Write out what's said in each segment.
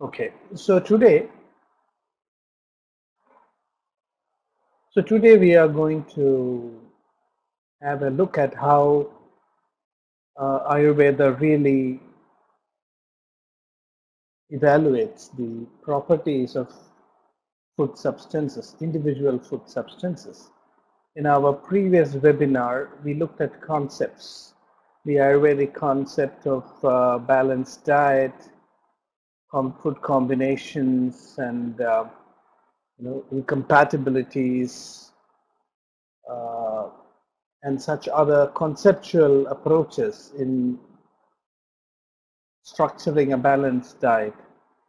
Okay, so today we are going to have a look at how Ayurveda really evaluates the properties of food substances, individual food substances. In our previous webinar, we looked at concepts, the Ayurvedic concept of balanced diet, food combinations, and incompatibilities, uh, and such other conceptual approaches in structuring a balanced diet.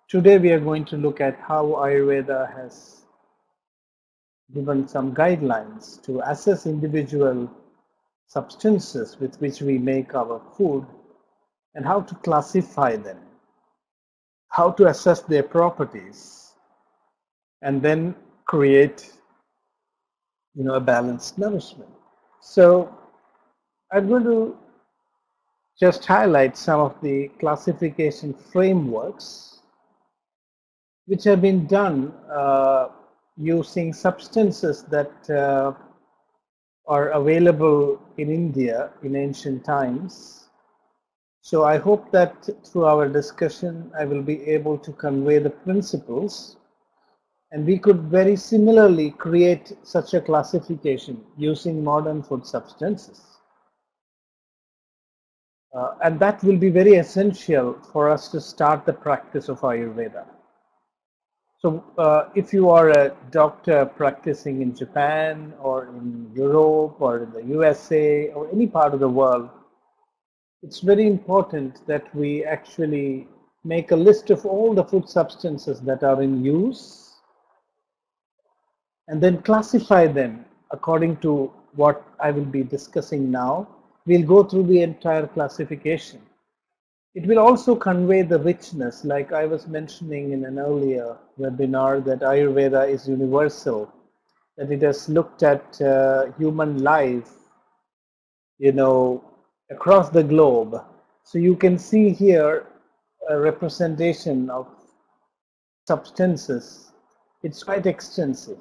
Today we are going to look at how Ayurveda has given some guidelines to assess individual substances with which we make our food and how to classify them, how to assess their properties, and then create a balanced nourishment. So I'm going to just highlight some of the classification frameworks which have been done using substances that are available in India in ancient times. So I hope that through our discussion I will be able to convey the principles, and we could very similarly create such a classification using modern food substances. And that will be very essential for us to start the practice of Ayurveda. So if you are a doctor practicing in Japan or in Europe or in the USA or any part of the world, it's very important that we actually make a list of all the food substances that are in use and then classify them according to what I will be discussing now. We'll go through the entire classification. It will also convey the richness, like I was mentioning in an earlier webinar, that Ayurveda is universal, that it has looked at human life, across the globe. So you can see here a representation of substances. It's quite extensive.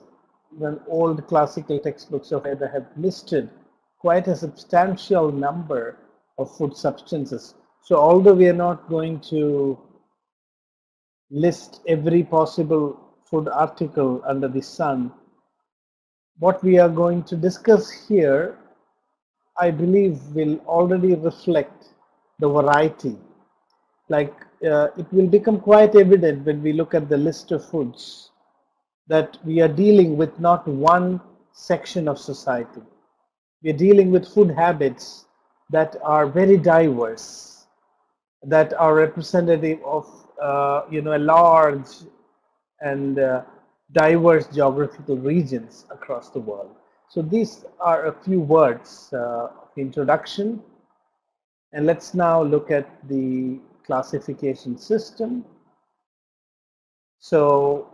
When old classical textbooks of Ayurveda have listed quite a substantial number of food substances. So although we are not going to list every possible food article under the sun, what we are going to discuss here, I believe, will already reflect the variety. Like it will become quite evident when we look at the list of foods that we are dealing with not one section of society. We are dealing with food habits that are very diverse, that are representative of a large and diverse geographical regions across the world. So these are a few words of introduction, and let's now look at the classification system. So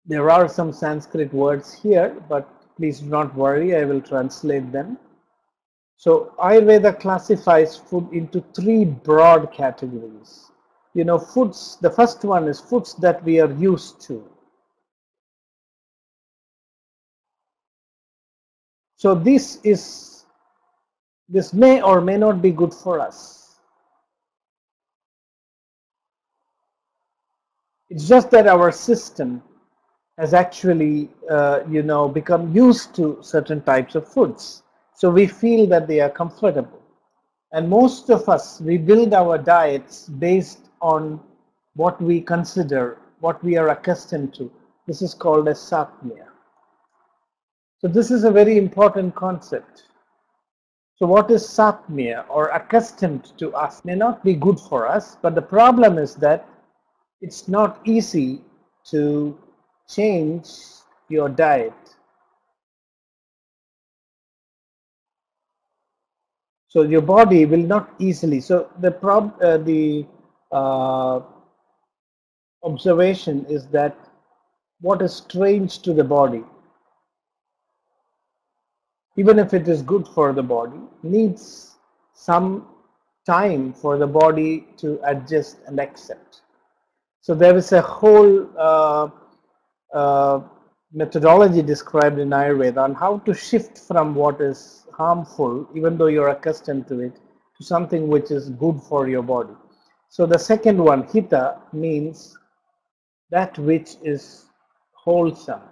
there are some Sanskrit words here, but please do not worry, I will translate them. So Ayurveda classifies food into three broad categories. Foods, the first one is foods that we are used to. So this may or may not be good for us. It's just that our system has actually, become used to certain types of foods. So we feel that they are comfortable. And most of us, we build our diets based on what we consider, what we are accustomed to. This is called as satmya. So this is a very important concept. So what is satmya, or accustomed to us, may not be good for us, but the problem is that it's not easy to change your diet. So your body will not easily. So the observation is that what is strange to the body, even if it is good for the body, needs some time for the body to adjust and accept. So there is a whole methodology described in Ayurveda on how to shift from what is harmful, even though you're accustomed to it, to something which is good for your body. So the second one, hita, means that which is wholesome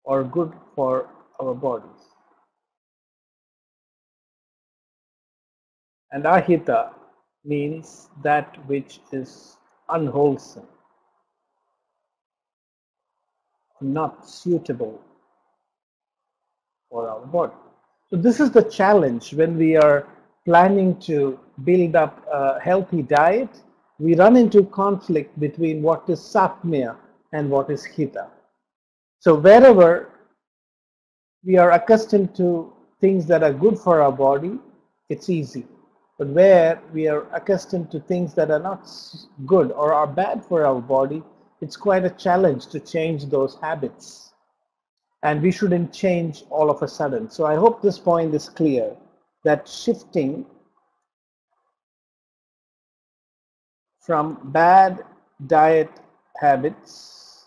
or good for our bodies. And ahita means that which is unwholesome, not suitable for our body. So this is the challenge when we are planning to build up a healthy diet. We run into conflict between what is satmya and what is hita. So wherever we are accustomed to things that are good for our body, it's easy. But where we are accustomed to things that are not good or are bad for our body, it's quite a challenge to change those habits. And we shouldn't change all of a sudden. So I hope this point is clear, that shifting from bad diet habits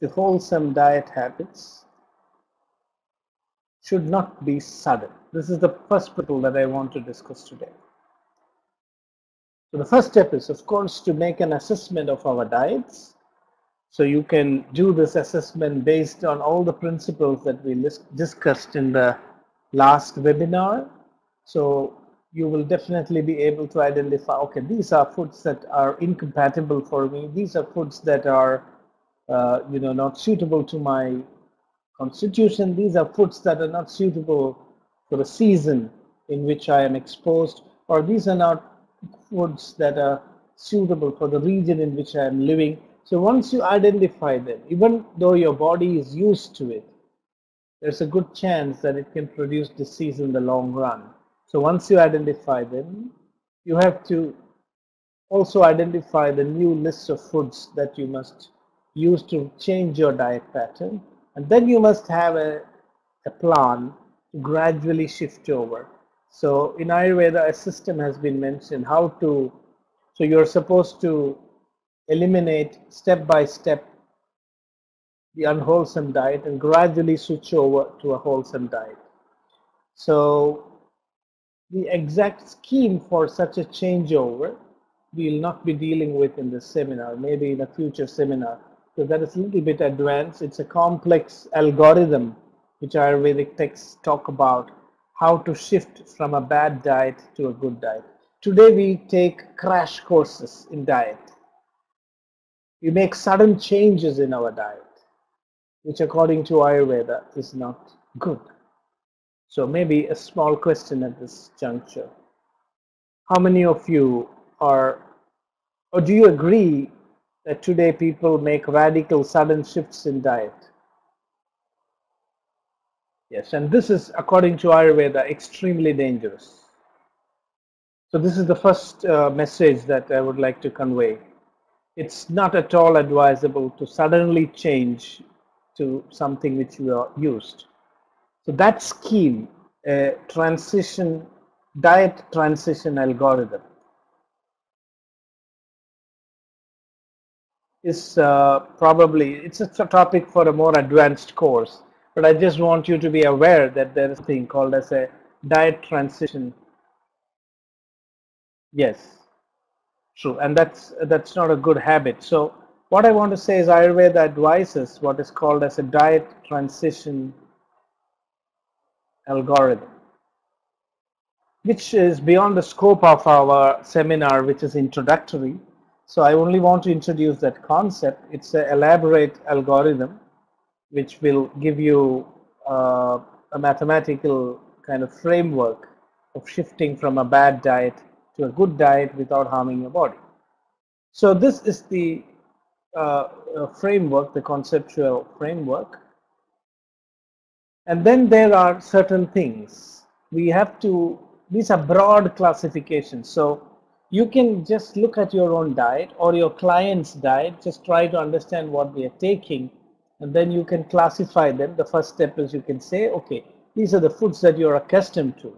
to wholesome diet habits should not be sudden. This is the first principle that I want to discuss today. So the first step is, of course, to make an assessment of our diets. So you can do this assessment based on all the principles that we discussed in the last webinar. So you will definitely be able to identify, okay, these are foods that are incompatible for me. These are foods that are, not suitable to my constitution. These are foods that are not suitable for the season in which I am exposed, or these are not foods that are suitable for the region in which I am living. So once you identify them, even though your body is used to it, there's a good chance that it can produce disease in the long run. So once you identify them, you have to also identify the new list of foods that you must use to change your diet pattern. And then you must have a plan to gradually shift over. So in Ayurveda, a system has been mentioned how to, so you're supposed to eliminate step by step the unwholesome diet and gradually switch over to a wholesome diet. So the exact scheme for such a changeover we will not be dealing with in this seminar, maybe in a future seminar, because that is a little bit advanced. It's a complex algorithm which Ayurvedic texts talk about, how to shift from a bad diet to a good diet. Today we take crash courses in diet. We make sudden changes in our diet, which according to Ayurveda is not good. So maybe a small question at this juncture. How many of you are, or do you agree that today people make radical sudden shifts in diet? Yes, and this is, according to Ayurveda, extremely dangerous. So this is the first message that I would like to convey. It's not at all advisable to suddenly change to something which you are used. So that scheme, a diet transition algorithm, is probably, it's a topic for a more advanced course, but I just want you to be aware that there is a thing called as a diet transition. Yes, true, and that's not a good habit. So what I want to say is Ayurveda advises what is called as a diet transition algorithm, which is beyond the scope of our seminar, which is introductory. So I only want to introduce that concept. It's an elaborate algorithm which will give you a mathematical kind of framework of shifting from a bad diet to a good diet without harming your body. So this is the framework, the conceptual framework. And then there are certain things we have to, these are broad classifications. So you can just look at your own diet or your client's diet, just try to understand what they are taking, and then you can classify them. The first step is you can say, okay, these are the foods that you're accustomed to.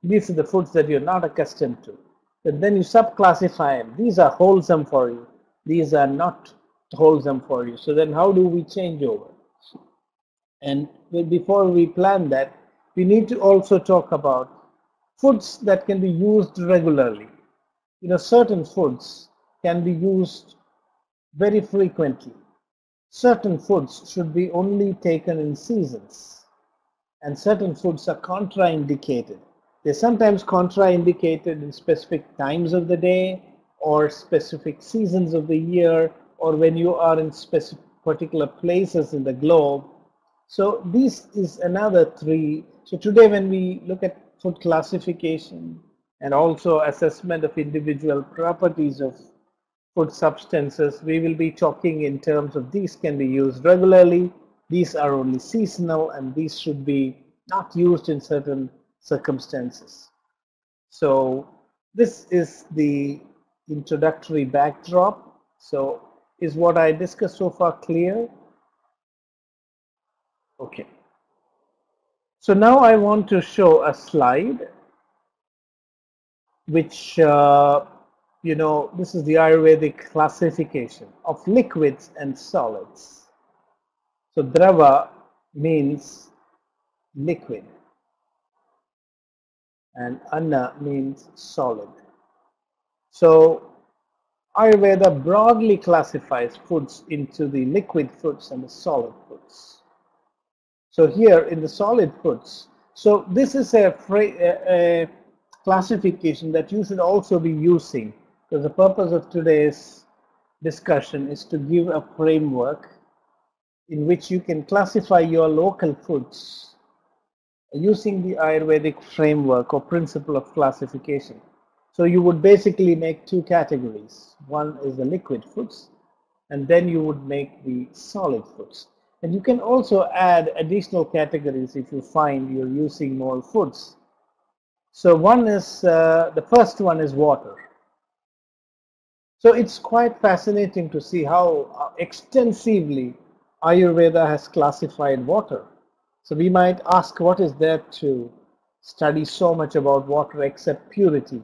These are the foods that you're not accustomed to. But then you subclassify them. These are wholesome for you. These are not wholesome for you. So then how do we change over? And before we plan that, we need to also talk about foods that can be used regularly. Certain foods can be used very frequently. Certain foods should be only taken in seasons, and certain foods are contraindicated. They're sometimes contraindicated in specific times of the day or specific seasons of the year, or when you are in specific particular places in the globe. So this is another three. So today when we look at food classification and also assessment of individual properties of food substances, we will be talking in terms of these can be used regularly, these are only seasonal, and these should be not used in certain circumstances. So this is the introductory backdrop. So is what I discussed so far clear? Okay. So now I want to show a slide which this is the Ayurvedic classification of liquids and solids. So drava means liquid and anna means solid. So Ayurveda broadly classifies foods into the liquid foods and the solid foods. So here in the solid foods, so this is a classification that you should also be using, because the purpose of today's discussion is to give a framework in which you can classify your local foods using the Ayurvedic framework or principle of classification. So you would basically make two categories. One is the liquid foods, and then you would make the solid foods. And you can also add additional categories if you find you're using more foods. So one is, the first one is water. So it's quite fascinating to see how extensively Ayurveda has classified water. So we might ask, what is there to study so much about water except purity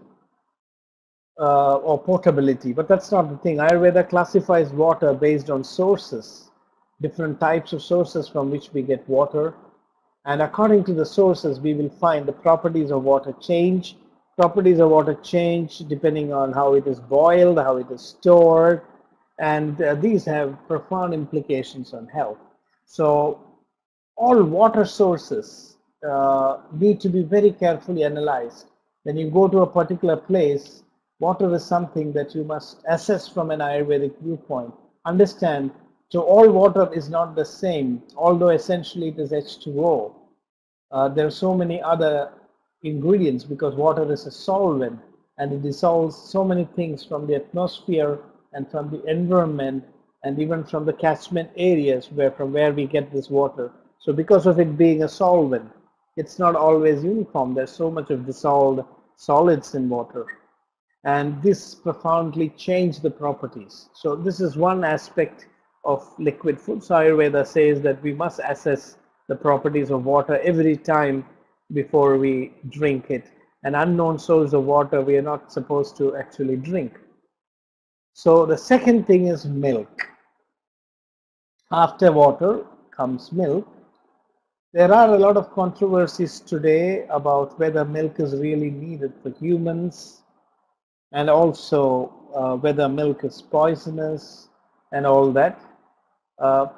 or potability? But that's not the thing. Ayurveda classifies water based on sources, different types of sources from which we get water. And according to the sources, we will find the properties of water change. Properties of water change depending on how it is boiled, how it is stored, and these have profound implications on health. So all water sources need to be very carefully analyzed. When you go to a particular place, water is something that you must assess from an Ayurvedic viewpoint. Understand, so all water is not the same, although essentially it is H2O. There are so many other ingredients because water is a solvent and it dissolves so many things from the atmosphere and from the environment and even from the catchment areas from where we get this water. So because of it being a solvent, it's not always uniform. There's so much of dissolved solids in water, and this profoundly changed the properties. So this is one aspect of liquid food. So Ayurveda says that we must assess the properties of water every time before we drink it. An unknown source of water we are not supposed to actually drink. So the second thing is milk. After water comes milk. There are a lot of controversies today about whether milk is really needed for humans, and also whether milk is poisonous and all that.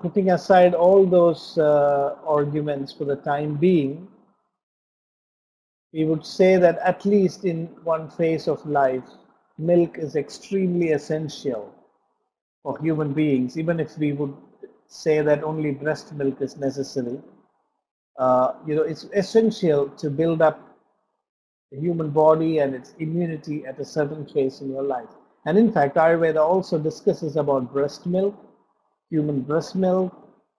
Putting aside all those arguments for the time being, we would say that at least in one phase of life, milk is extremely essential for human beings, even if we would say that only breast milk is necessary. It's essential to build up the human body and its immunity at a certain phase in your life. And in fact, Ayurveda also discusses about breast milk, human breast milk,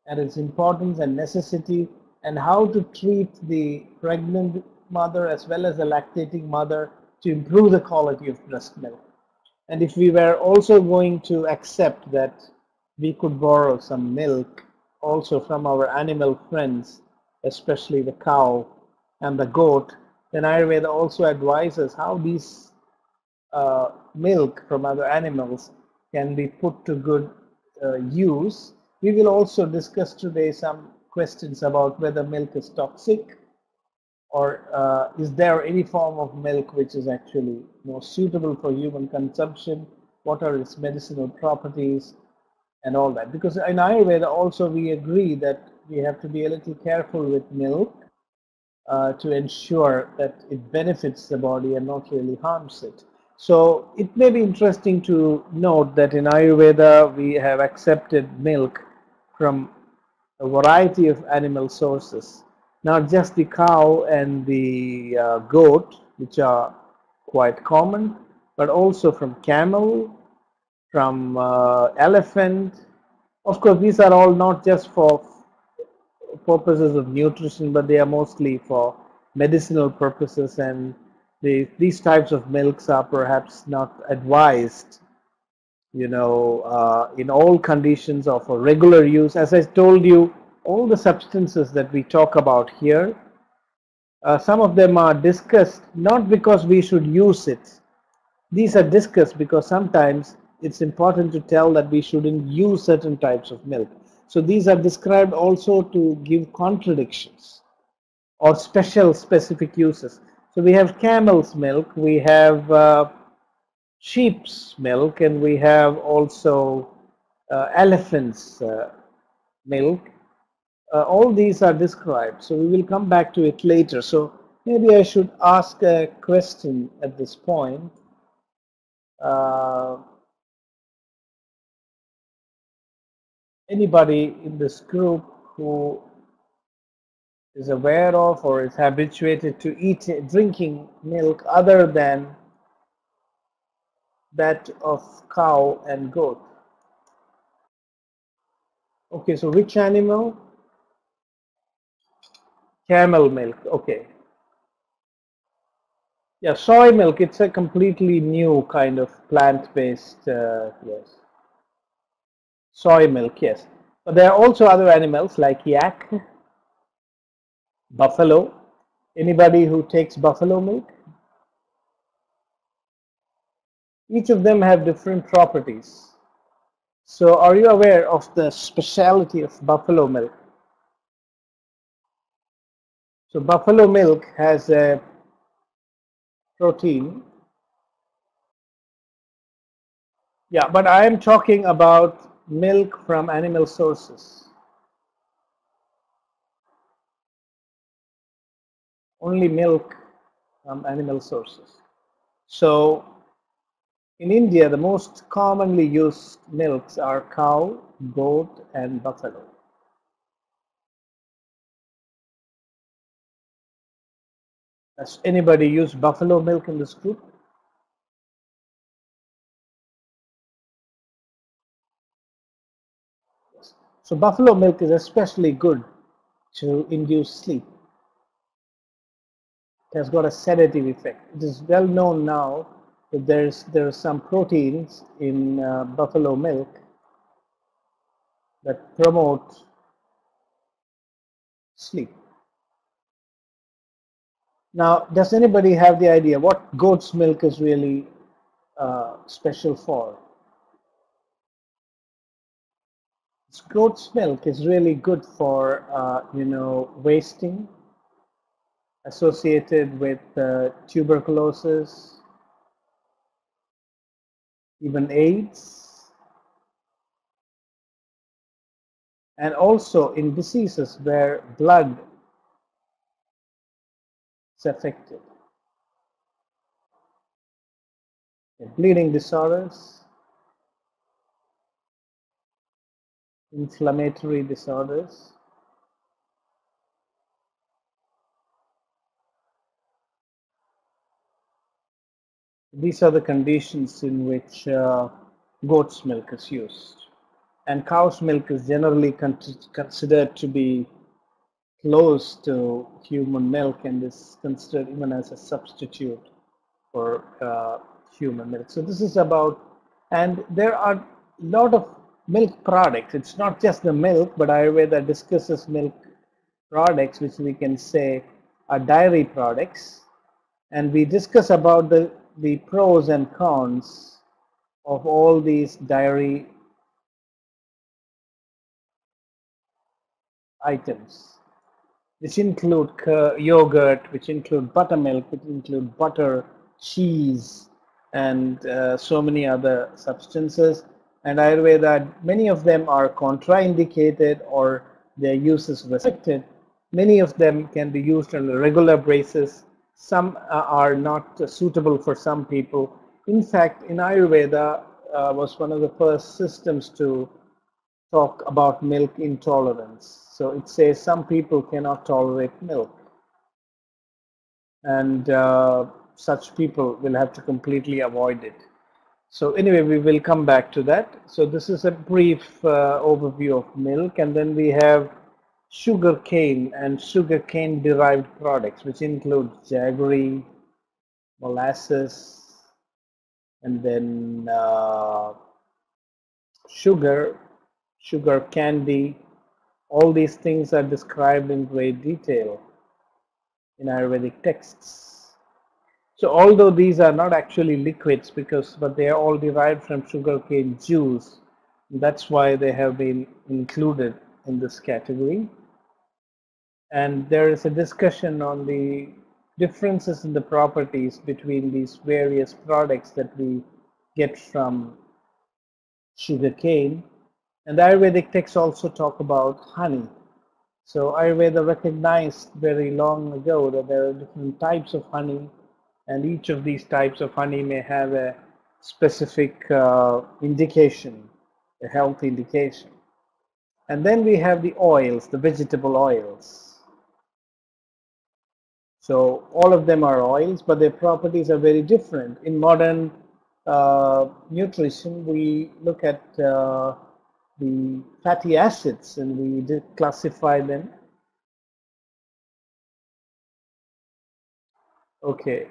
and its importance and necessity, and how to treat the pregnant mother as well as the lactating mother to improve the quality of breast milk. And if we were also going to accept that we could borrow some milk also from our animal friends, especially the cow and the goat, then Ayurveda also advises how these milk from other animals can be put to good use. We will also discuss today some questions about whether milk is toxic, or is there any form of milk which is actually more suitable for human consumption? What are its medicinal properties and all that? Because in Ayurveda also we agree that we have to be a little careful with milk to ensure that it benefits the body and not really harms it. So it may be interesting to note that in Ayurveda we have accepted milk from a variety of animal sources, not just the cow and the goat, which are quite common, but also from camel, from elephant. Of course, these are all not just for purposes of nutrition, but they are mostly for medicinal purposes, and these types of milks are perhaps not advised, in all conditions of a regular use. As I told you, all the substances that we talk about here, some of them are discussed not because we should use it. These are discussed because sometimes it's important to tell that we shouldn't use certain types of milk. So these are described also to give contradictions or specific uses. So we have camel's milk, we have sheep's milk, and we have also elephant's milk. All these are described, so we will come back to it later. So maybe I should ask a question at this point. Anybody in this group who is aware of or is habituated to drinking milk other than that of cow and goat? Okay, so which animal? Camel milk. Okay. Yeah, soy milk, it's a completely new kind of plant-based, yes. Soy milk, yes. But there are also other animals like yak, buffalo. Anybody who takes buffalo milk? Each of them have different properties. So are you aware of the speciality of buffalo milk? So buffalo milk has a protein. Yeah, but I am talking about milk from animal sources. Only milk from animal sources. So in India, the most commonly used milks are cow, goat, and buffalo. Does anybody use buffalo milk in this group? So buffalo milk is especially good to induce sleep. It has got a sedative effect. It is well known now that there are some proteins in buffalo milk that promote sleep. Now, does anybody have the idea what goat's milk is really special for? Goat's milk is really good for, wasting, associated with tuberculosis, even AIDS, and also in diseases where blood is affected. Bleeding disorders, inflammatory disorders. These are the conditions in which goat's milk is used. And cow's milk is generally considered to be close to human milk and is considered even as a substitute for human milk. So this is about, and there are a lot of milk products. It's not just the milk, but Ayurveda discusses milk products, which we can say are dairy products. And we discuss about the the pros and cons of all these dairy items, which include yogurt, which include buttermilk, which include butter, cheese, and so many other substances. And Ayurveda, many of them are contraindicated or their use is restricted. Many of them can be used on a regular basis. Some are not suitable for some people. In fact, in Ayurveda was one of the first systems to talk about milk intolerance. So it says some people cannot tolerate milk, and such people will have to completely avoid it. So anyway, we will come back to that. So this is a brief overview of milk, and then we have sugarcane and sugarcane derived products, which include jaggery, molasses, and then sugar, sugar candy. All these things are described in great detail in Ayurvedic texts. So although these are not actually liquids, but they are all derived from sugarcane juice, that's why they have been included in this category. And there is a discussion on the differences in the properties between these various products that we get from sugarcane. And the Ayurvedic texts also talk about honey. So Ayurveda recognized very long ago that there are different types of honey, and each of these types of honey may have a specific indication, a health indication. And then we have the oils, the vegetable oils. So all of them are oils, but their properties are very different. In modern nutrition, we look at the fatty acids and we classify them. Okay.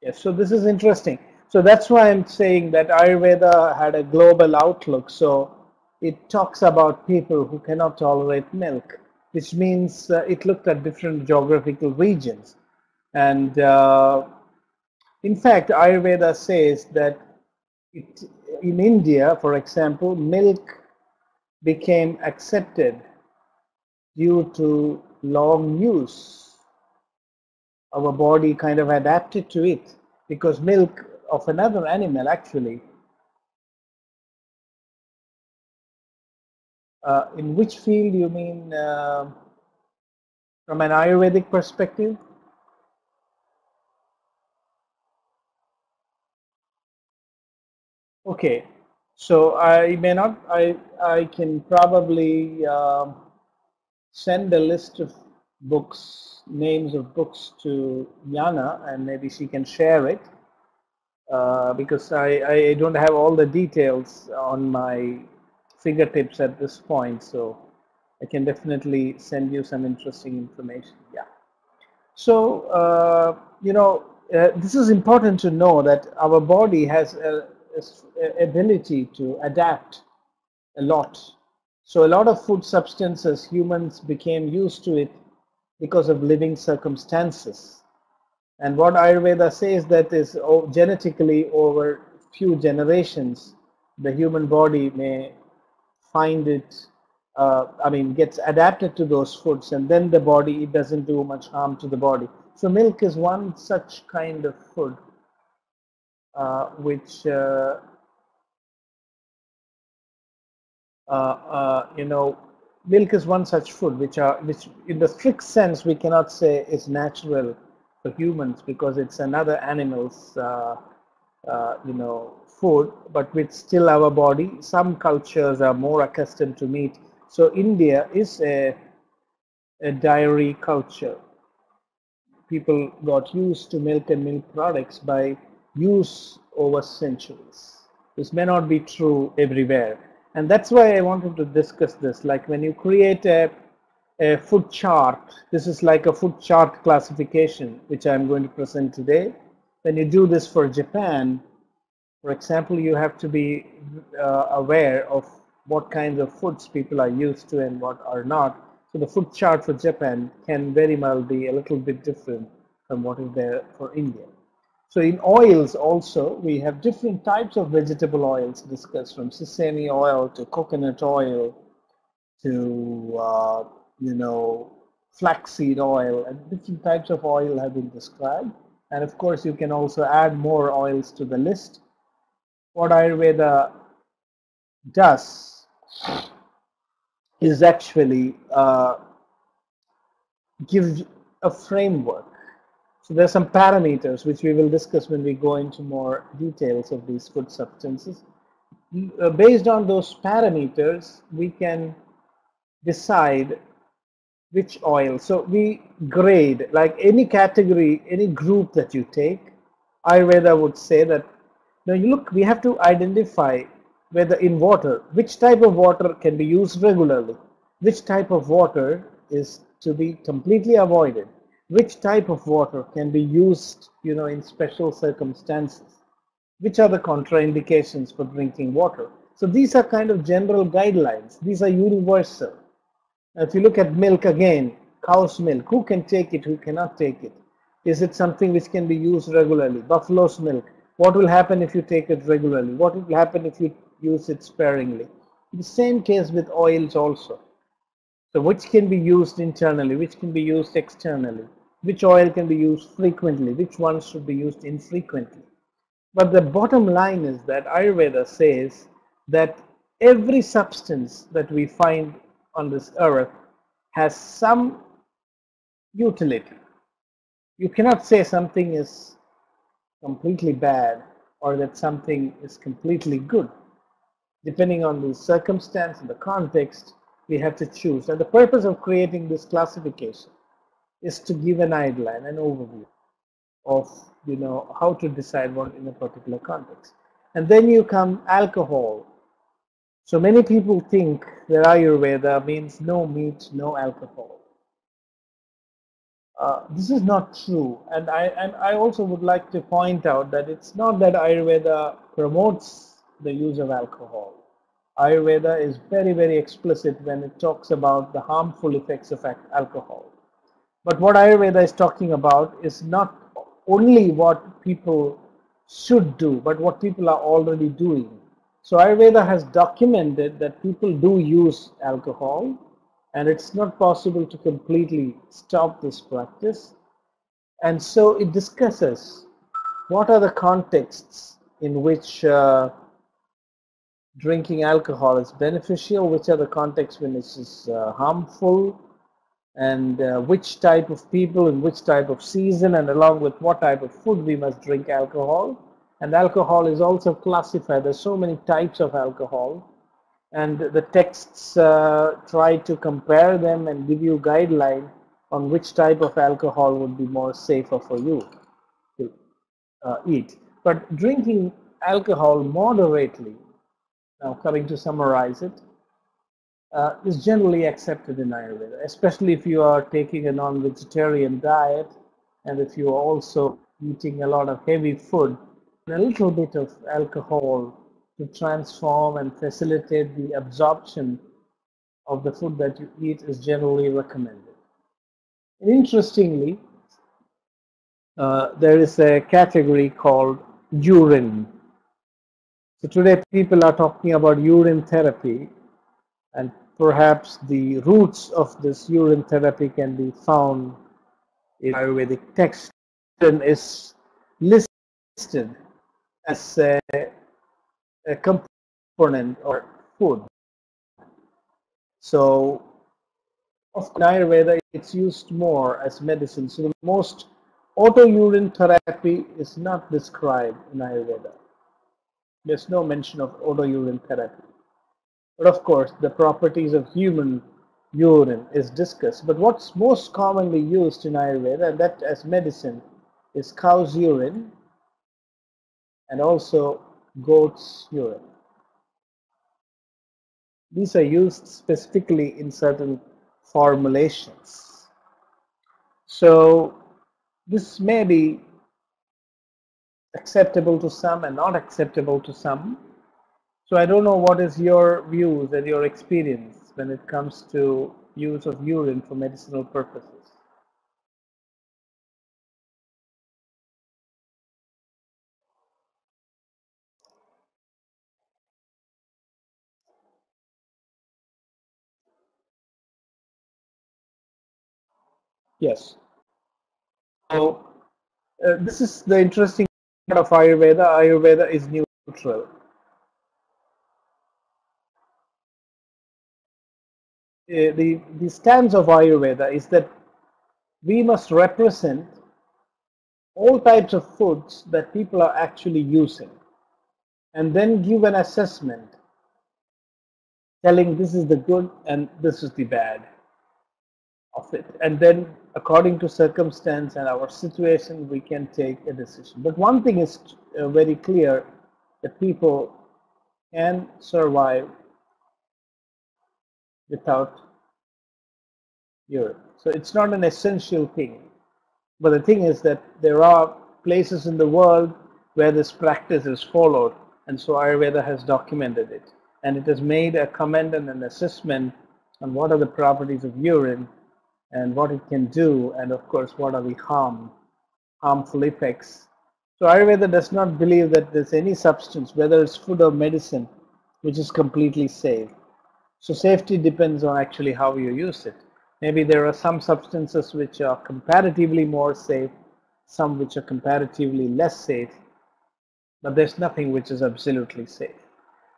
Yes, so this is interesting. So that's why I'm saying that Ayurveda had a global outlook. So it talks about people who cannot tolerate milk, which means it looked at different geographical regions. And in fact, Ayurveda says that in India, for example, milk became accepted due to long use. Our body kind of adapted to it, because milk of another animal actually, in which field you mean, from an Ayurvedic perspective? Okay, so I may not, I can probably send a list of books, names of books to Yana, and maybe she can share it, because I don't have all the details on my fingertips at this point, so I can definitely send you some interesting information. Yeah. So, this is important to know that our body has a ability to adapt a lot. So a lot of food substances, humans became used to it because of living circumstances. And what Ayurveda says that is genetically over few generations, the human body may find it, gets adapted to those foods, and then the body, it doesn't do much harm to the body. So milk is one such kind of food which milk is one such food which in the strict sense we cannot say is natural for humans, because it's another animal's food, but with still our body. Some cultures are more accustomed to meat. So India is a dairy culture. People got used to milk and milk products by use over centuries. This may not be true everywhere. And that's why I wanted to discuss this. Like when you create a food chart, this is like a food chart classification, which I'm going to present today. When you do this for Japan, for example, you have to be aware of what kinds of foods people are used to and what are not. So the food chart for Japan can very well be a little bit different from what is there for India. So in oils also, we have different types of vegetable oils discussed, from sesame oil to coconut oil to flaxseed oil, and different types of oil have been described. And of course, you can also add more oils to the list. What Ayurveda does is actually give a framework. So there are some parameters which we will discuss when we go into more details of these food substances. Based on those parameters, we can decide which oil. So we grade, like any category, any group that you take. Ayurveda would say that, now you look, we have to identify whether in water, which type of water can be used regularly, which type of water is to be completely avoided, which type of water can be used, in special circumstances, which are the contraindications for drinking water. So these are kind of general guidelines. These are universal. If you look at milk again, cow's milk, who can take it, who cannot take it? Is it something which can be used regularly? Buffalo's milk, what will happen if you take it regularly? What will happen if you use it sparingly? The same case with oils also. So which can be used internally, which can be used externally, which oil can be used frequently, which ones should be used infrequently. But the bottom line is that Ayurveda says that every substance that we find on this earth has some utility. You cannot say something is completely bad or that something is completely good. Depending on the circumstance and the context, we have to choose. And the purpose of creating this classification is to give an outline, an overview of how to decide what in a particular context. And then you come alcohol. So many people think that Ayurveda means no meat, no alcohol. This is not true, and I also would like to point out that it's not that Ayurveda promotes the use of alcohol. Ayurveda is very, very explicit when it talks about the harmful effects of alcohol. But what Ayurveda is talking about is not only what people should do, but what people are already doing. So Ayurveda has documented that people do use alcohol, and it's not possible to completely stop this practice. And so it discusses what are the contexts in which drinking alcohol is beneficial, which are the contexts when it is harmful, and which type of people in which type of season, and along with what type of food we must drink alcohol. And alcohol is also classified. There's so many types of alcohol, and the texts try to compare them and give you guideline on which type of alcohol would be more safer for you to eat. But drinking alcohol moderately, now coming to summarize it, is generally accepted in Ayurveda, especially if you are taking a non-vegetarian diet and if you are also eating a lot of heavy food. A little bit of alcohol to transform and facilitate the absorption of the food that you eat is generally recommended. And interestingly, there is a category called urine. So today people are talking about urine therapy, and perhaps the roots of this urine therapy can be found in Ayurvedic text. Urine is listed as a component or food. So, of course, in Ayurveda, it's used more as medicine. So, the most auto-urine therapy is not described in Ayurveda. There's no mention of auto-urine therapy. But of course, the properties of human urine is discussed. But what's most commonly used in Ayurveda, and that as medicine, is cow's urine and also goat's urine. These are used specifically in certain formulations. So this may be acceptable to some and not acceptable to some. So I don't know what is your views and your experience when it comes to use of urine for medicinal purposes. Yes. So this is the interesting part of Ayurveda. Ayurveda is neutral. The stance of Ayurveda is that we must represent all types of foods that people are actually using and then give an assessment telling this is the good and this is the bad of it. And then according to circumstance and our situation, we can take a decision. But one thing is very clear, that people can survive without urine. So it's not an essential thing. But the thing is that there are places in the world where this practice is followed, and so Ayurveda has documented it. And it has made a comment and an assessment on what are the properties of urine and what it can do, and of course, what are the harmful effects. So Ayurveda does not believe that there's any substance, whether it's food or medicine, which is completely safe. So safety depends on actually how you use it. Maybe there are some substances which are comparatively more safe, some which are comparatively less safe, but there's nothing which is absolutely safe.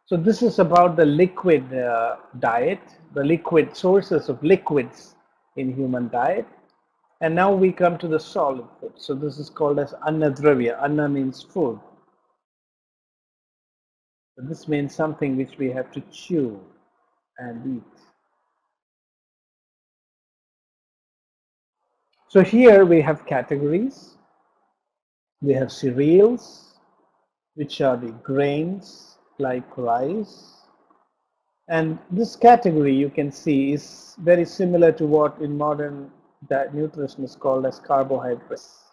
So this is about the liquid diet, the liquid sources of liquids in human diet. And now we come to the solid food. So this is called as Annadravya. Anna means food. So this means something which we have to chew and eat. So here we have categories. We have cereals, which are the grains like rice. And this category you can see is very similar to what in modern nutrition is called as carbohydrates.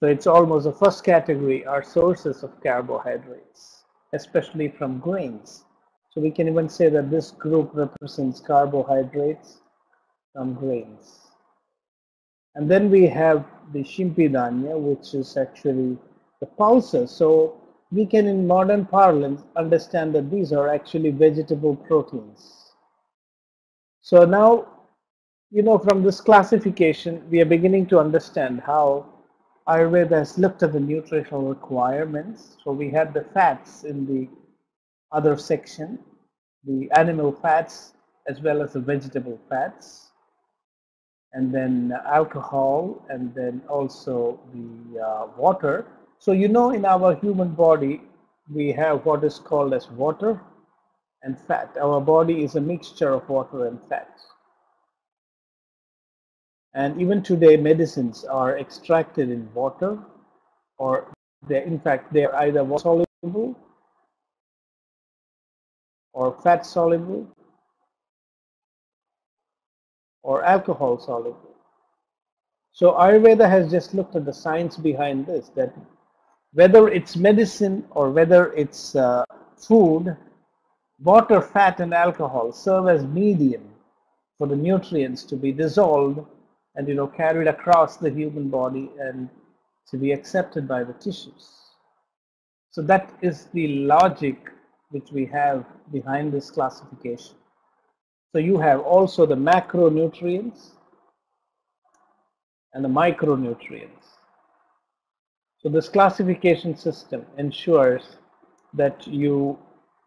So it's almost the first category are sources of carbohydrates, especially from grains. So we can even say that this group represents carbohydrates from grains. And then we have the Shimpidanya, which is actually the pulses. So we can, in modern parlance, understand that these are actually vegetable proteins. So now, from this classification, we are beginning to understand how Ayurveda has looked at the nutritional requirements. So we had the fats in the other section, the animal fats as well as the vegetable fats, and then alcohol, and then also the water. So in our human body, we have what is called as water and fat. Our body is a mixture of water and fat. And even today, medicines are extracted in water, or in fact, they are either water soluble or fat soluble or alcohol soluble. So Ayurveda has just looked at the science behind this, that whether it's medicine or whether it's food, water, fat, and alcohol serve as medium for the nutrients to be dissolved and carried across the human body and to be accepted by the tissues. So that is the logic which we have behind this classification. So you have also the macronutrients and the micronutrients. So this classification system ensures that you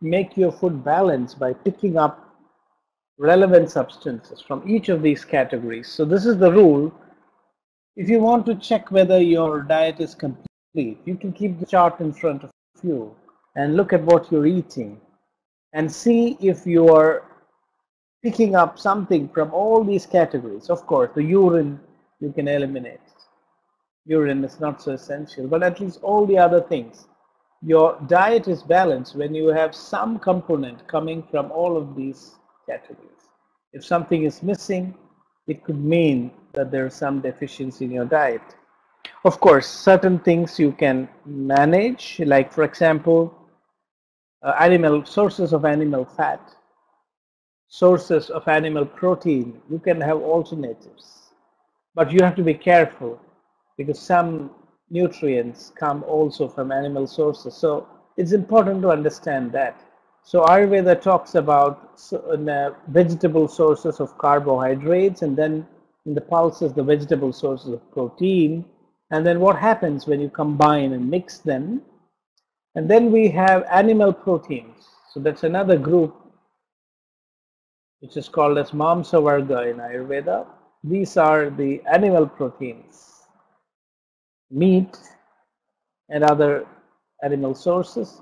make your food balanced by picking up relevant substances from each of these categories. So this is the rule. If you want to check whether your diet is complete, you can keep the chart in front of you and look at what you're eating and see if you are picking up something from all these categories. Of course, the urine you can eliminate. Urine is not so essential, but at least all the other things. Your diet is balanced when you have some component coming from all of these categories. If something is missing, it could mean that there is some deficiency in your diet. Of course, certain things you can manage, like for example, sources of animal fat, sources of animal protein. You can have alternatives, but you have to be careful because some nutrients come also from animal sources. So it's important to understand that. So Ayurveda talks about vegetable sources of carbohydrates, and then In the pulses, the vegetable sources of protein. And then what happens when you combine and mix them? And then we have animal proteins. So that's another group which is called as Mamsavarga in Ayurveda. These are the animal proteins, meat and other animal sources.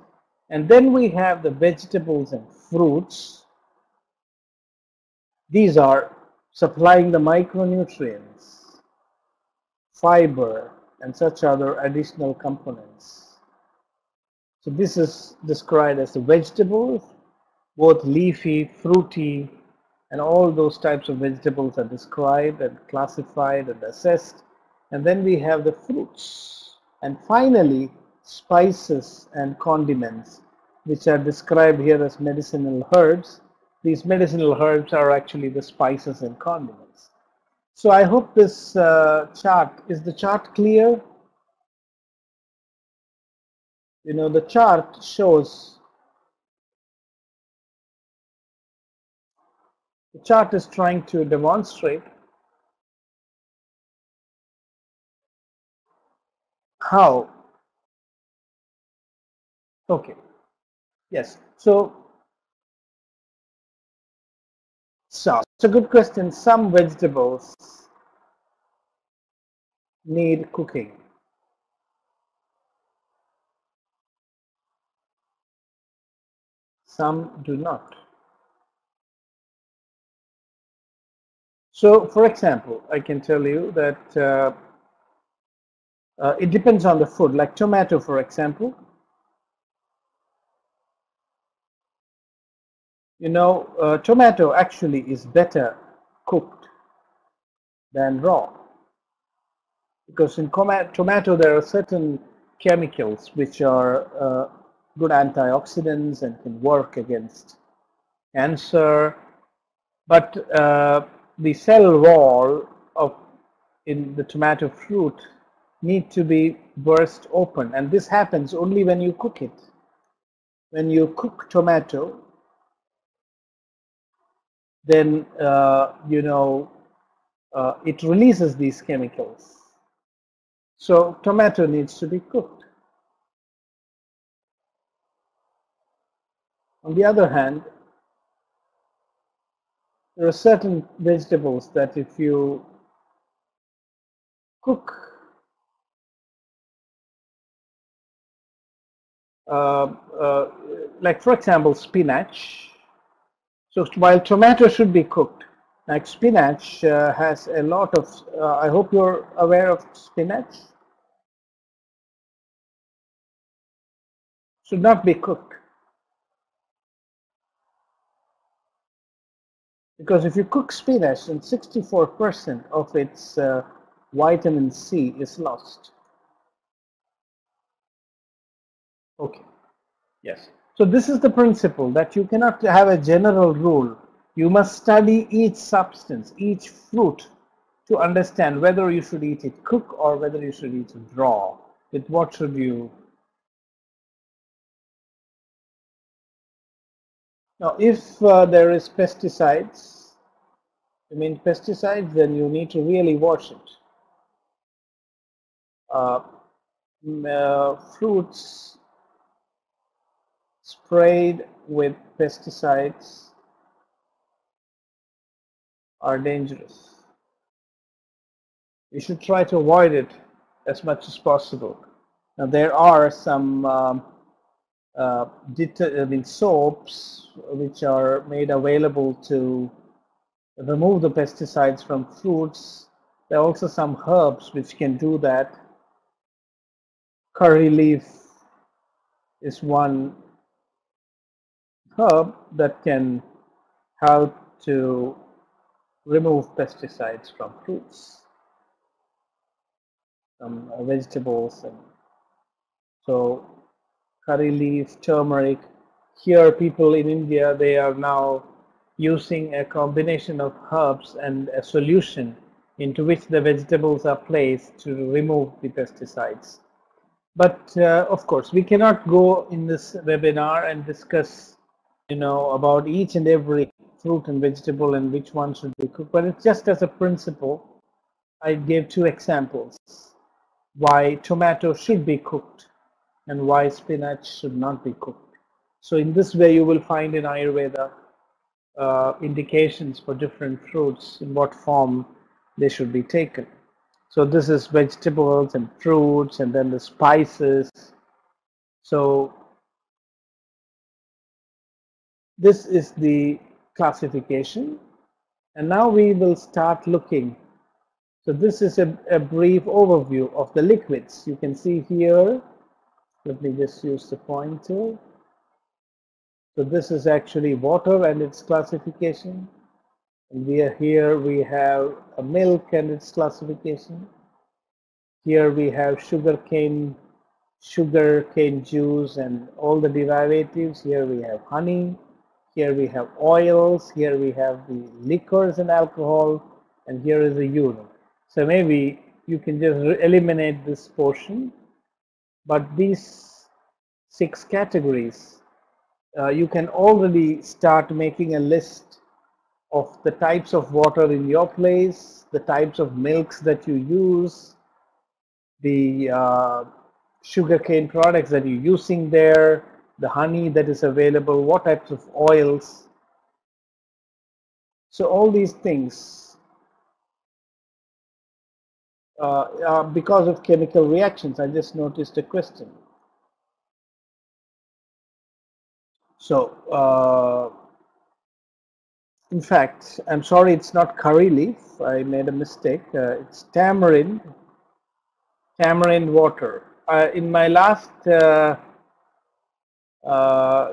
And then we have the vegetables and fruits. These are supplying the micronutrients, fiber, and such other additional components. So this is described as the vegetables, both leafy, fruity, and all those types of vegetables are described and classified and assessed. And then we have the fruits. And finally, spices and condiments, which are described here as medicinal herbs. These medicinal herbs are actually the spices and condiments. So I hope this chart, is the chart clear? You know, the chart shows, the chart is trying to demonstrate how, okay, yes. So it's a good question. Some vegetables need cooking. Some do not. So, for example, I can tell you that it depends on the food. Like tomato, for example, you know, tomato actually is better cooked than raw, because in tomato there are certain chemicals which are good antioxidants and can work against cancer. But the cell wall of in the tomato fruit need to be burst open, and this happens only when you cook it. When you cook tomato, then you know, it releases these chemicals. So tomato needs to be cooked. On the other hand, there are certain vegetables that if you cook like for example spinach. So while tomato should be cooked, like spinach has a lot of, I hope you're aware of spinach, should not be cooked. Because if you cook spinach, then 64% of its vitamin C is lost. Okay, yes. So this is the principle that you cannot have a general rule. You must study each substance, each fruit, to understand whether you should eat it cooked or whether you should eat it raw. With what should you? Now, if there is pesticides, you mean pesticides, then you need to really wash it. Fruits sprayed with pesticides are dangerous. You should try to avoid it as much as possible. Now, there are some soaps which are made available to remove the pesticides from fruits. There are also some herbs which can do that. Curry leaf is one herb that can help to remove pesticides from fruits, from vegetables, and so curry leaf, turmeric. Here, people in India, they are now using a combination of herbs and a solution into which the vegetables are placed to remove the pesticides. But of course, we cannot go in this webinar and discuss, you know, about each and every fruit and vegetable and which one should be cooked. But it's just as a principle I gave two examples why tomato should be cooked and why spinach should not be cooked. So in this way, you will find in Ayurveda indications for different fruits in what form they should be taken. So this is vegetables and fruits, and then the spices. So this is the classification, and now we will start looking. So this is a brief overview of the liquids. You can see here, let me just use the pointer. So this is actually water and its classification. And we have a milk and its classification. Here we have sugarcane juice and all the derivatives. Here we have honey. Here we have oils. Here we have the liquors and alcohol. And here is the urine. So maybe you can just eliminate this portion. But these 6 categories, you can already start making a list of the types of water in your place, the types of milks that you use, the sugarcane products that you're using there, the honey that is available, what types of oils. So all these things, because of chemical reactions. I just noticed a question. So in fact, I'm sorry, it's not curry leaf. I made a mistake. It's tamarind water. In my last,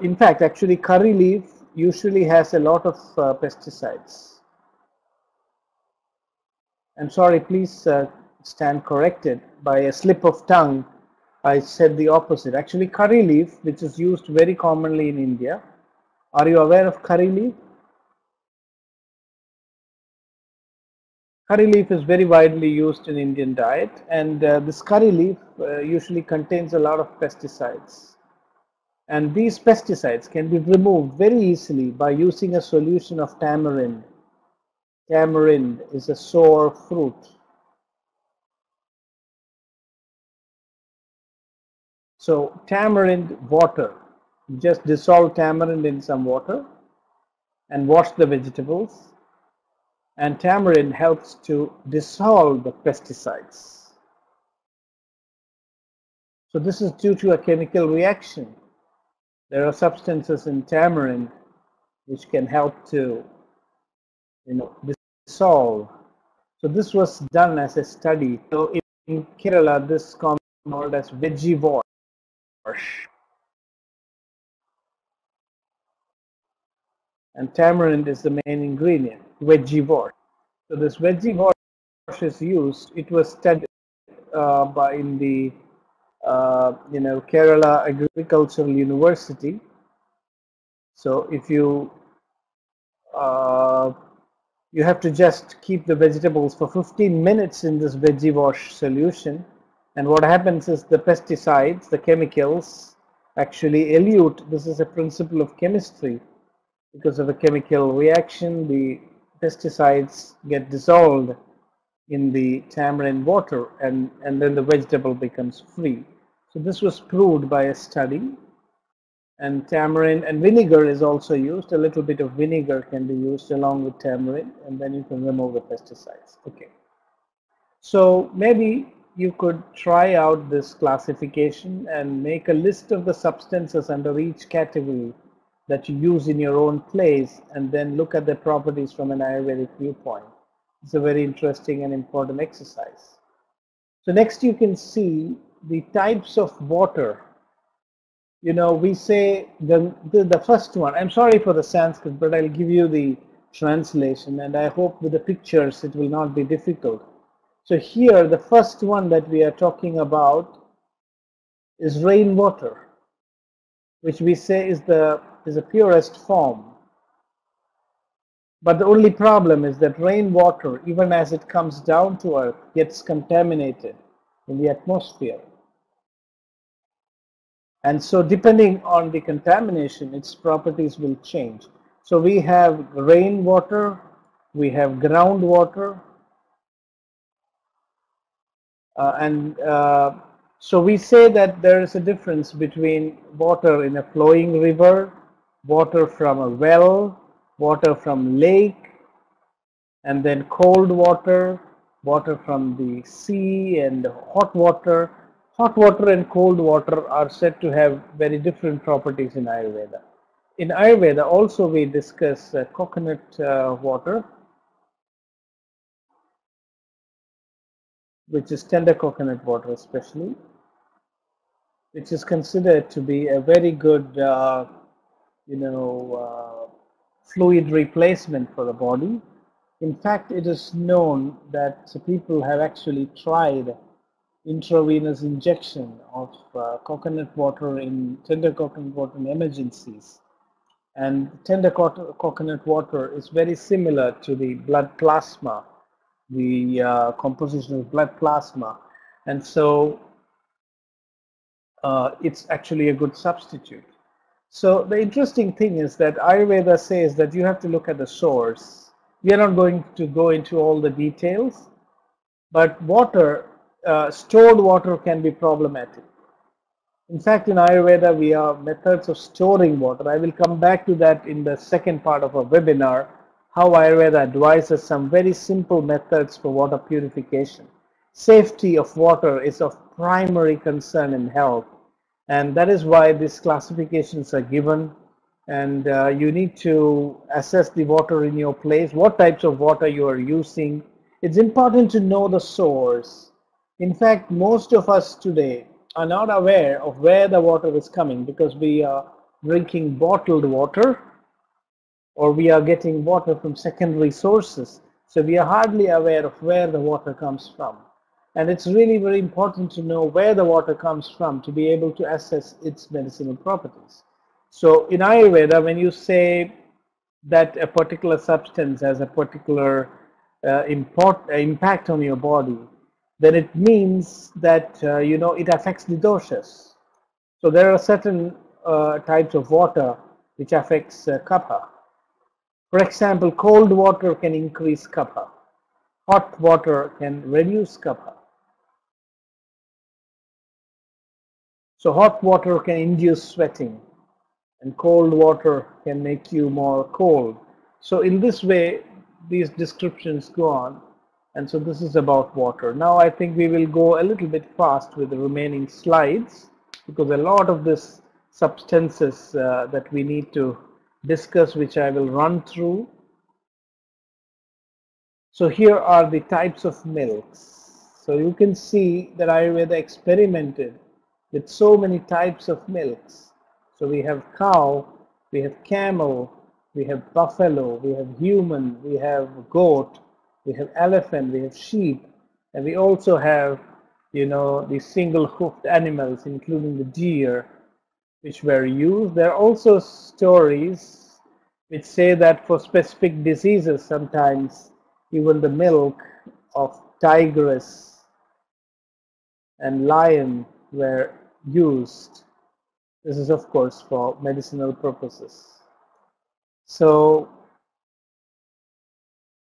in fact, actually curry leaf usually has a lot of pesticides. I'm sorry, please stand corrected. By a slip of tongue, I said the opposite. Actually, curry leaf, which is used very commonly in India. Are you aware of curry leaf? Curry leaf is very widely used in Indian diet, and this curry leaf usually contains a lot of pesticides. And these pesticides can be removed very easily by using a solution of tamarind. Tamarind is a sour fruit. So tamarind water, just dissolve tamarind in some water and wash the vegetables. And tamarind helps to dissolve the pesticides. So this is due to a chemical reaction. There are substances in tamarind which can help to, dissolve. So this was done as a study. So in Kerala, this is called as veggie wash. And tamarind is the main ingredient, veggie wash. So this veggie wash is used. It was studied in the Kerala Agricultural University. So if you you have to just keep the vegetables for 15 minutes in this veggie wash solution, and what happens is the pesticides, the chemicals, actually elute. This is a principle of chemistry. Because of a chemical reaction, the pesticides get dissolved in the tamarind water, and then the vegetable becomes free. So this was proved by a study. And tamarind and vinegar is also used. A little bit of vinegar can be used along with tamarind, and then you can remove the pesticides. Okay. So maybe you could try out this classification and make a list of the substances under each category that you use in your own place, and then look at the properties from an Ayurvedic viewpoint. It's a very interesting and important exercise. So next you can see the types of water. We say the first one, I'm sorry for the Sanskrit, but I'll give you the translation, and I hope with the pictures it will not be difficult. So here, the first one that we are talking about is rainwater, which we say is the purest form. But the only problem is that rainwater, even as it comes down to earth, gets contaminated in the atmosphere. And so depending on the contamination, its properties will change. So we have rainwater, we have groundwater, So we say that there is a difference between water in a flowing river, water from a well, water from lake, and then cold water, water from the sea, and hot water. Hot water and cold water are said to have very different properties in Ayurveda. In Ayurveda also we discuss coconut water, which is tender coconut water especially, which is considered to be a very good you know, fluid replacement for the body. In fact, it is known that people have actually tried intravenous injection of coconut water in tender coconut water in emergencies. And tender coconut water is very similar to the blood plasma, the composition of blood plasma. And so it's actually a good substitute. So the interesting thing is that Ayurveda says that you have to look at the source. We are not going to go into all the details, but water, stored water can be problematic. In fact, in Ayurveda, we have methods of storing water. I will come back to that in the second part of our webinar, how Ayurveda advises some very simple methods for water purification. Safety of water is of primary concern in health, and that is why these classifications are given. And you need to assess the water in your place, what types of water you are using. It's important to know the source. In fact, most of us today are not aware of where the water is coming because we are drinking bottled water or we are getting water from secondary sources. So we are hardly aware of where the water comes from. And it's really very important to know where the water comes from to be able to assess its medicinal properties. So in Ayurveda, when you say that a particular substance has a particular impact on your body, then it means that it affects the doshas. So there are certain types of water which affects kapha. For example, cold water can increase kapha. Hot water can reduce kapha. So hot water can induce sweating and cold water can make you more cold. So in this way, these descriptions go on. And so this is about water. Now I think we will go a little bit fast with the remaining slides because a lot of these substances that we need to discuss, which I will run through. So here are the types of milks. So you can see that Ayurveda experimented with so many types of milks. So we have cow, we have camel, we have buffalo, we have human, we have goat, we have elephant, we have sheep, and we also have, the single-hoofed animals, including the deer, which were used. There are also stories which say that for specific diseases, sometimes even the milk of tigress and lion were used. This is, of course, for medicinal purposes. So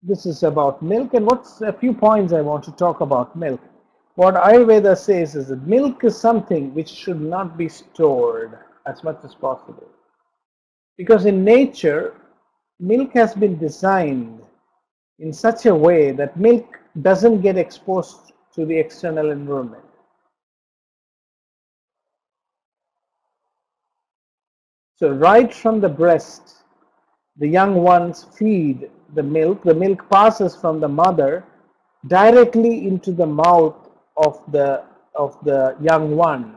this is about milk, and what's a few points I want to talk about milk. What Ayurveda says is that milk is something which should not be stored as much as possible. Because in nature, milk has been designed in such a way that milk doesn't get exposed to the external environment. So right from the breast, the young ones feed the milk passes from the mother directly into the mouth of the young one.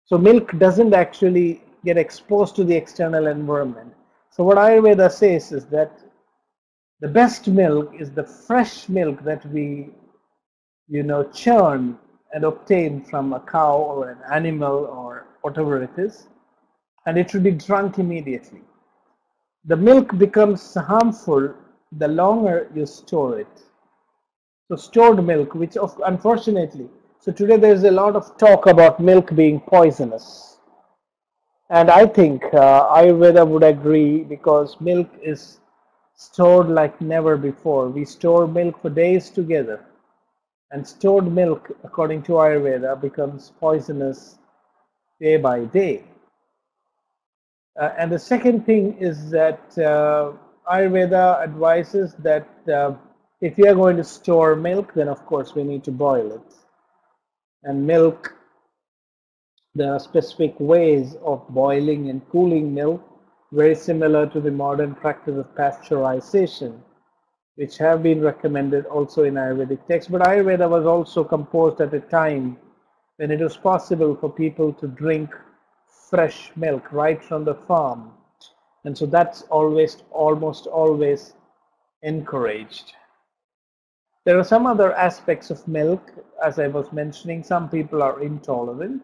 So milk doesn't actually get exposed to the external environment. So what Ayurveda says is that the best milk is the fresh milk that we churn and obtain from a cow or an animal or whatever it is, and it should be drunk immediately. The milk becomes harmful the longer you store it. So stored milk, which unfortunately, so today there's a lot of talk about milk being poisonous. And I think Ayurveda would agree because milk is stored like never before. We store milk for days together. And stored milk, according to Ayurveda, becomes poisonous day by day. And the second thing is that Ayurveda advises that if we are going to store milk, then of course we need to boil it. And milk, there are specific ways of boiling and cooling milk, very similar to the modern practice of pasteurization, which have been recommended also in Ayurvedic texts. But Ayurveda was also composed at a time when it was possible for people to drink fresh milk right from the farm. And so that's almost always encouraged. There are some other aspects of milk, as I was mentioning. Some people are intolerant.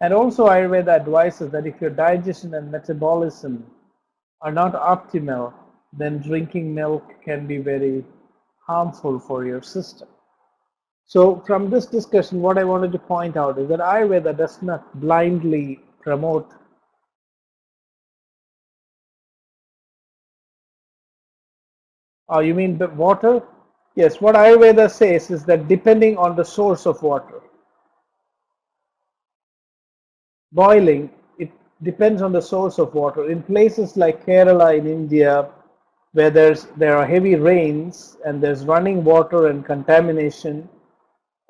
And also Ayurveda advises that if your digestion and metabolism are not optimal, then drinking milk can be very harmful for your system. So from this discussion, what I wanted to point out is that Ayurveda does not blindly promote you mean the water? Yes, what Ayurveda says is that depending on the source of water, boiling, it depends on the source of water. In places like Kerala in India, where there are heavy rains and there's running water and contamination,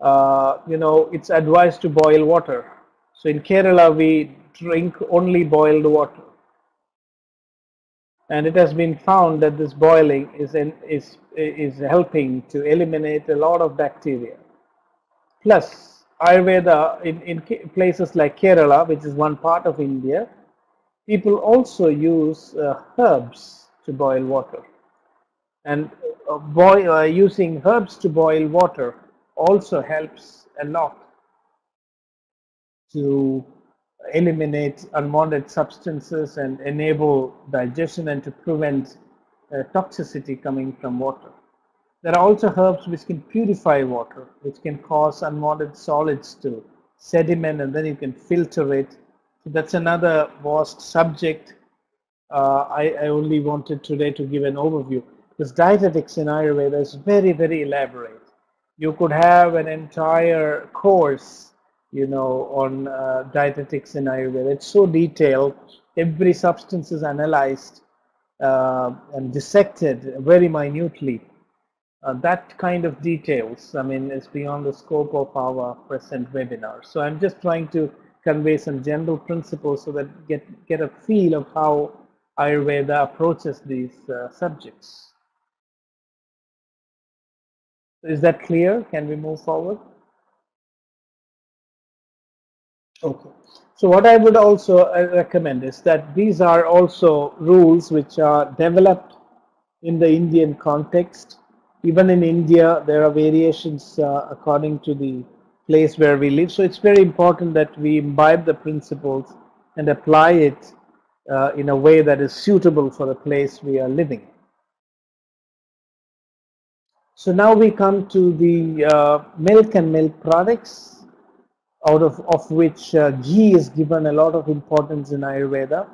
it's advised to boil water. So in Kerala, we drink only boiled water. And it has been found that this boiling is helping to eliminate a lot of bacteria. Plus, Ayurveda in places like Kerala, which is one part of India, people also use herbs to boil water. And using herbs to boil water also helps a lot to eliminate unwanted substances and enable digestion and to prevent toxicity coming from water. There are also herbs which can purify water, which can cause unwanted solids to sediment, and then you can filter it. So that's another vast subject. I only wanted today to give an overview, because dietetics in Ayurveda is very, very elaborate. You could have an entire course on dietetics in Ayurveda. It's so detailed. Every substance is analyzed and dissected very minutely. That kind of details, is beyond the scope of our present webinar. So I'm just trying to convey some general principles so that get a feel of how Ayurveda approaches these subjects. Is that clear? Can we move forward? Okay. So what I would also recommend is that these are also rules which are developed in the Indian context. Even in India, there are variations according to the place where we live. So it's very important that we imbibe the principles and apply it in a way that is suitable for the place we are living. So now we come to the milk and milk products, out of which ghee is given a lot of importance in Ayurveda.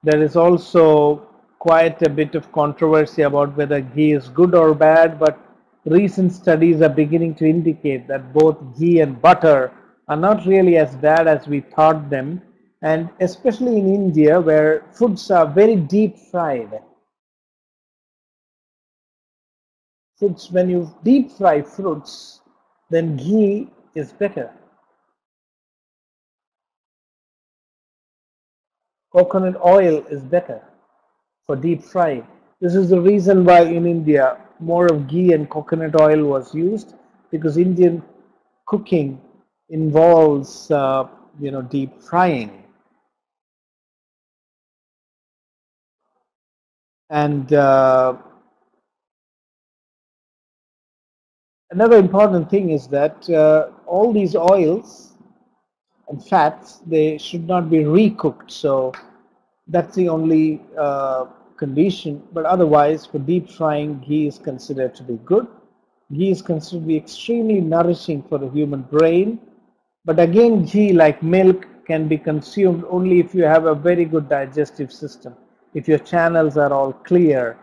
There is also quite a bit of controversy about whether ghee is good or bad, but recent studies are beginning to indicate that both ghee and butter are not really as bad as we thought them, and especially in India, where foods are very deep fried. When you deep fry fruits, then ghee is better. Coconut oil is better for deep frying. This is the reason why in India more of ghee and coconut oil was used, because Indian cooking involves deep frying. And another important thing is that all these oils and fats, they should not be recooked. So that's the only condition. But otherwise, for deep frying, ghee is considered to be good. Ghee is considered to be extremely nourishing for the human brain. But again, ghee, like milk, can be consumed only if you have a very good digestive system. If your channels are all clear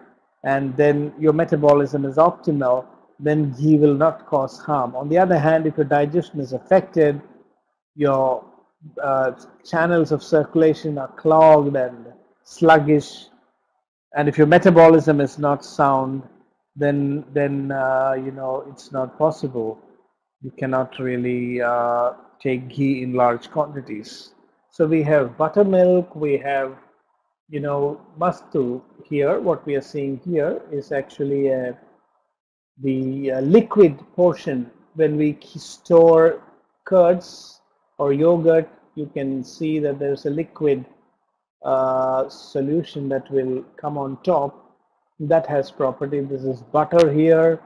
and then your metabolism is optimal, then ghee will not cause harm. On the other hand, if your digestion is affected, your channels of circulation are clogged and sluggish, and if your metabolism is not sound, then it's not possible. You cannot really take ghee in large quantities. So we have buttermilk, we have mastu here. What we are seeing here is actually the liquid portion. When we store curds or yogurt, you can see that there's a liquid solution that will come on top that has property. This is butter here,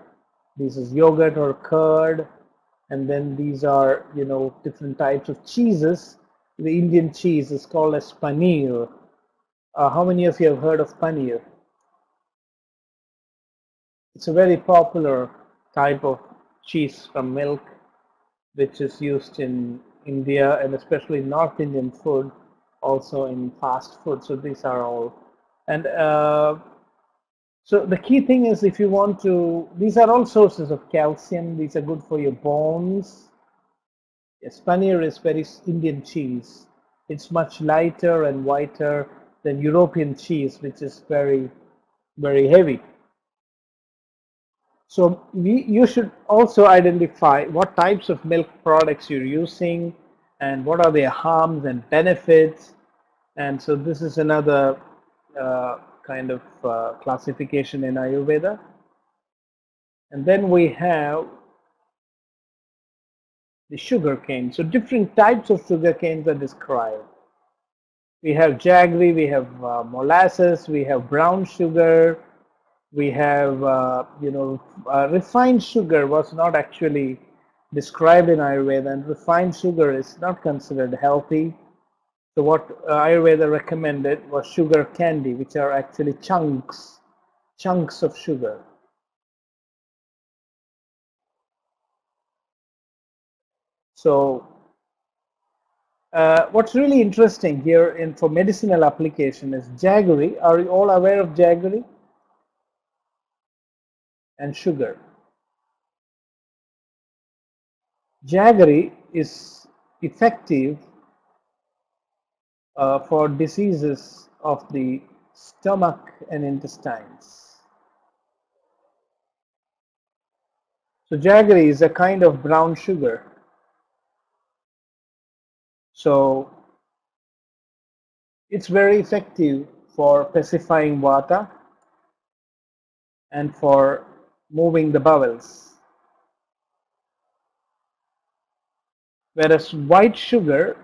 this is yogurt or curd, and then these are different types of cheeses. The Indian cheese is called as paneer. How many of you have heard of paneer? It's a very popular type of cheese from milk, which is used in India and especially North Indian food, also in fast food. So these are all, and so the key thing is, if you want to, these are all sources of calcium. These are good for your bones. Yes, paneer is very Indian cheese. It's much lighter and whiter than European cheese, which is very, very heavy. So you should also identify what types of milk products you're using and what are their harms and benefits. And so this is another kind of classification in Ayurveda. And then we have the sugarcane. So different types of sugarcanes are described. We have jaggery, we have molasses, we have brown sugar, we have refined sugar was not actually described in Ayurveda, and refined sugar is not considered healthy. So what Ayurveda recommended was sugar candy, which are actually chunks of sugar. So what's really interesting here for medicinal application is jaggery. Are you all aware of jaggery? And sugar. Jaggery is effective for diseases of the stomach and intestines. So jaggery is a kind of brown sugar. So it's very effective for pacifying vata and for moving the bowels. Whereas white sugar,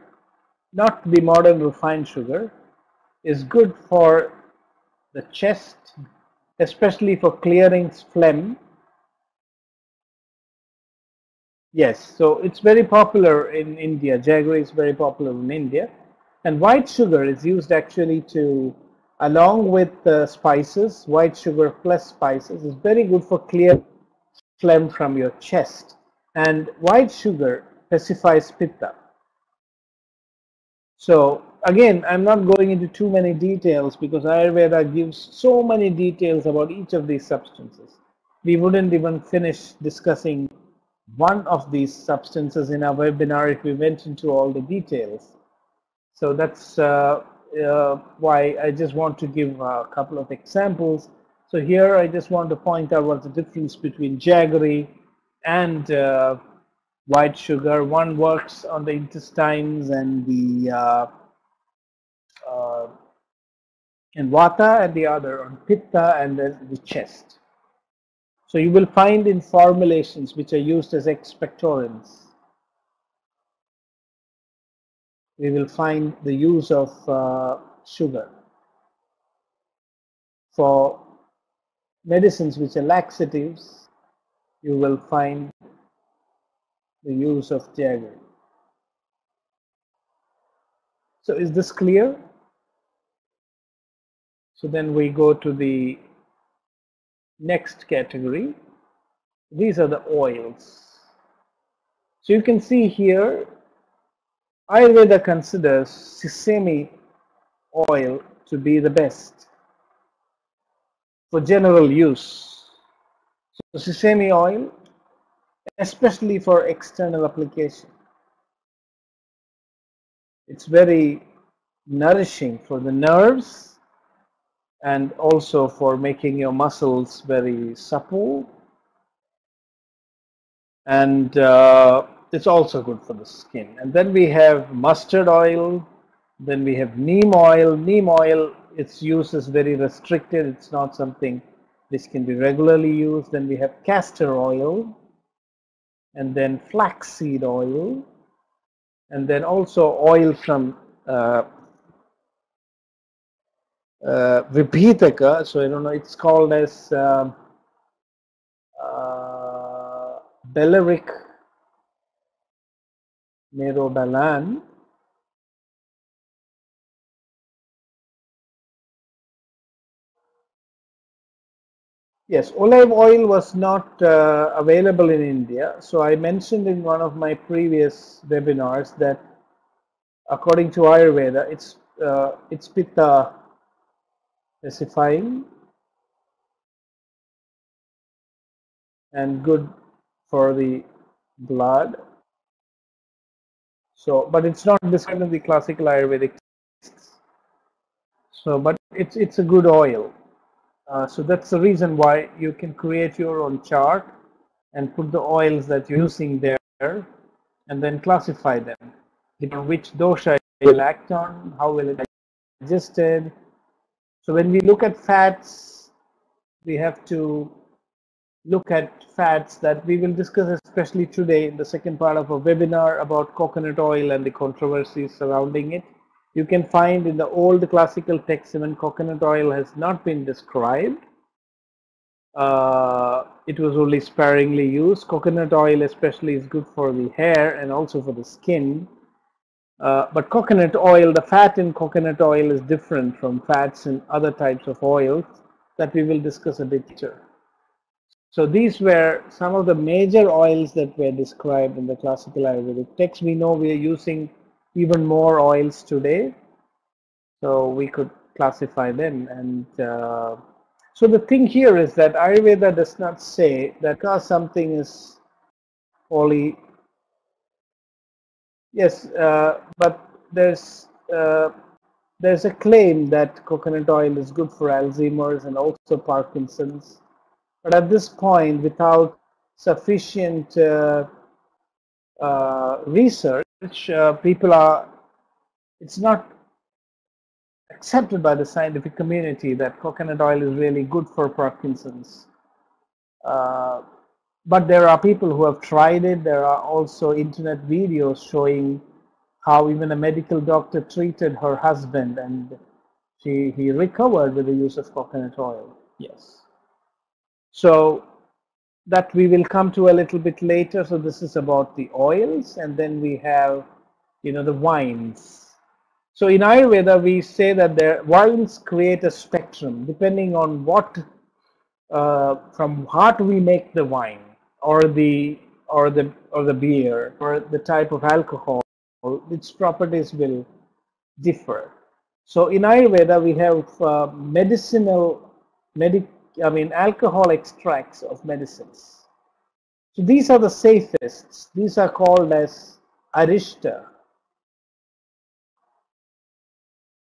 not the modern refined sugar, is good for the chest, especially for clearing phlegm. Yes, so it's very popular in India. Jaggery is very popular in India. And white sugar is used actually to, along with spices, white sugar plus spices is very good for clear phlegm from your chest. And white sugar pacifies pitta. So again, I'm not going into too many details because Ayurveda gives so many details about each of these substances. We wouldn't even finish discussing one of these substances in our webinar if we went into all the details. So that's why I just want to give a couple of examples. So here I just want to point out what's the difference between jaggery and white sugar. One works on the intestines and the and vata, and the other on pitta and the chest. So you will find in formulations which are used as expectorants, we will find the use of sugar. For medicines which are laxatives, you will find the use of jaggery. So is this clear? So then we go to the next category. These are the oils. So you can see here, Ayurveda considers sesame oil to be the best for general use. So sesame oil, especially for external application, it's very nourishing for the nerves and also for making your muscles very supple, and it's also good for the skin. And then we have mustard oil, then we have neem oil. Neem oil, its use is very restricted, it's not something which can be regularly used. Then we have castor oil, and then flaxseed oil, and then also oil from Vidyapeetham. So I don't know, it's called as Belleric Merobalan. Yes, olive oil was not available in India. So I mentioned in one of my previous webinars that according to Ayurveda, it's pitta pacifying and good for the blood. So, but it's not described in the classical Ayurvedic texts. So, but it's a good oil. So that's the reason why you can create your own chart and put the oils that you're using there, and then classify them. Depending on which dosha you will act on, how will it be digested. So when we look at fats, we have to look at fats that we will discuss, especially today in the second part of our webinar about coconut oil and the controversies surrounding it. You can find in the old classical texts even coconut oil has not been described. It was only sparingly used. Coconut oil especially is good for the hair and also for the skin. But coconut oil, the fat in coconut oil is different from fats in other types of oils that we will discuss a bit later. So these were some of the major oils that were described in the classical Ayurvedic text. We know we are using even more oils today, so we could classify them. And so the thing here is that Ayurveda does not say that because something is only, yes, but there's a claim that coconut oil is good for Alzheimer's and also Parkinson's. But at this point, without sufficient research, it's not accepted by the scientific community that coconut oil is really good for Parkinson's. But there are people who have tried it. There are also internet videos showing how even a medical doctor treated her husband and he recovered with the use of coconut oil. Yes. So that we will come to a little bit later. So this is about the oils, and then we have, the wines. So in Ayurveda, we say that the wines create a spectrum depending on what, from what we make the wine, or the beer, or the type of alcohol, its properties will differ. So in Ayurveda, we have alcohol extracts of medicines. So these are the safest. These are called as arishta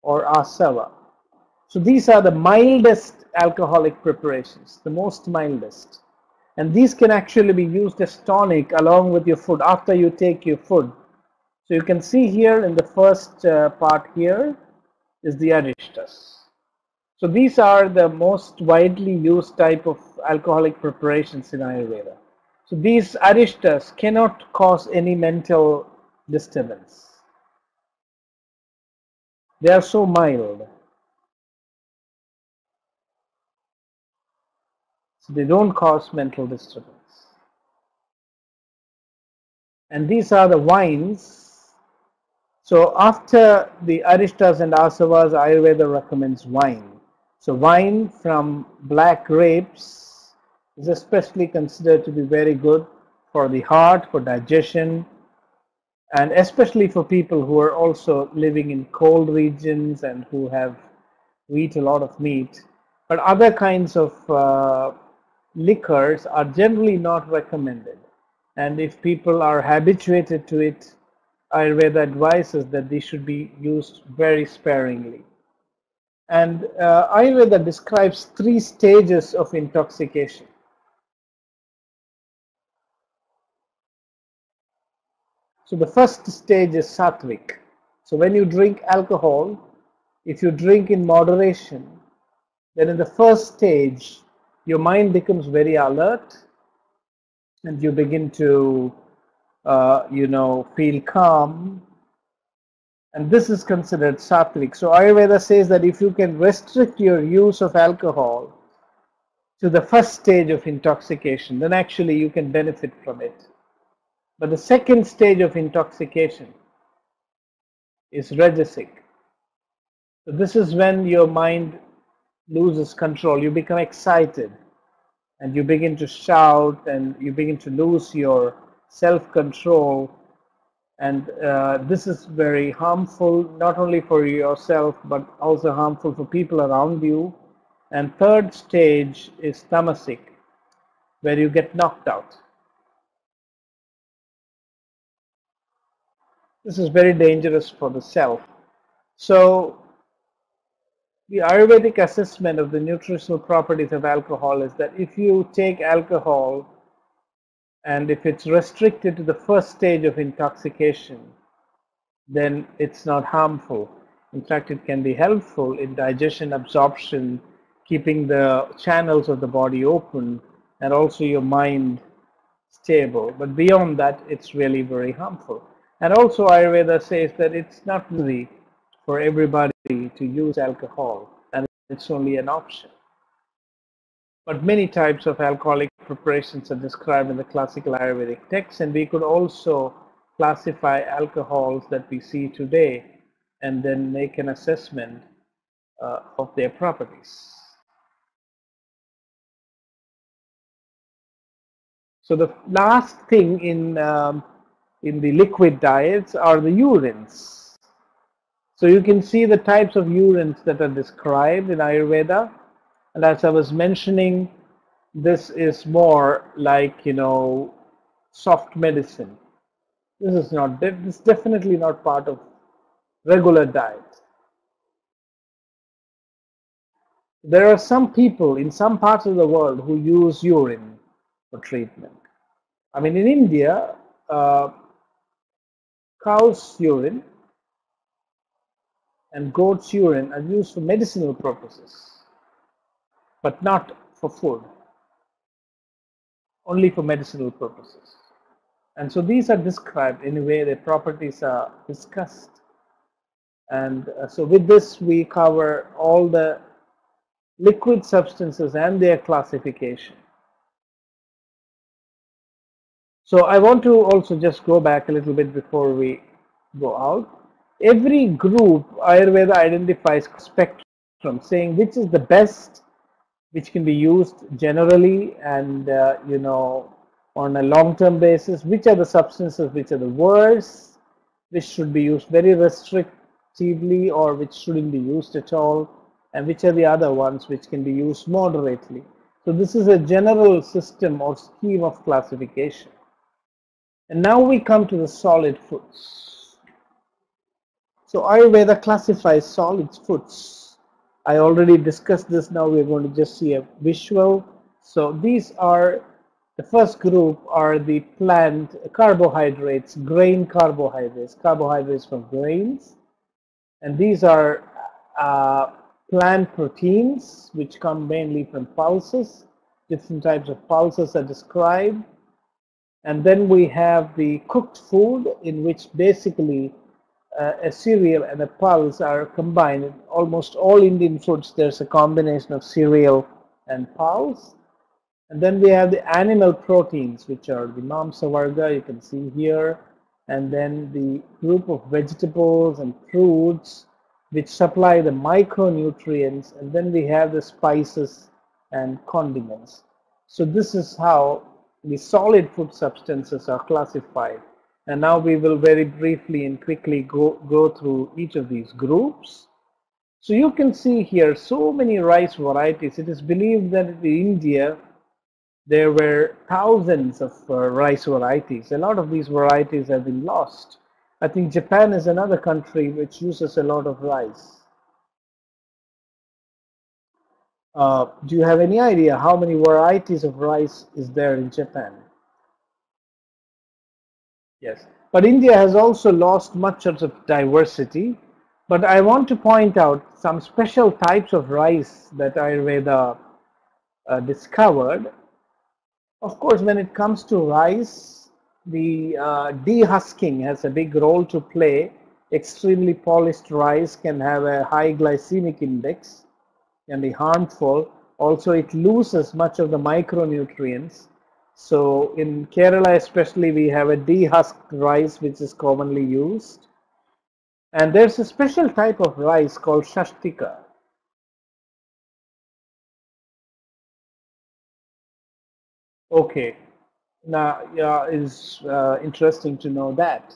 or asava. So these are the mildest alcoholic preparations, the most mildest. And these can actually be used as tonic along with your food after you take your food. So you can see here in the first part here is the arishtas. So these are the most widely used type of alcoholic preparations in Ayurveda. So these arishtas cannot cause any mental disturbance. They are so mild. So they don't cause mental disturbance. And these are the wines. So after the arishtas and asavas, Ayurveda recommends wine. So wine from black grapes is especially considered to be very good for the heart, for digestion, and especially for people who are also living in cold regions and who eat a lot of meat. But other kinds of liquors are generally not recommended. And if people are habituated to it, Ayurveda advises that they should be used very sparingly. And Ayurveda describes 3 stages of intoxication. So the first stage is sattvic. So when you drink alcohol, if you drink in moderation, then in the first stage, your mind becomes very alert and you begin to, feel calm. And this is considered sattvic. So Ayurveda says that if you can restrict your use of alcohol to the first stage of intoxication, then actually you can benefit from it. But the second stage of intoxication is rajasic. So this is when your mind loses control. You become excited and you begin to shout and you begin to lose your self-control. And this is very harmful, not only for yourself, but also harmful for people around you. And third stage is tamasic, where you get knocked out. This is very dangerous for the self. So the Ayurvedic assessment of the nutritional properties of alcohol is that if you take alcohol and if it's restricted to the first stage of intoxication, then it's not harmful. In fact, it can be helpful in digestion, absorption, keeping the channels of the body open, and also your mind stable. But beyond that, it's really very harmful. And also Ayurveda says that it's not easy for everybody to use alcohol, and it's only an option. But many types of alcoholic preparations are described in the classical Ayurvedic texts, and we could also classify alcohols that we see today and then make an assessment of their properties. So the last thing in the liquid diets are the urines. So you can see the types of urines that are described in Ayurveda. And as I was mentioning, this is more like, soft medicine. This is definitely not part of regular diet. There are some people in some parts of the world who use urine for treatment. I mean, in India, cow's urine and goat's urine are used for medicinal purposes, but not for food, only for medicinal purposes. And so these are described in a way, their properties are discussed. And so with this, we cover all the liquid substances and their classification. So I want to also just go back a little bit before we go out. Every group Ayurveda identifies spectrum, saying which is the best, which can be used generally and on a long-term basis, which are the substances which are the worst, which should be used very restrictively or which shouldn't be used at all, and which are the other ones which can be used moderately. So this is a general system or scheme of classification. And now we come to the solid foods. So Ayurveda classifies solid foods. I already discussed this. Now we're going to just see a visual. So these are, the first group are the plant carbohydrates, grain carbohydrates from grains. And these are plant proteins, which come mainly from pulses. Different types of pulses are described. And then we have the cooked food, in which basically a cereal and a pulse are combined. In almost all Indian foods, there's a combination of cereal and pulse. And then we have the animal proteins, which are the Mamsavarga, you can see here. And then the group of vegetables and fruits, which supply the micronutrients. And then we have the spices and condiments. So this is how the solid food substances are classified. And now we will very briefly and quickly go through each of these groups. So you can see here so many rice varieties. It is believed that in India, there were thousands of rice varieties. A lot of these varieties have been lost. I think Japan is another country which uses a lot of rice. Do you have any idea how many varieties of rice is there in Japan? Yes, but India has also lost much of the diversity. But I want to point out some special types of rice that Ayurveda discovered. Of course, when it comes to rice, the dehusking has a big role to play. Extremely polished rice can have a high glycemic index, can be harmful. Also, it loses much of the micronutrients. So in Kerala especially, we have a dehusked rice which is commonly used. And there's a special type of rice called Shashtika. Okay, now yeah, it's interesting to know that.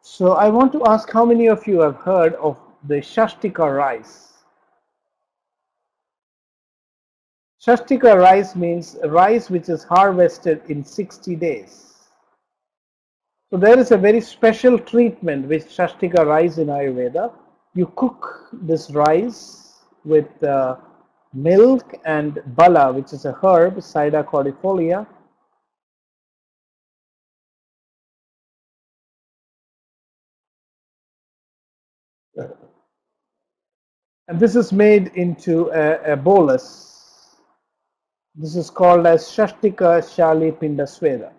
So I want to ask how many of you have heard of the Shashtika rice? Shashtika rice means rice which is harvested in 60 days. So there is a very special treatment with Shashtika rice in Ayurveda. You cook this rice with milk and bala, which is a herb, Sida cordifolia. And this is made into a bolus. This is called as Shashtika Shali Pindasweda.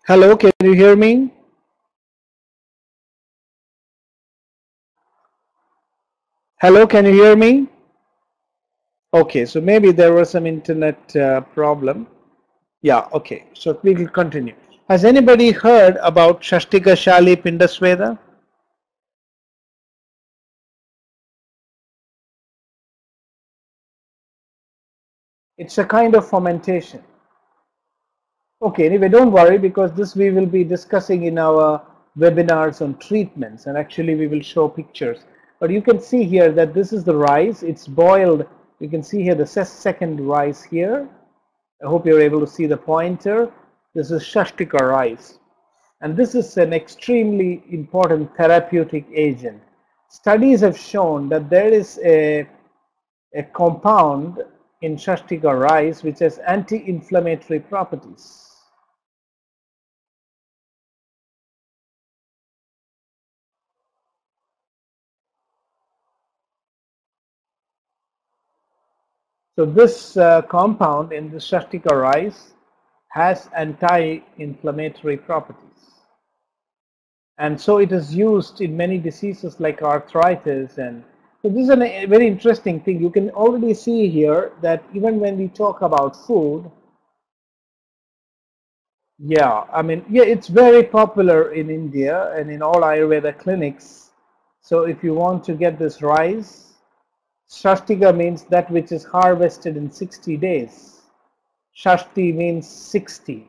Hello, can you hear me? Hello, can you hear me? Okay, so maybe there was some internet problem. Yeah, okay, so we will continue. Has anybody heard about Shashtika Shali Pindasweda? It's a kind of fermentation. Okay, anyway, don't worry because this we will be discussing in our webinars on treatments, and actually we will show pictures. But you can see here that this is the rice. It's boiled. You can see here the second rice here. I hope you're able to see the pointer. This is Shashtika rice. And this is an extremely important therapeutic agent. Studies have shown that there is a compound in Shashtika rice which has anti-inflammatory properties. So this compound in the Shashtika rice has anti-inflammatory properties. And so it is used in many diseases like arthritis. And so this is a very interesting thing. You can already see here that even when we talk about food, yeah, I mean, yeah, it's very popular in India and in all Ayurveda clinics. So if you want to get this rice, Shashtika means that which is harvested in 60 days. Shashti means 60.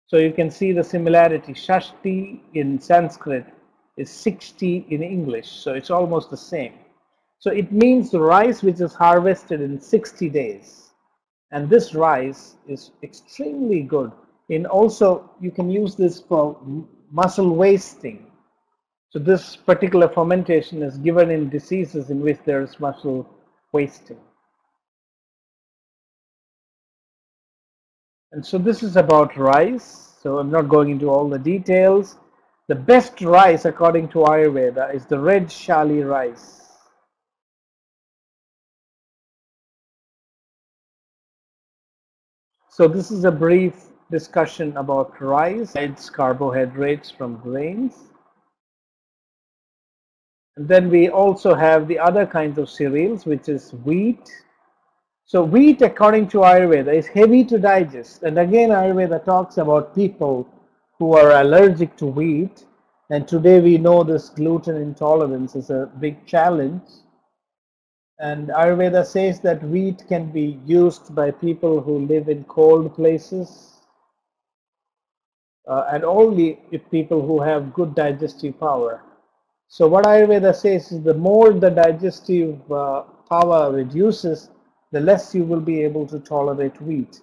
So you can see the similarity. Shashti in Sanskrit is 60 in English. So it's almost the same. So it means the rice which is harvested in 60 days. And this rice is extremely good. And also you can use this for muscle wasting. So this particular fermentation is given in diseases in which there is muscle wasting. And so this is about rice. So I'm not going into all the details. The best rice according to Ayurveda is the red shali rice. So this is a brief discussion about rice. It's carbohydrates from grains. And then we also have the other kinds of cereals, which is wheat. So wheat, according to Ayurveda, is heavy to digest. And again, Ayurveda talks about people who are allergic to wheat. And today we know this gluten intolerance is a big challenge. And Ayurveda says that wheat can be used by people who live in cold places and only if people who have good digestive power. So what Ayurveda says is the more the digestive power reduces, the less you will be able to tolerate wheat.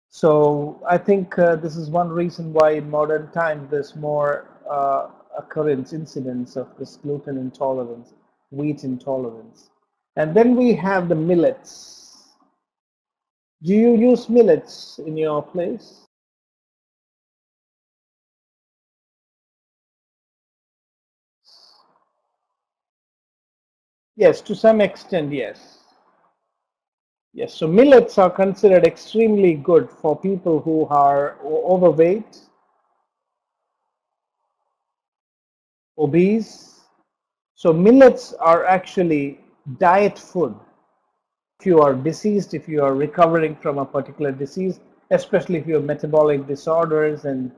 So I think this is one reason why in modern times there's more incidence of this gluten intolerance, wheat intolerance. And then we have the millets. Do you use millets in your place? Yes, to some extent, yes. Yes, so millets are considered extremely good for people who are overweight, obese. So millets are actually diet food. If you are diseased, if you are recovering from a particular disease, especially if you have metabolic disorders and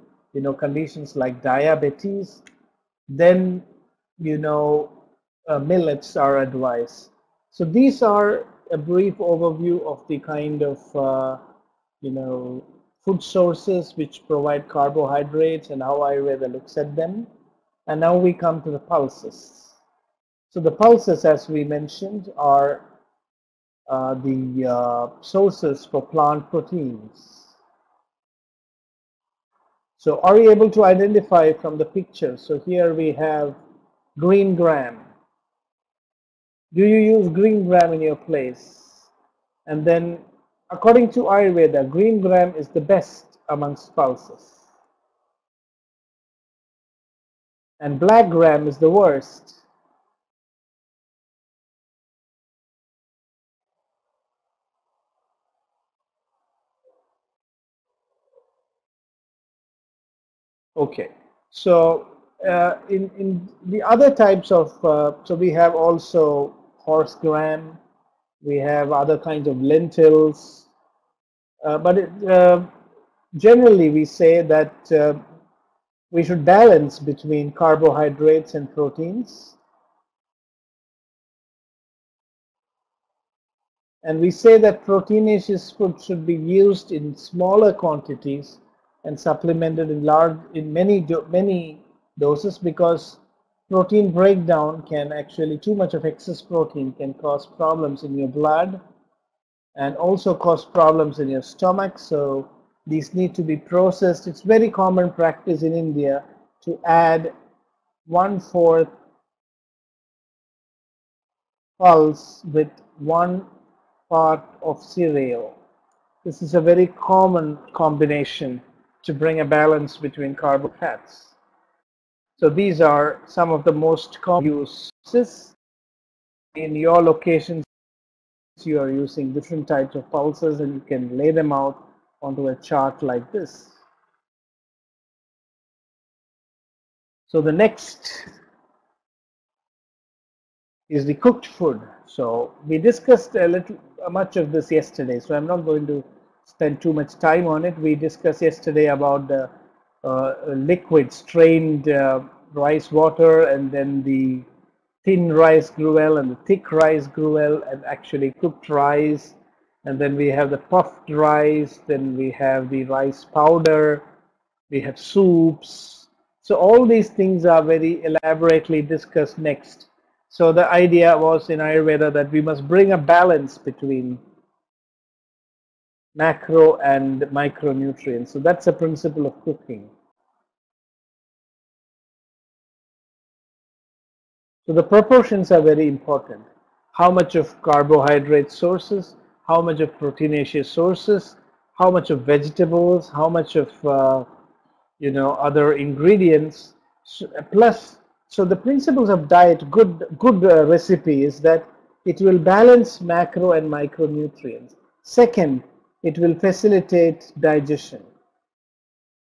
conditions like diabetes, then millets are advised. So these are a brief overview of the kind of food sources which provide carbohydrates and how Ayurveda looks at them. And now we come to the pulses. So the pulses, as we mentioned, are the sources for plant proteins. So are you able to identify from the picture? So here we have green gram. Do you use green gram in your place? And then according to Ayurveda, green gram is the best amongst pulses. And black gram is the worst. Okay, so in the other types of, so we have also horse gram, we have other kinds of lentils, but generally we say that we should balance between carbohydrates and proteins. And we say that proteinaceous food should be used in smaller quantities and supplemented in many doses, because protein breakdown can actually, too much of excess protein can cause problems in your blood and also cause problems in your stomach. So these need to be processed. It's very common practice in India to add 1/4 pulse with 1 part of cereal. This is a very common combination to bring a balance between carbohydrates. So these are some of the most common uses. In your locations, you are using different types of pulses, and you can lay them out onto a chart like this. So the next is the cooked food. So we discussed much of this yesterday, so I'm not going to spend too much time on it. We discussed yesterday about the liquid strained rice water, and then the thin rice gruel and the thick rice gruel, and actually cooked rice. And then we have the puffed rice, then we have the rice powder, we have soups. So all these things are very elaborately discussed next. So the idea was in Ayurveda that we must bring a balance between macro and micronutrients. So that's a principle of cooking. So the proportions are very important. How much of carbohydrate sources, how much of proteinaceous sources, how much of vegetables, how much of other ingredients, plus. So the principles of diet, good recipe is that it will balance macro and micronutrients. Second, it will facilitate digestion.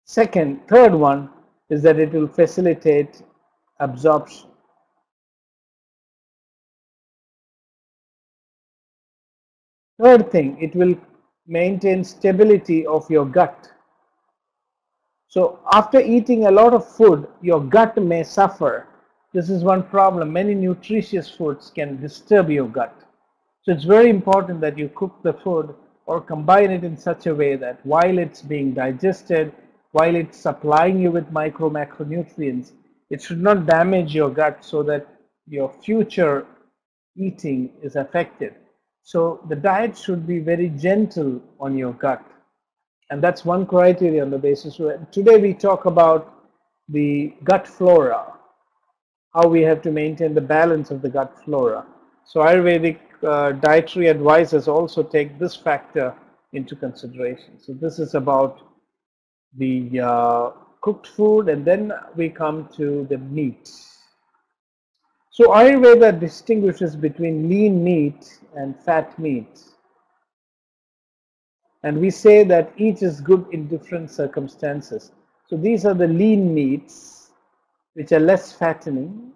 Third one is that it will facilitate absorption. Third thing, it will maintain stability of your gut. So after eating a lot of food, your gut may suffer. This is one problem. Many nutritious foods can disturb your gut. So it's very important that you cook the food or combine it in such a way that while it's being digested, while it's supplying you with macronutrients, It should not damage your gut so that your future eating is affected. So the diet should be very gentle on your gut. And that's one criteria on the basis where today we talk about the gut flora, how we have to maintain the balance of the gut flora. So Ayurvedic dietary advisors also take this factor into consideration. So this is about the cooked food, and then we come to the meat. So Ayurveda distinguishes between lean meat and fat meat. And we say that each is good in different circumstances. So these are the lean meats, which are less fattening.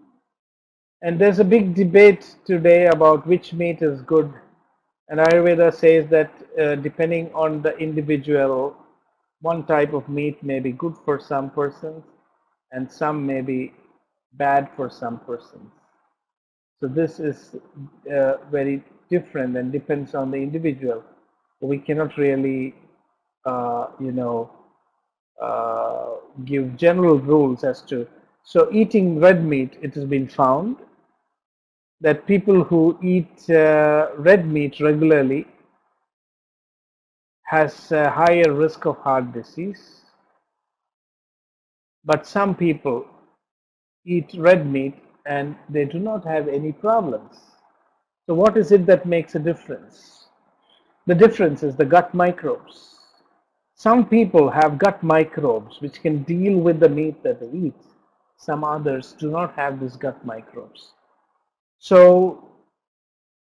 And there's a big debate today about which meat is good. And Ayurveda says that depending on the individual, one type of meat may be good for some persons and some may be bad for some persons. So this is very different and depends on the individual. We cannot really, give general rules as to. So eating red meat, it has been found that people who eat red meat regularly has a higher risk of heart disease. But some people eat red meat and they do not have any problems. So what is it that makes a difference? The difference is the gut microbes. Some people have gut microbes which can deal with the meat that they eat. Some others do not have these gut microbes. So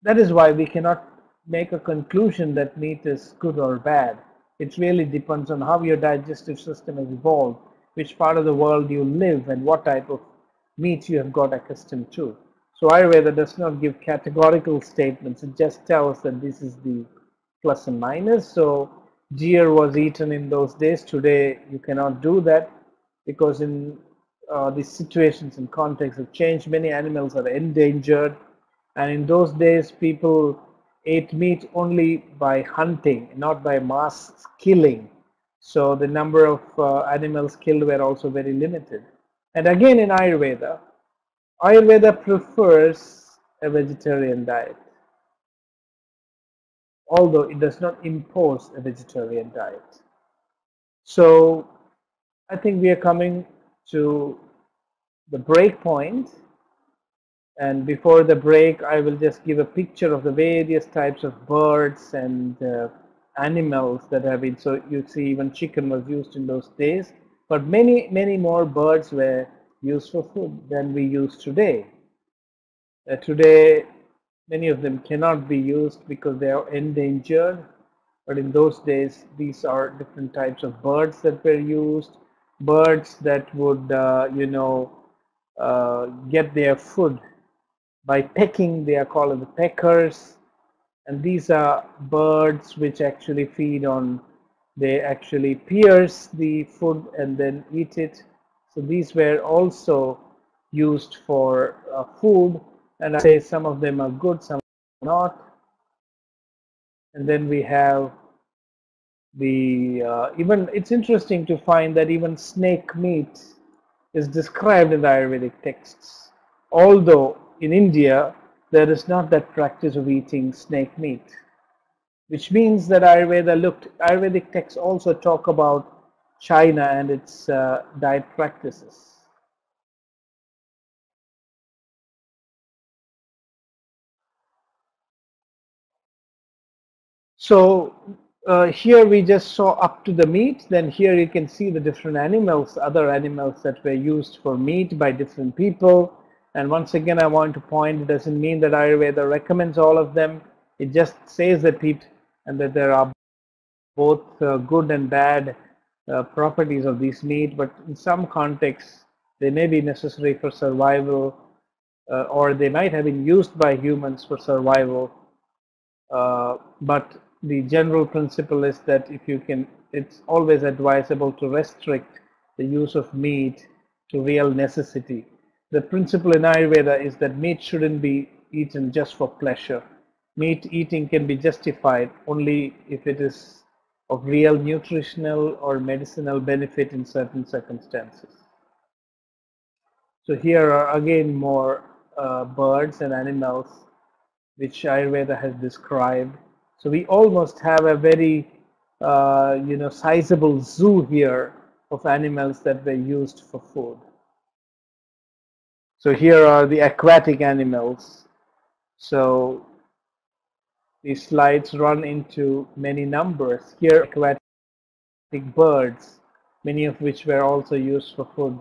that is why we cannot make a conclusion that meat is good or bad. It really depends on how your digestive system has evolved, which part of the world you live, and what type of meat you have got accustomed to. So Ayurveda does not give categorical statements. It just tells that this is the plus and minus. So deer was eaten in those days. Today you cannot do that because in these situations and contexts have changed. Many animals are endangered. And in those days, people ate meat only by hunting, not by mass killing. So the number of animals killed were also very limited. And again in Ayurveda, Ayurveda prefers a vegetarian diet, although it does not impose a vegetarian diet. So I think we are coming to the break point. And before the break, I will just give a picture of the various types of birds and animals that have been. So you see, even chicken was used in those days, but many, many more birds were used for food than we use today. Today, many of them cannot be used because they are endangered. But in those days, these are different types of birds that were used. Birds that would, get their food by pecking. They are called the peckers, and these are birds which actually feed on, they actually pierce the food and then eat it. So these were also used for food, and I say some of them are good, some are not. And then we have the even it's interesting to find that even snake meat is described in the Ayurvedic texts, although in India there is not that practice of eating snake meat, which means that Ayurvedic texts also talk about China and its diet practices. So here we just saw up to the meat. Then here you can see the different animals, other animals that were used for meat by different people. And once again, I want to point, it doesn't mean that Ayurveda recommends all of them. It just says that and that there are both good and bad properties of this meat. But in some contexts, they may be necessary for survival, or they might have been used by humans for survival. But the general principle is that if you can, it's always advisable to restrict the use of meat to real necessity. The principle in Ayurveda is that meat shouldn't be eaten just for pleasure. Meat eating can be justified only if it is of real nutritional or medicinal benefit in certain circumstances. So here are again more birds and animals which Ayurveda has described. So we almost have a very sizable zoo here of animals that were used for food. So here are the aquatic animals. So these slides run into many numbers. Here aquatic birds, many of which were also used for food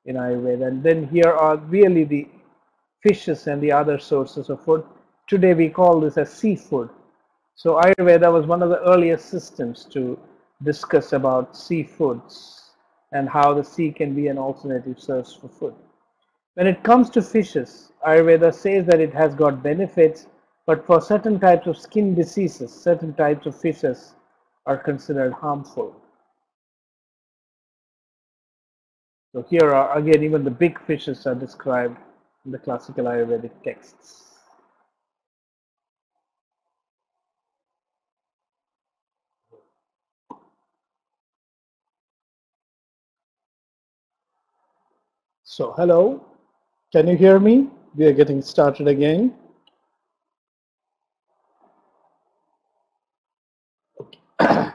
in Ayurveda. And then here are really the fishes and the other sources of food. Today we call this as seafood. So Ayurveda was one of the earliest systems to discuss about seafoods and how the sea can be an alternative source for food. When it comes to fishes, Ayurveda says that it has got benefits, but for certain types of skin diseases, certain types of fishes are considered harmful. So here are again, even the big fishes are described in the classical Ayurvedic texts. So hello, can you hear me? We are getting started again. Okay.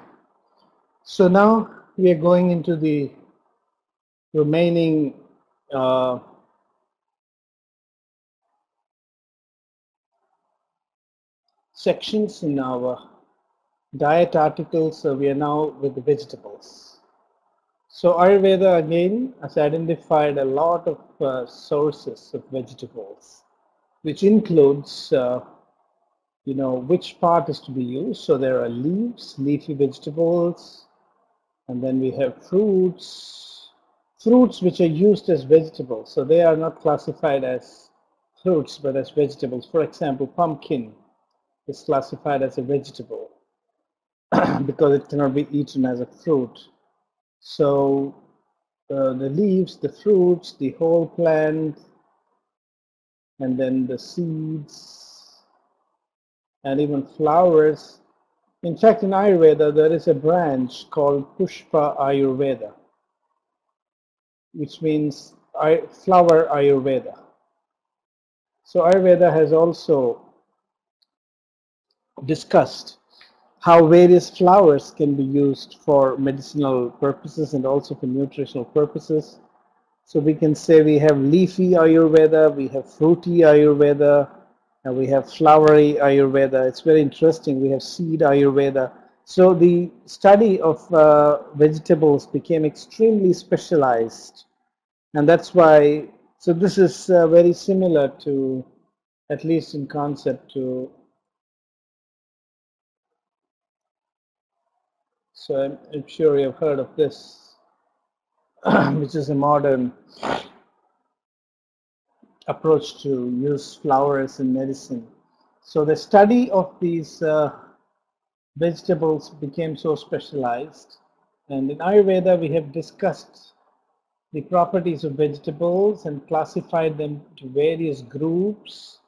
So now we are going into the remaining sections in our diet articles. So we are now with the vegetables. So Ayurveda again has identified a lot of sources of vegetables, which includes which part is to be used. So there are leaves, leafy vegetables, and then we have fruits which are used as vegetables. So they are not classified as fruits but as vegetables. For example, pumpkin is classified as a vegetable because it cannot be eaten as a fruit. So the leaves, the fruits, the whole plant, and then the seeds, and even flowers. In fact, in Ayurveda, there is a branch called Pushpa Ayurveda, which means flower Ayurveda. So Ayurveda has also discussed how various flowers can be used for medicinal purposes and also for nutritional purposes. So we can say we have leafy Ayurveda, we have fruity Ayurveda, and we have flowery Ayurveda. It's very interesting. We have seed Ayurveda. So the study of vegetables became extremely specialized. And that's why, so this is very similar to, at least in concept, to, so I'm sure you've heard of this, which is a modern approach to use flowers in medicine. So the study of these vegetables became so specialized. And in Ayurveda, we have discussed the properties of vegetables and classified them to various groups.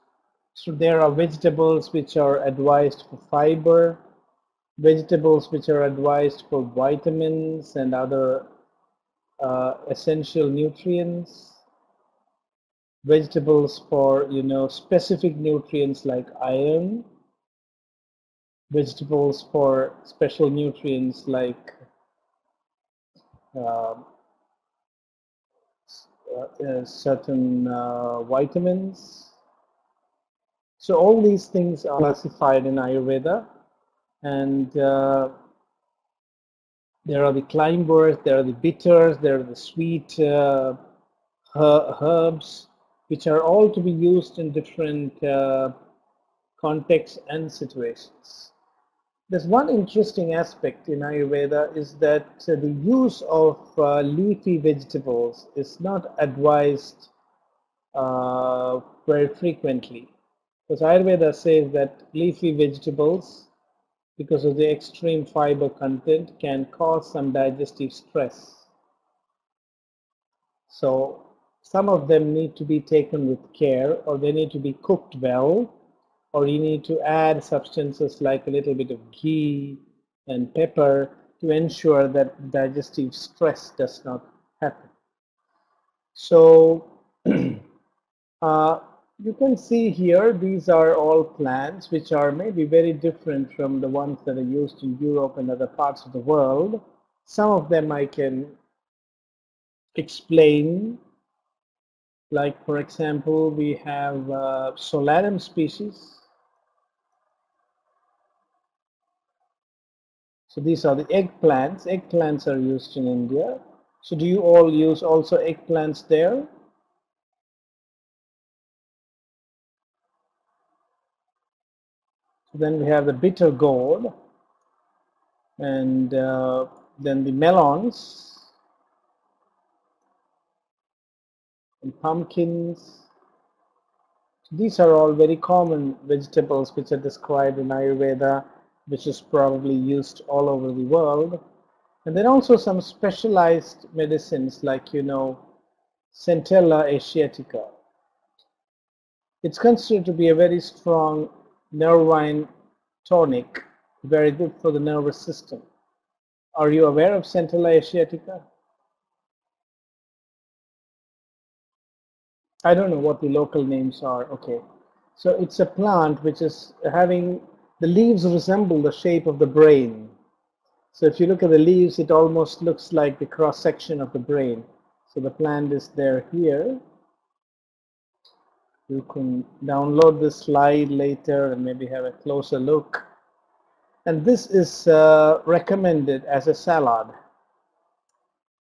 So there are vegetables which are advised for fiber, vegetables which are advised for vitamins and other essential nutrients, vegetables for specific nutrients like iron, vegetables for special nutrients like certain vitamins. So all these things are classified in Ayurveda, and there are the climbers, there are the bitters, there are the sweet herbs, which are all to be used in different contexts and situations. There's one interesting aspect in Ayurveda is that the use of leafy vegetables is not advised very frequently. Because Ayurveda says that leafy vegetables, because of the extreme fiber content, can cause some digestive stress. So some of them need to be taken with care, or they need to be cooked well, or you need to add substances like a little bit of ghee and pepper to ensure that digestive stress does not happen. So You can see here, these are all plants which are maybe very different from the ones that are used in Europe and other parts of the world. Some of them I can explain, like for example, we have Solanum species. So these are the eggplants. Eggplants are used in India. So do you all use also eggplants there? So then we have the bitter gourd, and then the melons and pumpkins. These are all very common vegetables which are described in Ayurveda, which is probably used all over the world. And then also some specialized medicines like, Centella asiatica. It's considered to be a very strong nervine tonic, very good for the nervous system. Are you aware of Centella asiatica? I don't know what the local names are. Okay. So it's a plant which is having, the leaves resemble the shape of the brain. So if you look at the leaves, it almost looks like the cross section of the brain. So the plant is there here. You can download this slide later and maybe have a closer look. And this is recommended as a salad.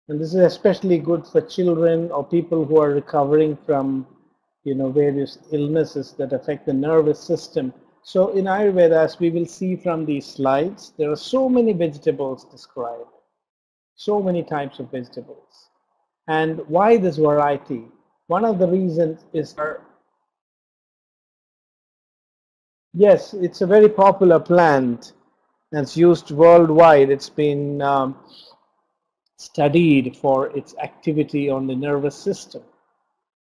And this is especially good for children or people who are recovering from, various illnesses that affect the nervous system. So in Ayurveda, as we will see from these slides, there are so many vegetables described, so many types of vegetables. And why this variety? One of the reasons is, yes, it's a very popular plant. It's used worldwide. It's been studied for its activity on the nervous system.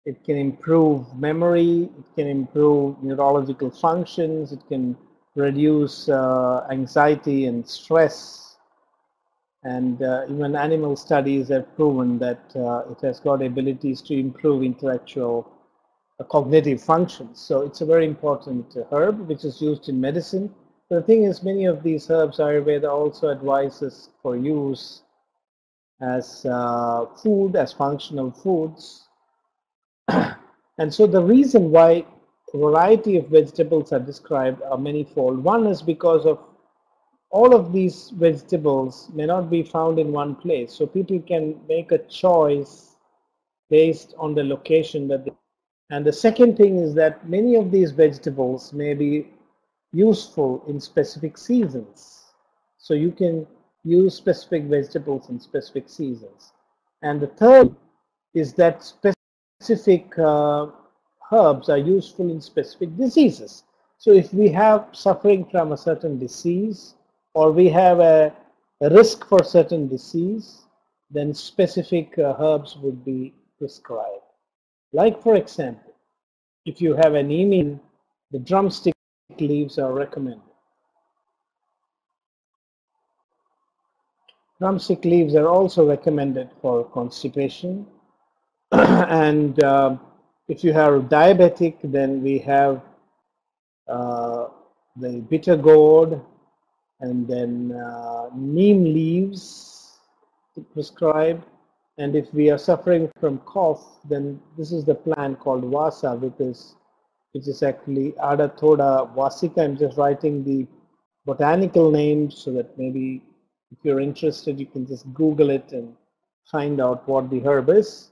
It can improve memory, it can improve neurological functions, it can reduce anxiety and stress. And even animal studies have proven that it has got abilities to improve intellectual cognitive functions. So it's a very important herb which is used in medicine. But the thing is, many of these herbs Ayurveda also advises for use as food, as functional foods. And so the reason why a variety of vegetables are described are manifold. One is because of all of these vegetables may not be found in one place. So people can make a choice based on the location that they. And the second thing is that many of these vegetables may be useful in specific seasons. So you can use specific vegetables in specific seasons. And the third is that specific herbs are useful in specific diseases. So if we have suffering from a certain disease, or we have a risk for certain disease, then specific herbs would be prescribed. Like for example, if you have anemia, the drumstick leaves are recommended. Drumstick leaves are also recommended for constipation. And if you are diabetic, then we have the bitter gourd, and then neem leaves prescribed. And if we are suffering from cough, then this is the plant called Vasa, which is actually Adathoda vasica. I'm just writing the botanical name so that maybe if you're interested, you can just Google it and find out what the herb is.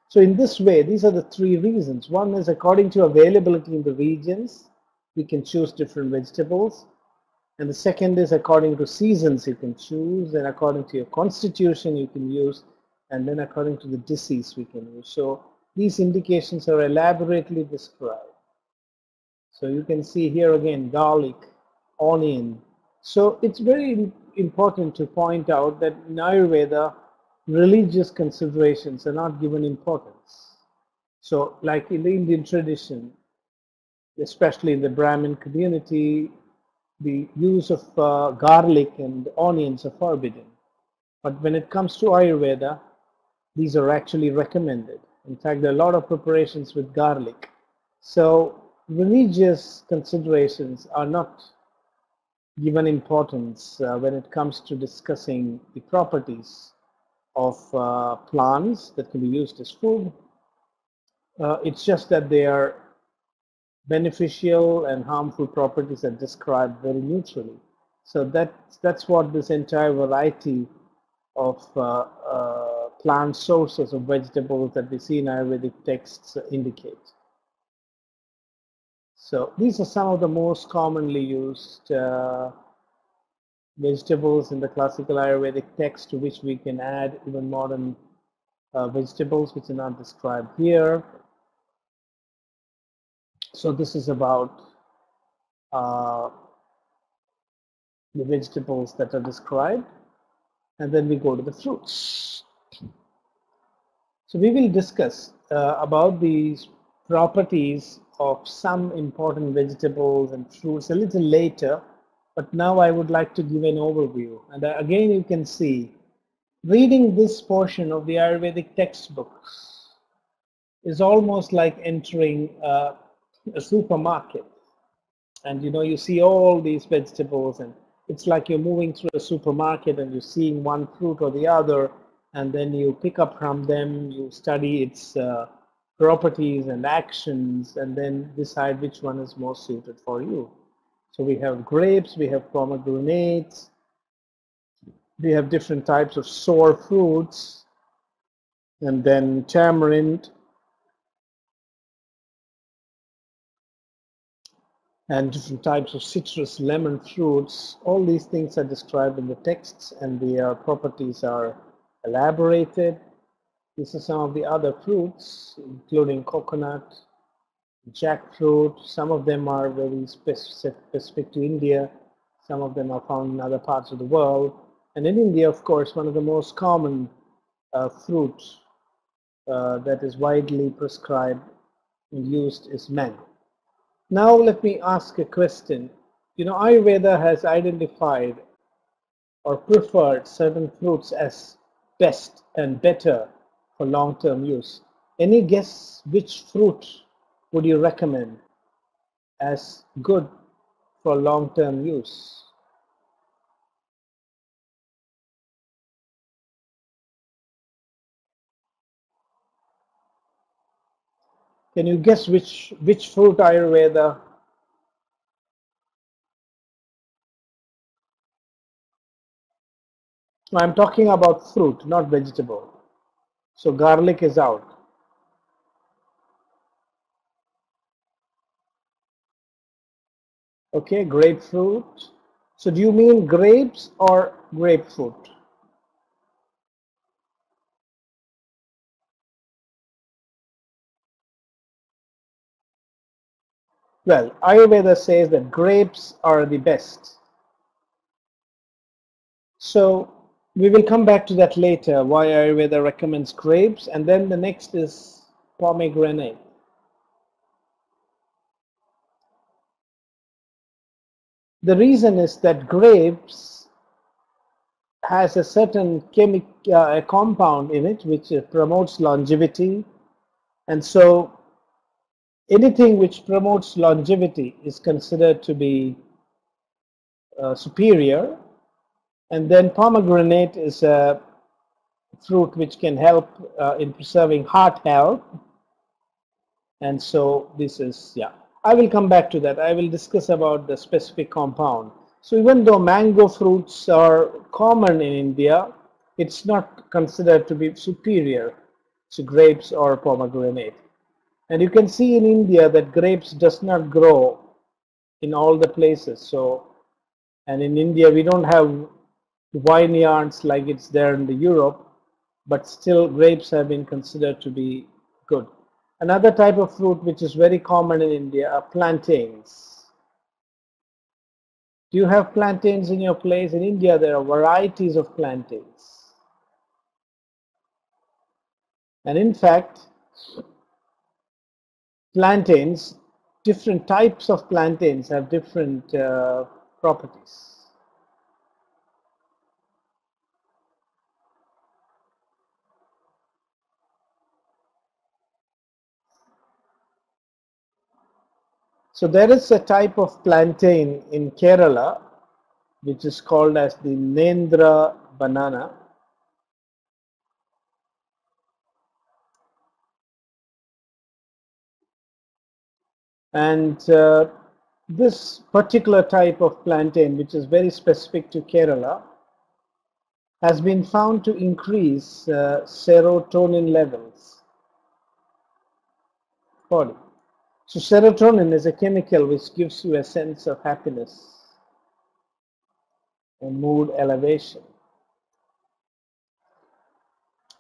So in this way, these are the three reasons. One is according to availability in the regions, we can choose different vegetables. And the second is according to seasons you can choose, and according to your constitution you can use, and then according to the disease we can use. So these indications are elaborately described. So you can see here again garlic, onion. So it's very important to point out that in Ayurveda, religious considerations are not given importance. So like in the Indian tradition, especially in the Brahmin community, the use of garlic and onions are forbidden. But when it comes to Ayurveda, these are actually recommended. In fact, there are a lot of preparations with garlic. So religious considerations are not given importance when it comes to discussing the properties of plants that can be used as food. It's just that they are beneficial and harmful properties are described very neutrally. So that's what this entire variety of plant sources of vegetables that we see in Ayurvedic texts indicate. So these are some of the most commonly used vegetables in the classical Ayurvedic text, to which we can add even modern vegetables which are not described here. So this is about the vegetables that are described, and then we go to the fruits. So we will discuss about these properties of some important vegetables and fruits a little later, but now I would like to give an overview. And again, you can see reading this portion of the Ayurvedic textbooks is almost like entering a supermarket. And you see all these vegetables, and it's like you're moving through a supermarket and you're seeing one fruit or the other, and then you pick up from them, you study its properties and actions, and then decide which one is most suited for you. So we have grapes, we have pomegranates, we have different types of sour fruits, and then tamarind, and different types of citrus, lemon fruits. All these things are described in the texts, and their properties are elaborated. These are some of the other fruits, including coconut, jackfruit. Some of them are very specific to India. Some of them are found in other parts of the world. And in India, of course, one of the most common fruits that is widely prescribed and used is mango. Now let me ask a question. Ayurveda has identified or preferred certain fruits as best and better for long-term use. Any guess which fruit would you recommend as good for long-term use? Can you guess which fruit Ayurveda? I'm talking about fruit, not vegetable. So garlic is out. Okay, grapefruit. So do you mean grapes or grapefruit? Well, Ayurveda says that grapes are the best. So we will come back to that later, why Ayurveda recommends grapes, and then the next is pomegranate. The reason is that grapes has a certain a compound in it which promotes longevity, and so anything which promotes longevity is considered to be superior. And then pomegranate is a fruit which can help in preserving heart health. And so this is, yeah, I will come back to that. I will discuss about the specific compound. So even though mango fruits are common in India, it's not considered to be superior to grapes or pomegranate. And you can see in India that grapes does not grow in all the places. So, and in India we don't have vineyards like it's there in the Europe, but still grapes have been considered to be good. Another type of fruit which is very common in India are plantains. Do you have plantains in your place? In India there are varieties of plantains. And in fact, plantains, different types of plantains have different properties. So there is a type of plantain in Kerala which is called as the Nendra banana. And this particular type of plantain, which is very specific to Kerala, has been found to increase serotonin levels in the body. So serotonin is a chemical which gives you a sense of happiness and mood elevation.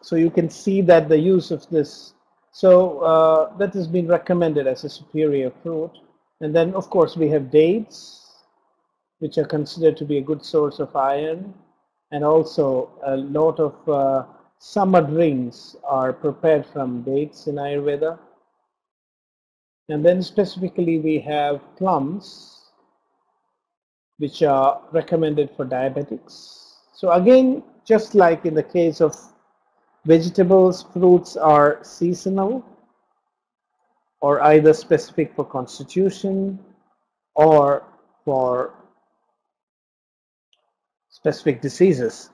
So you can see that the use of this, so that has been recommended as a superior fruit. And then of course we have dates, which are considered to be a good source of iron, and also a lot of summer drinks are prepared from dates in Ayurveda. And then specifically we have plums, which are recommended for diabetics. So again, just like in the case of vegetables, fruits are seasonal or either specific for constitution or for specific diseases.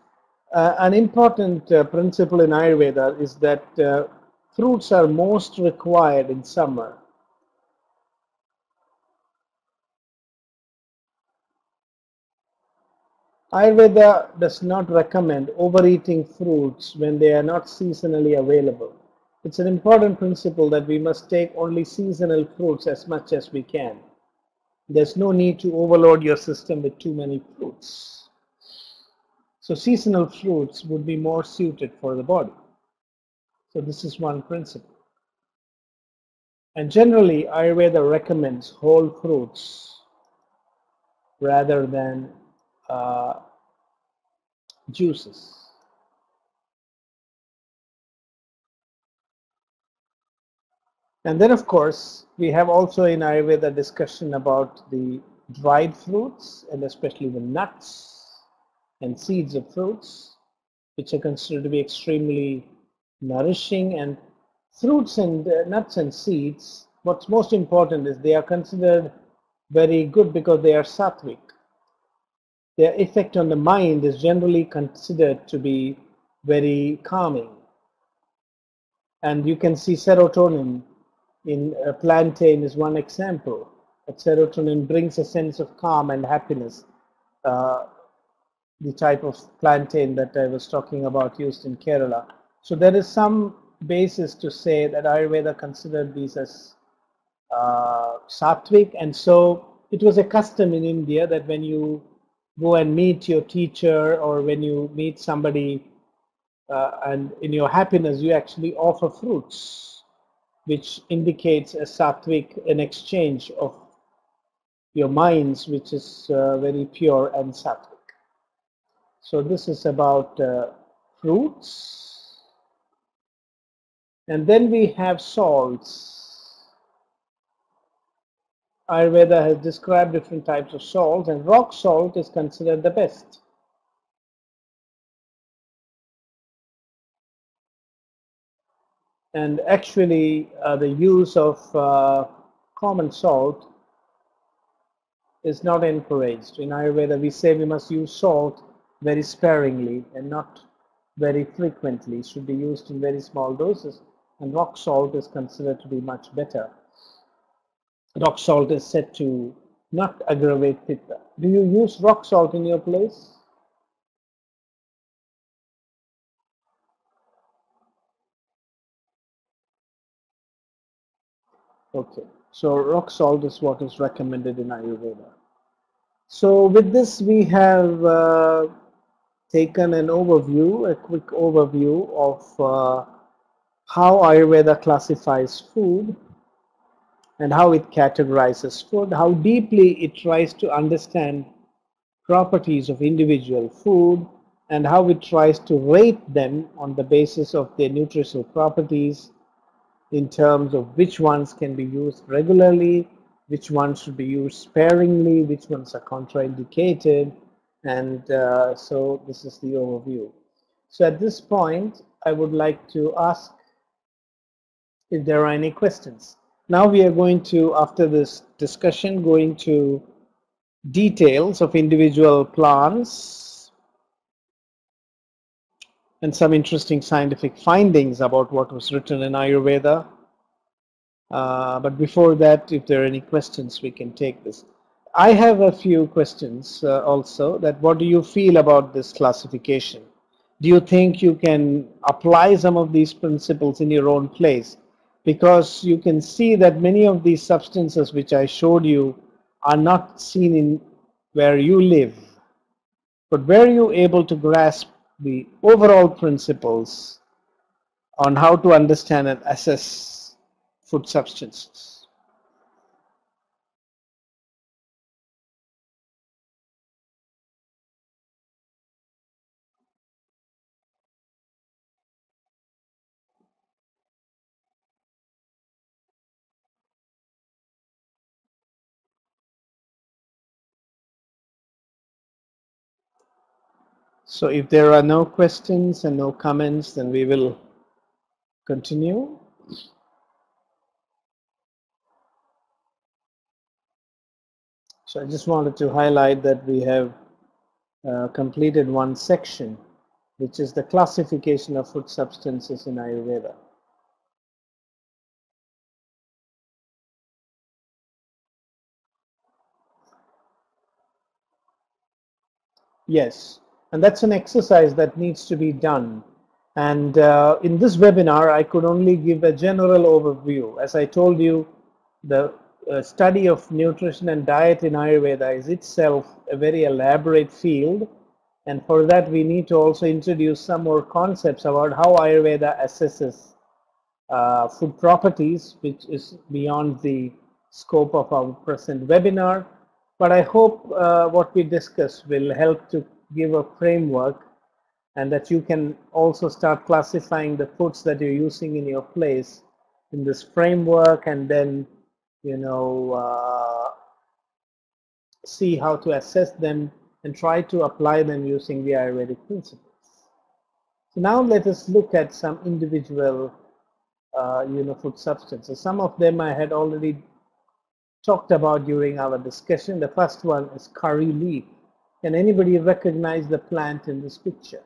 An important principle in Ayurveda is that fruits are most required in summer. Ayurveda does not recommend overeating fruits when they are not seasonally available. It's an important principle that we must take only seasonal fruits as much as we can. There's no need to overload your system with too many fruits. So seasonal fruits would be more suited for the body. So this is one principle. And generally, Ayurveda recommends whole fruits rather than juices. And then, of course, we have also in Ayurveda discussion about the dried fruits and especially the nuts and seeds of fruits, which are considered to be extremely nourishing. And fruits and nuts and seeds, what's most important is they are considered very good because they are sattvic. Their effect on the mind is generally considered to be very calming. And you can see serotonin in a plantain is one example. That serotonin brings a sense of calm and happiness. The type of plantain that I was talking about used in Kerala. So there is some basis to say that Ayurveda considered these as sattvic, and so it was a custom in India that when you go and meet your teacher or when you meet somebody and in your happiness you actually offer fruits, which indicates a sattvic, an exchange of your minds, which is very pure and sattvic. So this is about fruits. And then we have salts. Ayurveda has described different types of salts, and rock salt is considered the best. And actually, the use of common salt is not encouraged. In Ayurveda, we say we must use salt very sparingly and not very frequently. It should be used in very small doses, and rock salt is considered to be much better. Rock salt is said to not aggravate pitta. Do you use rock salt in your place? Okay, so rock salt is what is recommended in Ayurveda. So with this, we have taken an overview, a quick overview of how Ayurveda classifies food and how it categorizes food, how deeply it tries to understand properties of individual food, and how it tries to rate them on the basis of their nutritional properties in terms of which ones can be used regularly, which ones should be used sparingly, which ones are contraindicated, and so this is the overview. So at this point, I would like to ask if there are any questions. Now we are going to, after this discussion, going to details of individual plants and some interesting scientific findings about what was written in Ayurveda. But before that, if there are any questions, we can take this. I have a few questions also. That what do you feel about this classification? Do you think you can apply some of these principles in your own place? Because you can see that many of these substances which I showed you are not seen in where you live. But were you able to grasp the overall principles on how to understand and assess food substances? So if there are no questions and no comments, then we will continue. So I just wanted to highlight that we have completed one section, which is the classification of food substances in Ayurveda. Yes, and that's an exercise that needs to be done. And in this webinar, I could only give a general overview. As I told you, the study of nutrition and diet in Ayurveda is itself a very elaborate field. And for that, we need to also introduce some more concepts about how Ayurveda assesses food properties, which is beyond the scope of our present webinar. But I hope what we discuss will help to give a framework, and that you can also start classifying the foods that you're using in your place in this framework, and then see how to assess them and try to apply them using the Ayurvedic principles. So now let us look at some individual food substances. Some of them I had already talked about during our discussion. The first one is curry leaf. Can anybody recognize the plant in this picture?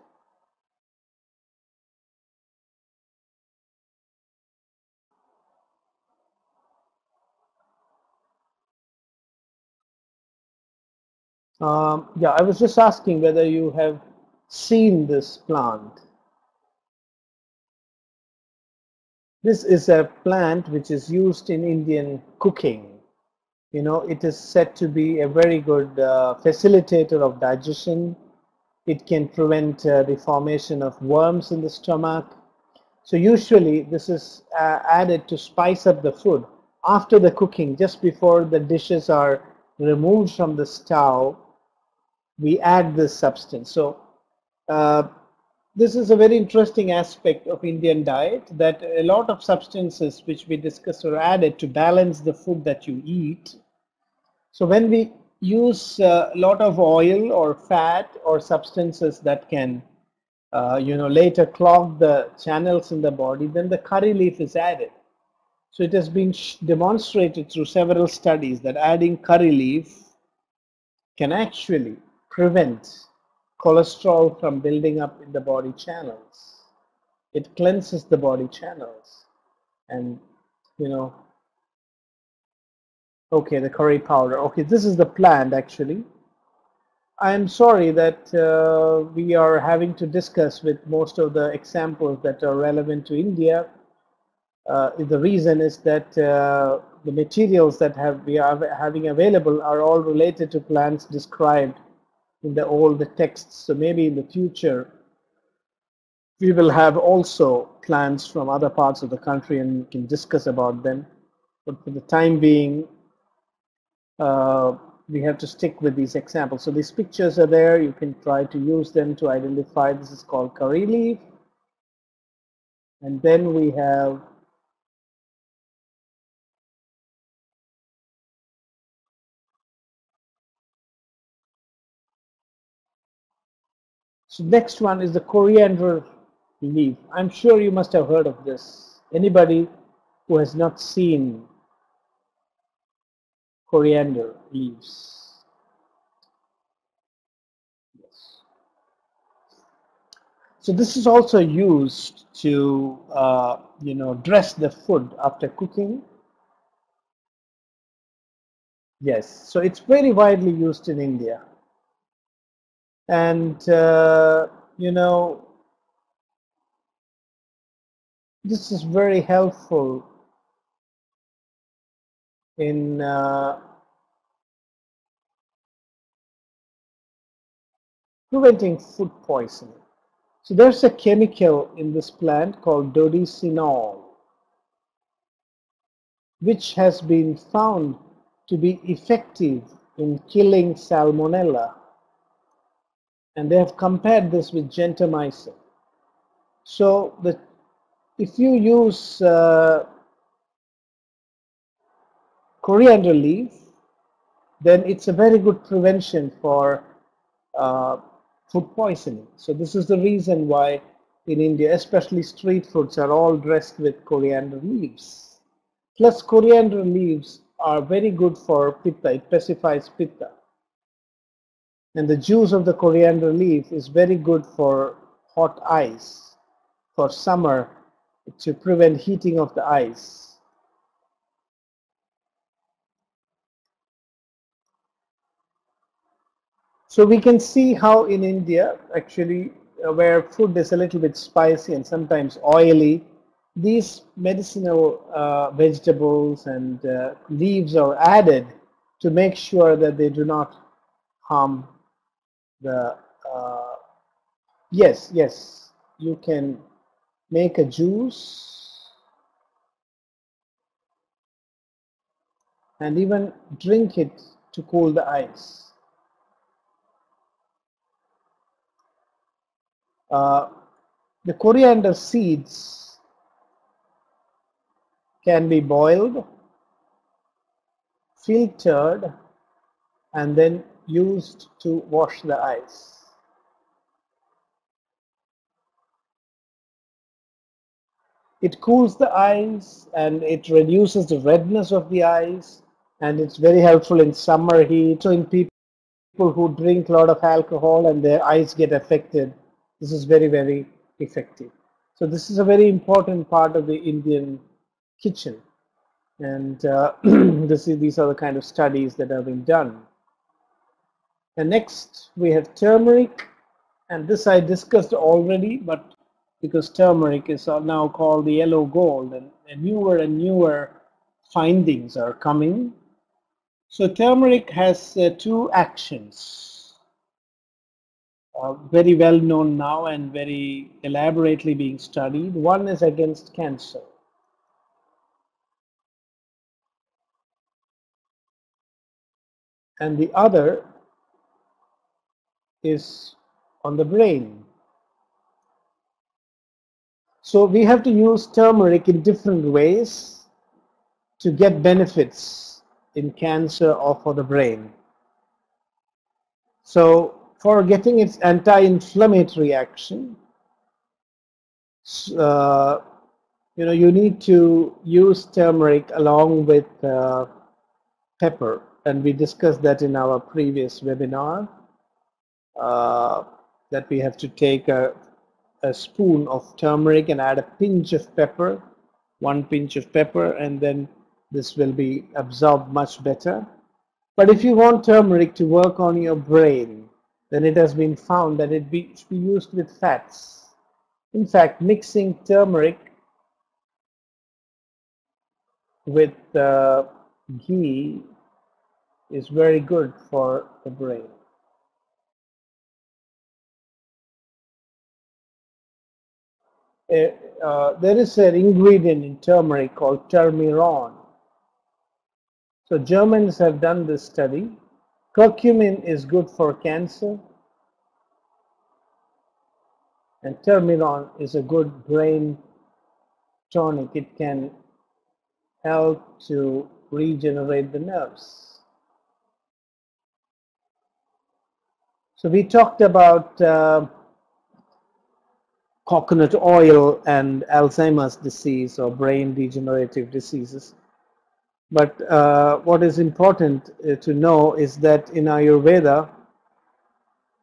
Yeah, I was just asking whether you have seen this plant. This is a plant which is used in Indian cooking. It is said to be a very good facilitator of digestion. It can prevent the formation of worms in the stomach. So usually this is added to spice up the food after the cooking, just before the dishes are removed from the stove. We add this substance. So this is a very interesting aspect of Indian diet, that a lot of substances which we discussed are added to balance the food that you eat. So when we use a lot of oil or fat or substances that can later clog the channels in the body, then the curry leaf is added. So it has been demonstrated through several studies that adding curry leaf can actually prevent cholesterol from building up in the body channels. It cleanses the body channels. And okay, the curry powder. Okay, this is the plant actually. I am sorry that we are having to discuss with most of the examples that are relevant to India. The reason is that the materials that we are having available are all related to plants described in the old texts. So maybe in the future we will have also plants from other parts of the country and we can discuss about them. But for the time being, we have to stick with these examples. So these pictures are there. You can try to use them to identify. This is called curry leaf. And then we have so next one is the coriander leaf. I'm sure you must have heard of this. Anybody who has not seen coriander leaves. Yes. So this is also used to, dress the food after cooking. Yes, so it's very widely used in India. And, this is very helpful in preventing food poisoning. So there's a chemical in this plant called dodecanol, which has been found to be effective in killing salmonella. And they have compared this with gentamicin. So if you use coriander leaf, then it's a very good prevention for uh, food poisoning. So this is the reason why in India, especially street foods are all dressed with coriander leaves. Plus coriander leaves are very good for pitta, it pacifies pitta. And the juice of the coriander leaf is very good for hot eyes, for summer, to prevent heating of the eyes. So we can see how in India, actually, where food is a little bit spicy and sometimes oily, these medicinal vegetables and leaves are added to make sure that they do not harm the. Yes, you can make a juice and even drink it to cool the eyes. The coriander seeds can be boiled, filtered, and then used to wash the eyes. It cools the eyes and it reduces the redness of the eyes, and it's very helpful in summer heat. So in people who drink a lot of alcohol and their eyes get affected, this is very, very effective. So this is a very important part of the Indian kitchen, and these are the kind of studies that have been done. And next we have turmeric, and this I discussed already, but because turmeric is now called the yellow gold, and newer and newer findings are coming. So turmeric has two actions, very well known now and very elaborately being studied. One is against cancer. And the other is on the brain. So we have to use turmeric in different ways to get benefits in cancer or for the brain. So for getting its anti-inflammatory action, you need to use turmeric along with pepper, and we discussed that in our previous webinar, that we have to take a spoon of turmeric and add a pinch of pepper, 1 pinch of pepper, and then this will be absorbed much better. But if you want turmeric to work on your brain, then it has been found that it should be used with fats. In fact, mixing turmeric with ghee is very good for the brain. There is an ingredient in turmeric called termiron. So Germans have done this study. Curcumin is good for cancer, and termiron is a good brain tonic. It can help to regenerate the nerves. So we talked about coconut oil and Alzheimer's disease or brain degenerative diseases. But what is important to know is that in Ayurveda,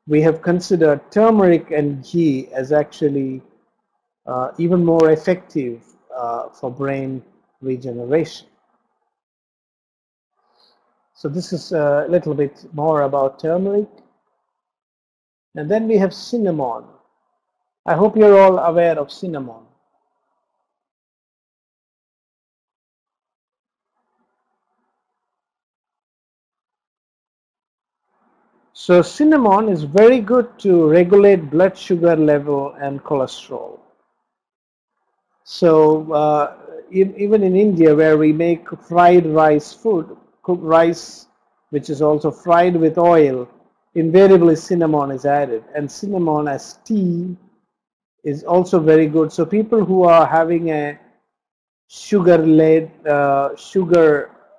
we have considered turmeric and ghee as actually even more effective for brain regeneration. So this is a little bit more about turmeric. And then we have cinnamon. I hope you're all aware of cinnamon. So cinnamon is very good to regulate blood sugar level and cholesterol. So even in India, where we make fried rice food, cooked rice, which is also fried with oil, invariably cinnamon is added. And cinnamon as tea is also very good. So people who are having a sugar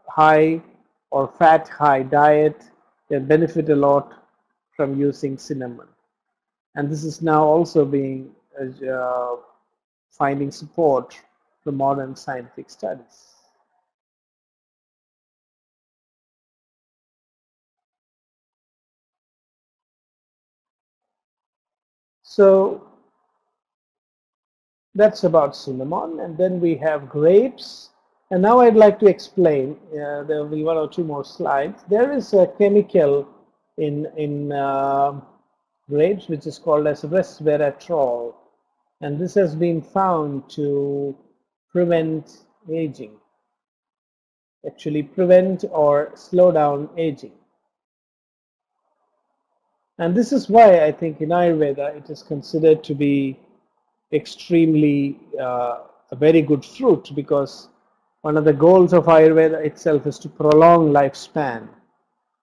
high or fat high diet, they benefit a lot from using cinnamon. And this is now also being finding support from modern scientific studies. So that's about cinnamon, and then we have grapes. And now I'd like to explain, there will be one or two more slides. There is a chemical in grapes which is called as Resveratrol, and this has been found to prevent aging, actually prevent or slow down aging. And this is why I think in Ayurveda it is considered to be extremely a very good fruit, because one of the goals of Ayurveda itself is to prolong lifespan.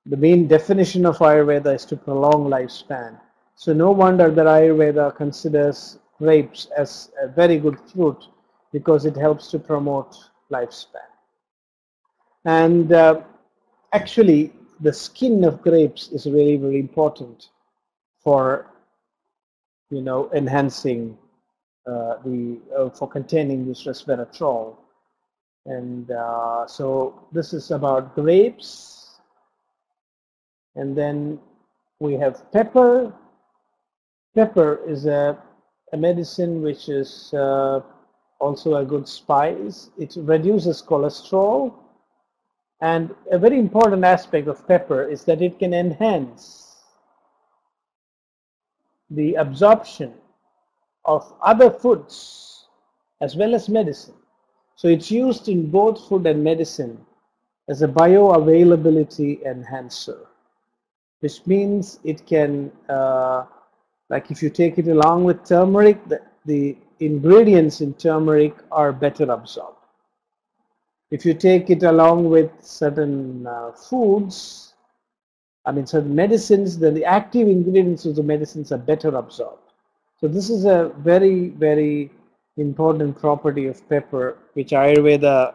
The main definition of Ayurveda is to prolong lifespan. So no wonder that Ayurveda considers grapes as a very good fruit, because it helps to promote lifespan. And actually, the skin of grapes is really very important for enhancing for containing this resveratrol. And so this is about grapes. And then we have pepper. Pepper is a medicine which is also a good spice. It reduces cholesterol. And a very important aspect of pepper is that it can enhance the absorption of other foods as well as medicine. So it's used in both food and medicine as a bioavailability enhancer, which means it can, like if you take it along with turmeric, the ingredients in turmeric are better absorbed. If you take it along with certain foods, certain medicines, then the active ingredients of the medicines are better absorbed. So this is a very, very important property of pepper, which Ayurveda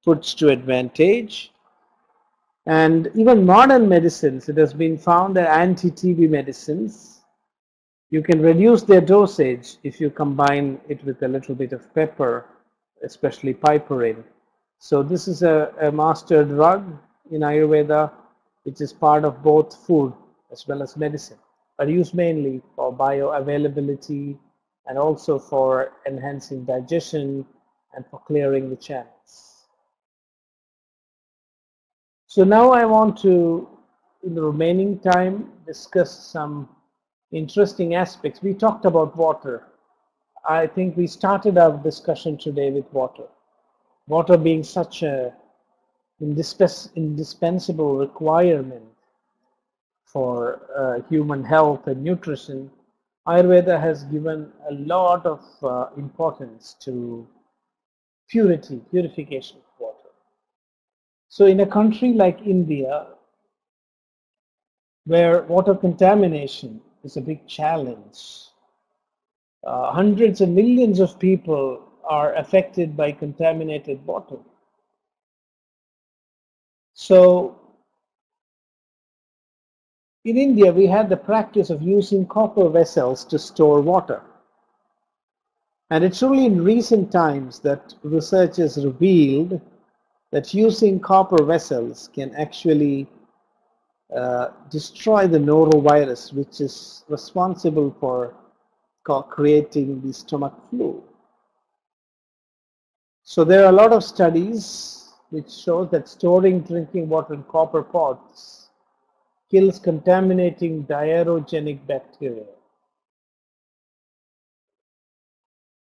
puts to advantage. And even modern medicines, it has been found that anti-TB medicines, you can reduce their dosage if you combine it with a little bit of pepper, especially piperine. So this is a master drug in Ayurveda, which is part of both food as well as medicine, but used mainly for bioavailability and also for enhancing digestion and for clearing the channels. So now I want to, in the remaining time, discuss some interesting aspects. We talked about water. I think we started our discussion today with water. Water being such a indispensable requirement for human health and nutrition. Ayurveda has given a lot of importance to purification of water. So in a country like India, where water contamination is a big challenge, hundreds of millions of people are affected by contaminated water. So in India, we had the practice of using copper vessels to store water. And it's only in recent times that research has revealed that using copper vessels can actually destroy the norovirus, which is responsible for creating the stomach flu. So there are a lot of studies which show that storing drinking water in copper pots kills contaminating diarrhogenic bacteria.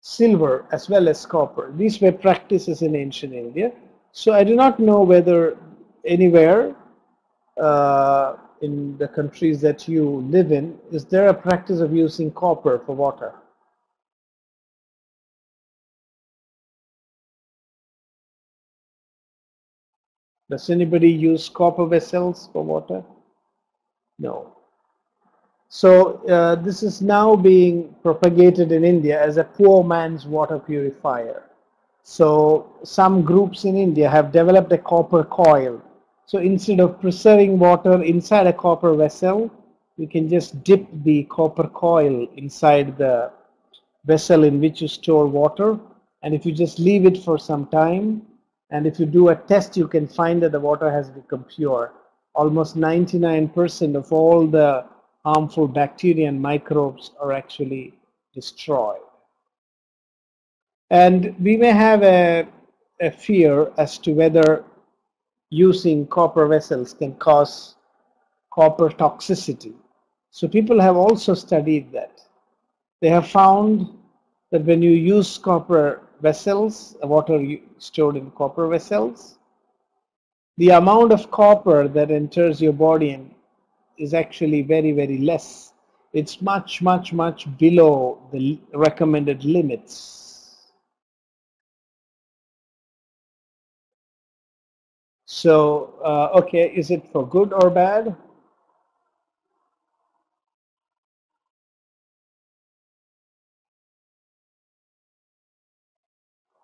Silver as well as copper. These were practices in ancient India. So I do not know whether anywhere in the countries that you live in, is there a practice of using copper for water? Does anybody use copper vessels for water? No. So this is now being propagated in India as a poor man's water purifier. So some groups in India have developed a copper coil. So instead of preserving water inside a copper vessel, you can just dip the copper coil inside the vessel in which you store water, and if you just leave it for some time, and if you do a test, you can find that the water has become pure. Almost 99% of all the harmful bacteria and microbes are actually destroyed. And we may have a fear as to whether using copper vessels can cause copper toxicity. So people have also studied that. They have found that when you use copper vessels, water stored in copper vessels, the amount of copper that enters your body is actually very, very less. It's much, much, much below the recommended limits. So, okay, is it for good or bad?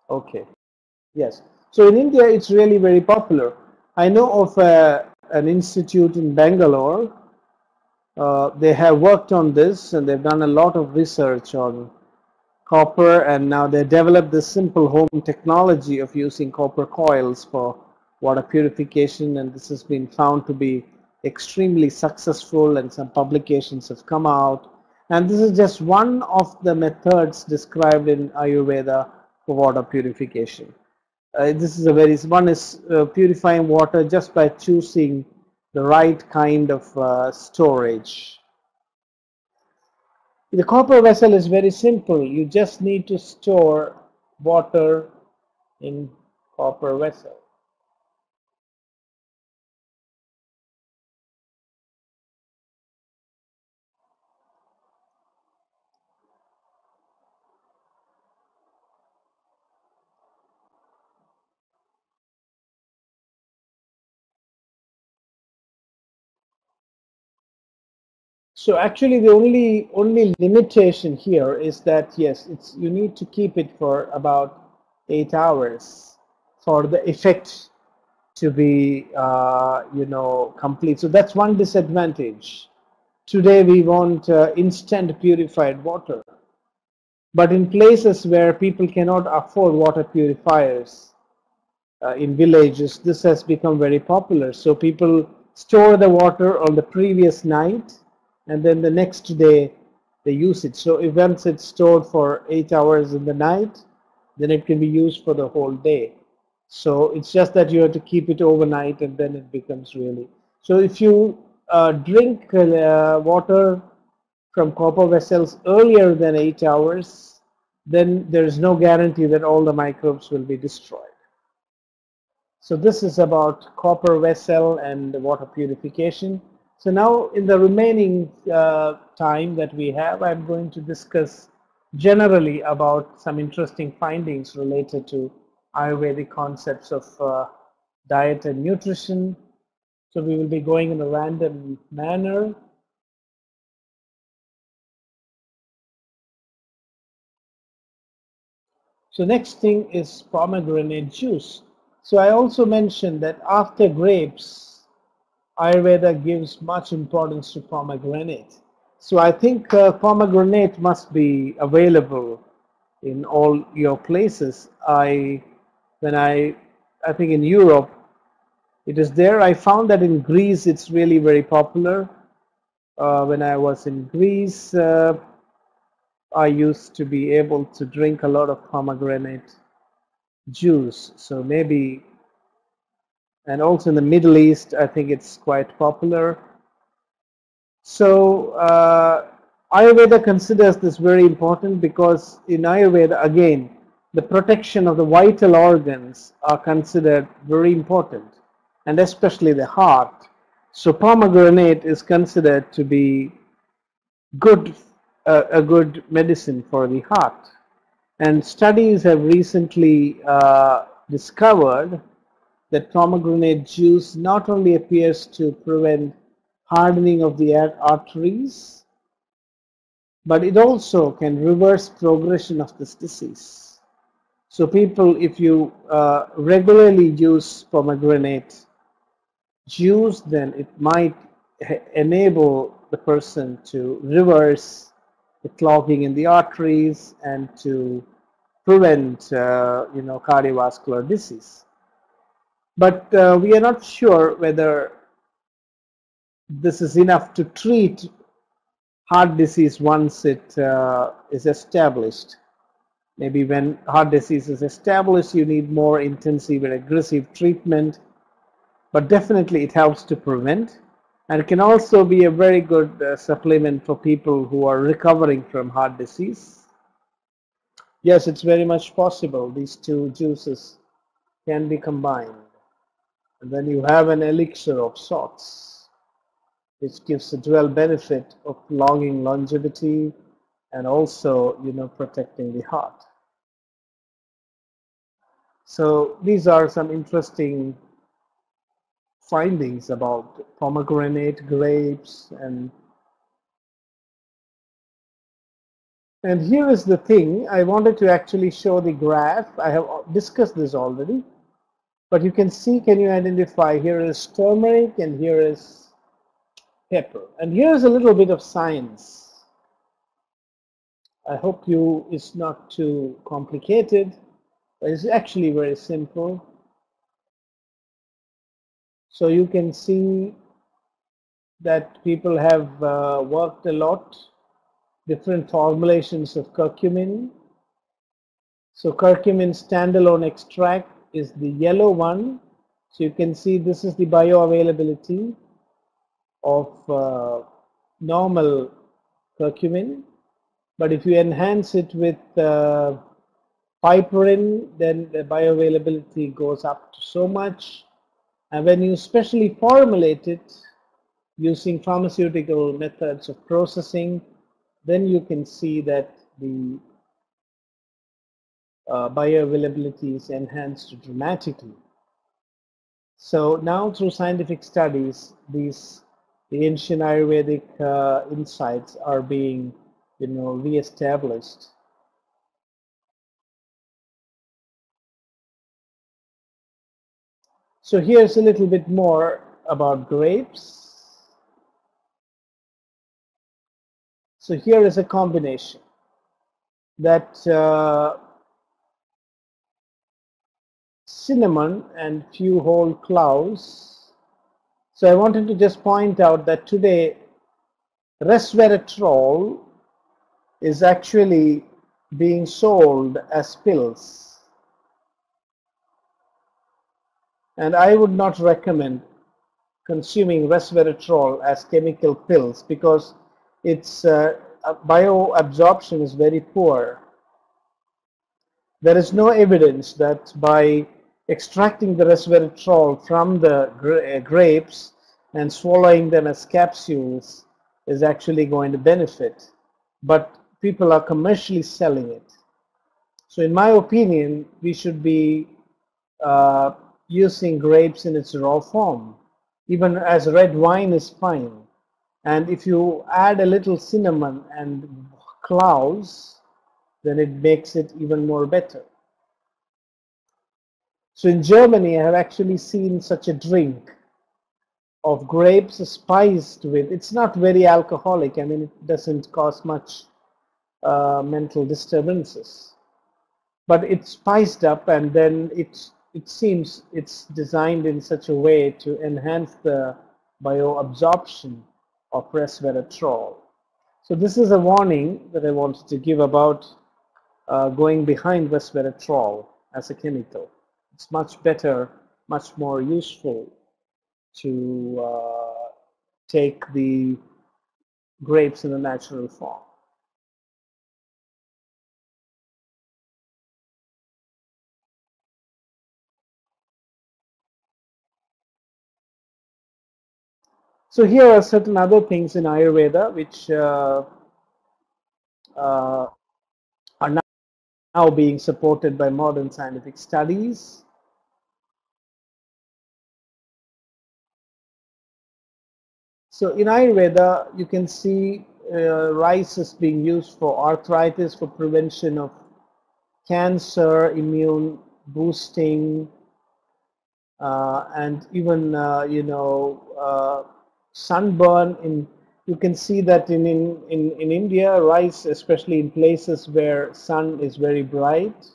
Okay, yes. So in India, it's really very popular. I know of an institute in Bangalore. They have worked on this and they've done a lot of research on copper, and now they developed this simple home technology of using copper coils for water purification, and this has been found to be extremely successful, and some publications have come out. And this is just one of the methods described in Ayurveda for water purification. This is one is purifying water just by choosing the right kind of storage. The copper vessel is very simple. You just need to store water in copper vessel. So actually the only limitation here is that yes, you need to keep it for about 8 hours for the effect to be complete. So that's one disadvantage. Today we want instant purified water, but in places where people cannot afford water purifiers, in villages, this has become very popular. So people store the water on the previous night, and then the next day they use it. So if once it's stored for 8 hours in the night, then it can be used for the whole day. So it's just that you have to keep it overnight, and then it becomes really. So if you drink water from copper vessels earlier than 8 hours, then there is no guarantee that all the microbes will be destroyed. So this is about copper vessel and water purification. So now in the remaining time that we have, I'm going to discuss generally about some interesting findings related to Ayurvedic concepts of diet and nutrition. So we will be going in a random manner. So next thing is pomegranate juice. So I also mentioned that after grapes, Ayurveda gives much importance to pomegranate. So I think pomegranate must be available in all your places. When I I think in Europe it is there. I found that in Greece it's really very popular. When I was in Greece, I used to be able to drink a lot of pomegranate juice. So maybe, and also in the Middle East, I think it's quite popular. So Ayurveda considers this very important because in Ayurveda, again, the protection of the vital organs are considered very important, and especially the heart. So pomegranate is considered to be good, a good medicine for the heart. And studies have recently discovered that pomegranate juice not only appears to prevent hardening of the arteries, but it also can reverse progression of this disease. So people, if you regularly use pomegranate juice, then it might enable the person to reverse the clogging in the arteries and to prevent cardiovascular disease. But we are not sure whether this is enough to treat heart disease once it is established. Maybe when heart disease is established, you need more intensive and aggressive treatment, but definitely it helps to prevent. And it can also be a very good supplement for people who are recovering from heart disease. Yes, it's very much possible. These two juices can be combined. And then you have an elixir of sorts, which gives a dual benefit of prolonging longevity and also, protecting the heart. So these are some interesting findings about pomegranate, grapes, and here is the thing. I wanted to actually show the graph. I have discussed this already, but you can see, can you identify, here is turmeric and here is pepper. And here is a little bit of science. I hope it's not too complicated, but it's actually very simple. So you can see that people have worked a lot, different formulations of curcumin. So curcumin standalone extract is the yellow one. So you can see this is the bioavailability of normal curcumin. But if you enhance it with piperine, then the bioavailability goes up to so much. And when you specially formulate it using pharmaceutical methods of processing, then you can see that the bioavailability is enhanced dramatically. So now through scientific studies, the ancient Ayurvedic insights are being, re-established. So here's a little bit more about grapes. So here is a combination that cinnamon and few whole cloves. So I wanted to just point out that today Resveratrol is actually being sold as pills. And I would not recommend consuming resveratrol as chemical pills because its bioabsorption is very poor. There is no evidence that by extracting the resveratrol from the grapes and swallowing them as capsules is actually going to benefit. But people are commercially selling it. So in my opinion, we should be using grapes in its raw form. Even as red wine is fine. And if you add a little cinnamon and cloves, then it makes it even more better. So in Germany, I have actually seen such a drink of grapes spiced with, it's not very alcoholic. I mean, it doesn't cause much mental disturbances. But it's spiced up and then it it seems it's designed in such a way to enhance the bioabsorption of resveratrol. So this is a warning that I wanted to give about going behind resveratrol as a chemical. It's much better, much more useful to take the grapes in the natural form. So here are certain other things in Ayurveda which are now being supported by modern scientific studies. So in Ayurveda, you can see rice is being used for arthritis, for prevention of cancer, immune boosting, and even sunburn. You can see that in India, rice, especially in places where sun is very bright,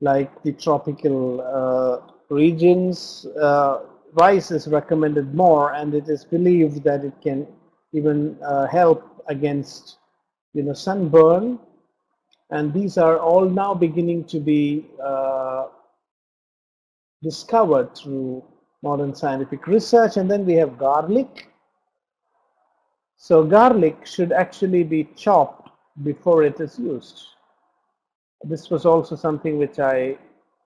like the tropical regions, rice is recommended more, and it is believed that it can even help against sunburn. And these are all now beginning to be discovered through modern scientific research. And then we have garlic. So garlic should actually be chopped before it is used. This was also something which I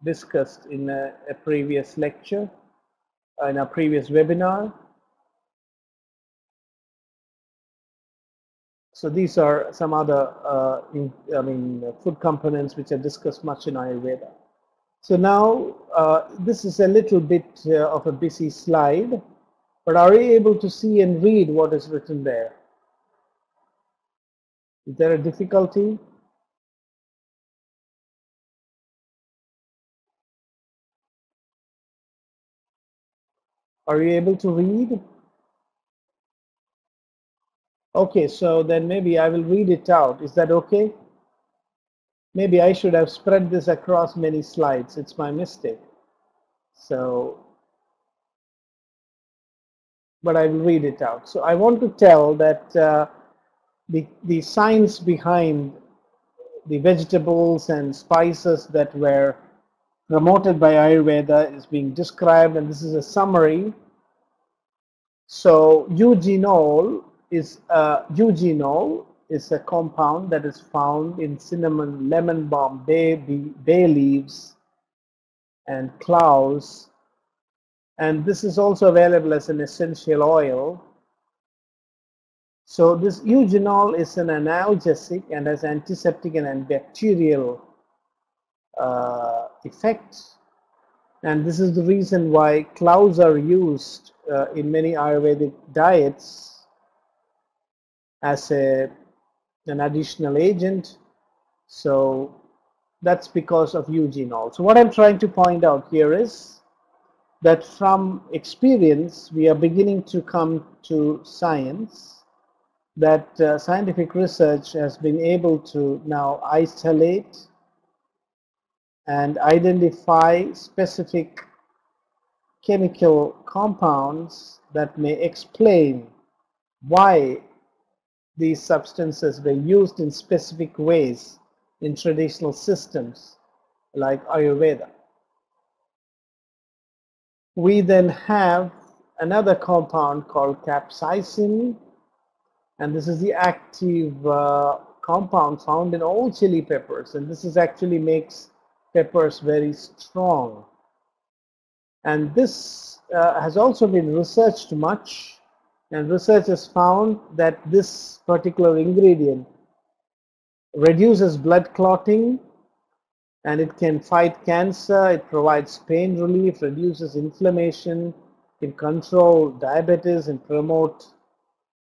discussed in a previous lecture, in a previous webinar. So these are some other food components which are discussed much in Ayurveda. So now this is a little bit of a busy slide, but are you able to see and read what is written there? Is there a difficulty? Are you able to read? Okay, so then maybe I will read it out. Is that okay? Maybe I should have spread this across many slides. It's my mistake. So, but I will read it out. So I want to tell that the science behind the vegetables and spices that were promoted by Ayurveda is being described, and this is a summary. So eugenol is a compound that is found in cinnamon, lemon balm, bay leaves, and cloves, and this is also available as an essential oil. So this eugenol is an analgesic and has antiseptic and antibacterial effect, and this is the reason why cloves are used in many Ayurvedic diets as an additional agent. So that's because of eugenol. So what I'm trying to point out here is that from experience we are beginning to come to science, that scientific research has been able to now isolate and identify specific chemical compounds that may explain why these substances were used in specific ways in traditional systems like Ayurveda. We then have another compound called capsaicin, and this is the active compound found in all chili peppers, and this is actually makes peppers very strong. And this has also been researched much, and research has found that this particular ingredient reduces blood clotting, and it can fight cancer, it provides pain relief, reduces inflammation, can control diabetes and promote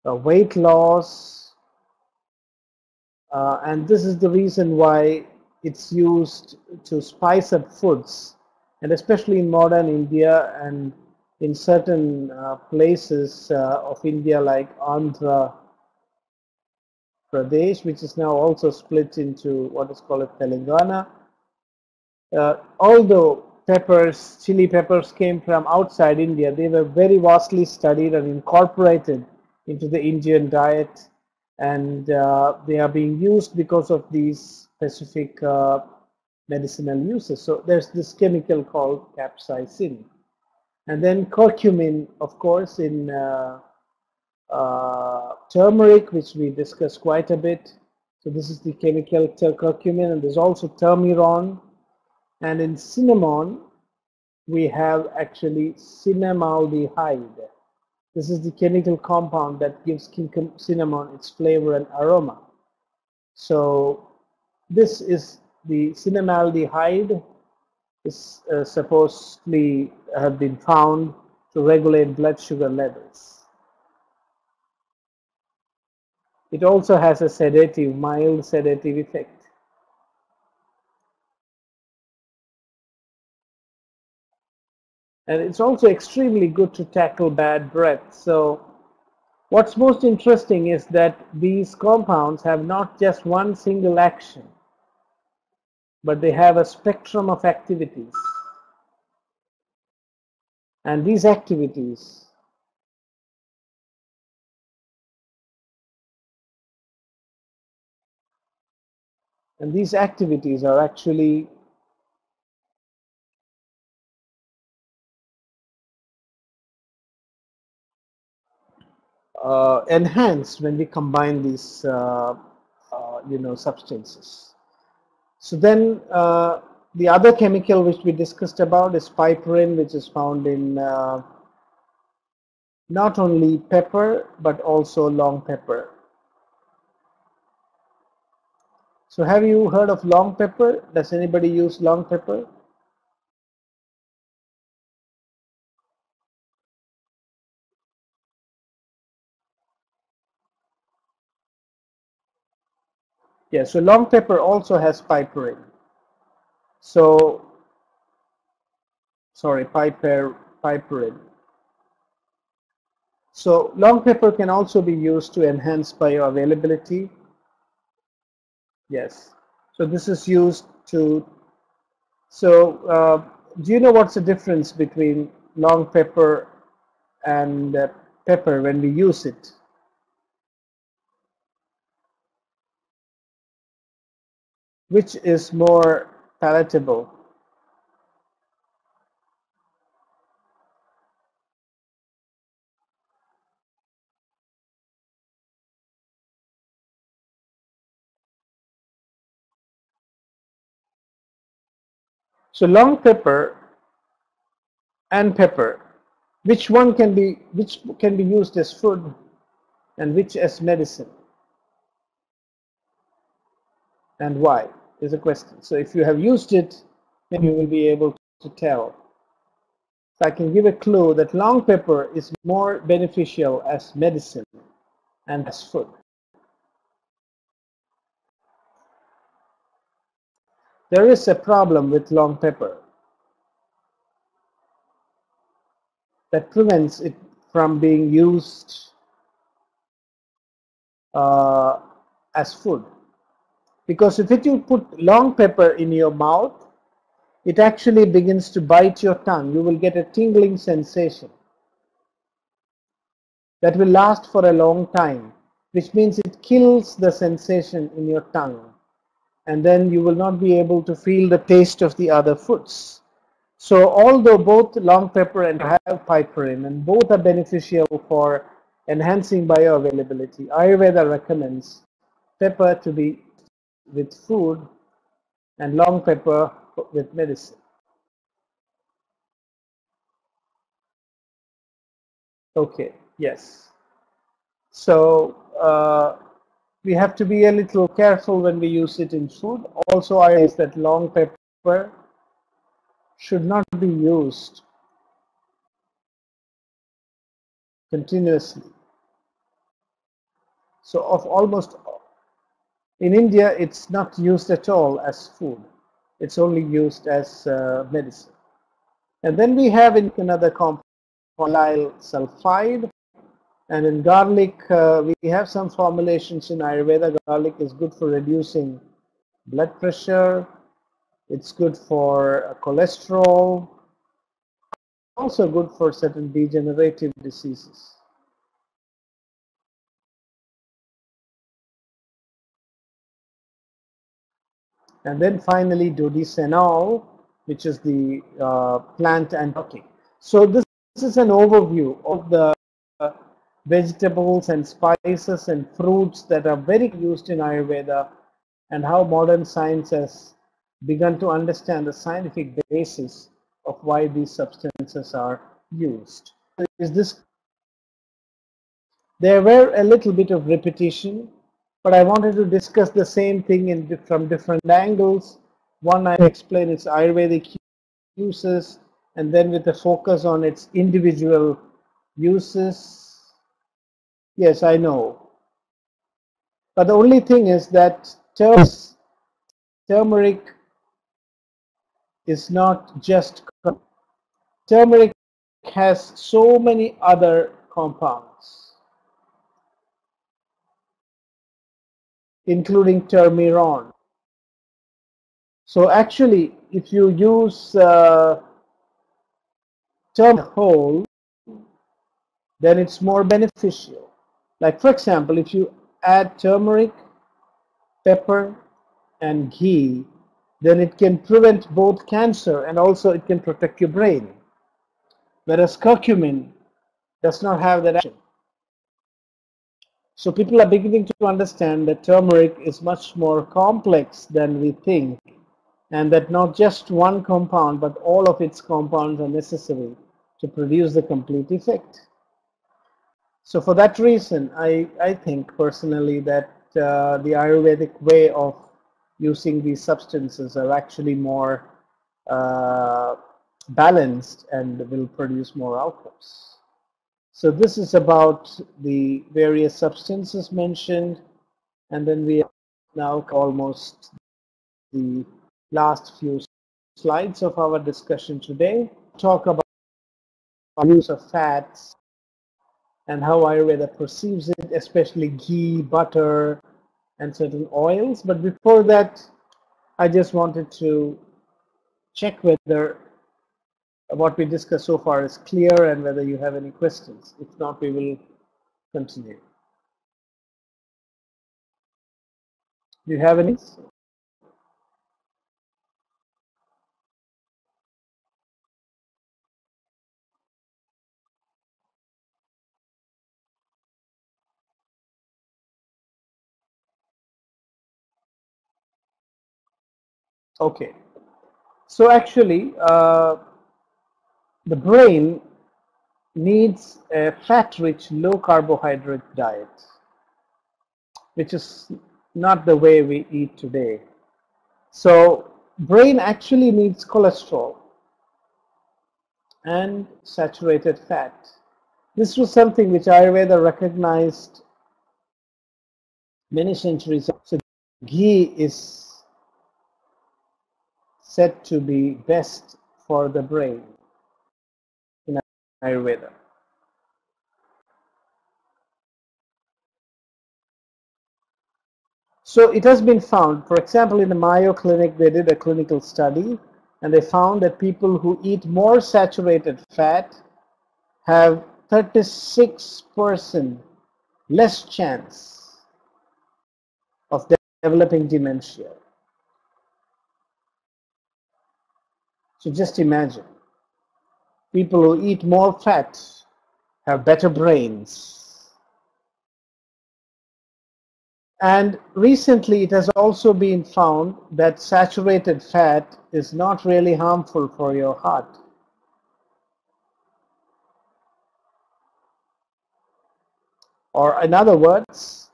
weight loss. And this is the reason why it's used to spice up foods, and especially in modern India and in certain places of India like Andhra Pradesh, which is now also split into what is called Telangana. Although peppers, chili peppers came from outside India, they were very vastly studied and incorporated into the Indian diet, and they are being used because of these specific medicinal uses. So there's this chemical called capsaicin. And then curcumin, of course, in turmeric, which we discussed quite a bit. So this is the chemical curcumin, and there's also termiron. And in cinnamon, we have actually cinnamaldehyde. This is the chemical compound that gives cinnamon its flavor and aroma. So this is the cinnamaldehyde is supposedly have been found to regulate blood sugar levels. It also has a sedative, mild sedative effect. And it's also extremely good to tackle bad breath. So what's most interesting is that these compounds have not just one single action, but they have a spectrum of activities. And these activities are actually enhanced when we combine these substances. So then the other chemical which we discussed about is piperine, which is found in not only pepper but also long pepper. So have you heard of long pepper? Does anybody use long pepper? Yeah, so long pepper also has piperine. So, sorry, piperine. So long pepper can also be used to enhance bioavailability. Yes. So this is used to. So do you know what's the difference between long pepper and pepper when we use it? Which is more palatable? So long pepper and pepper, which can be used as food and which as medicine, and why is a question. So if you have used it, then you will be able to tell. So I can give a clue that long pepper is more beneficial as medicine and as food. There is a problem with long pepper that prevents it from being used as food. Because if you put long pepper in your mouth, it actually begins to bite your tongue. You will get a tingling sensation that will last for a long time, which means it kills the sensation in your tongue. And then you will not be able to feel the taste of the other foods. So although both long pepper and have piperine and both are beneficial for enhancing bioavailability, Ayurveda recommends pepper to be with food and long pepper with medicine. Okay, yes. So we have to be a little careful when we use it in food. Also, I is that long pepper should not be used continuously. So of almost in India, it's not used at all as food. It's only used as medicine. And then we have in another compound, allyl sulfide. And in garlic, we have some formulations in Ayurveda. Garlic is good for reducing blood pressure. It's good for cholesterol, also good for certain degenerative diseases. And then finally, dodecanol, which is the plant antibiotic. So this is an overview of the vegetables and spices and fruits that are very used in Ayurveda, and how modern science has begun to understand the scientific basis of why these substances are used. Is this? There were a little bit of repetition, but I wanted to discuss the same thing from different angles. One, I explain its Ayurvedic uses, and then with a focus on its individual uses. Yes, I know. But the only thing is that turmeric is not just turmeric has so many other compounds, including turmeron. So actually, if you use turmeric whole, then it's more beneficial. Like for example, if you add turmeric, pepper, and ghee, then it can prevent both cancer and also it can protect your brain. Whereas curcumin does not have that action. So people are beginning to understand that turmeric is much more complex than we think, and that not just one compound, but all of its compounds are necessary to produce the complete effect. So for that reason, I think personally that the Ayurvedic way of using these substances are actually more balanced and will produce more outcomes. So this is about the various substances mentioned, and then we are now almost the last few slides of our discussion today. Talk about use of fats and how Ayurveda perceives it, especially ghee, butter, and certain oils. But before that, I just wanted to check whether what we discussed so far is clear and whether you have any questions. If not, we will continue. Do you have any? Okay. So actually, the brain needs a fat-rich, low-carbohydrate diet, which is not the way we eat today. So brain actually needs cholesterol and saturated fat. This was something which Ayurveda recognized many centuries ago. So ghee is said to be best for the brain in Ayurveda. So it has been found, for example, in the Mayo Clinic, they did a clinical study, and they found that people who eat more saturated fat have 36% less chance of developing dementia. So just imagine, people who eat more fat have better brains. And recently it has also been found that saturated fat is not really harmful for your heart. Or in other words,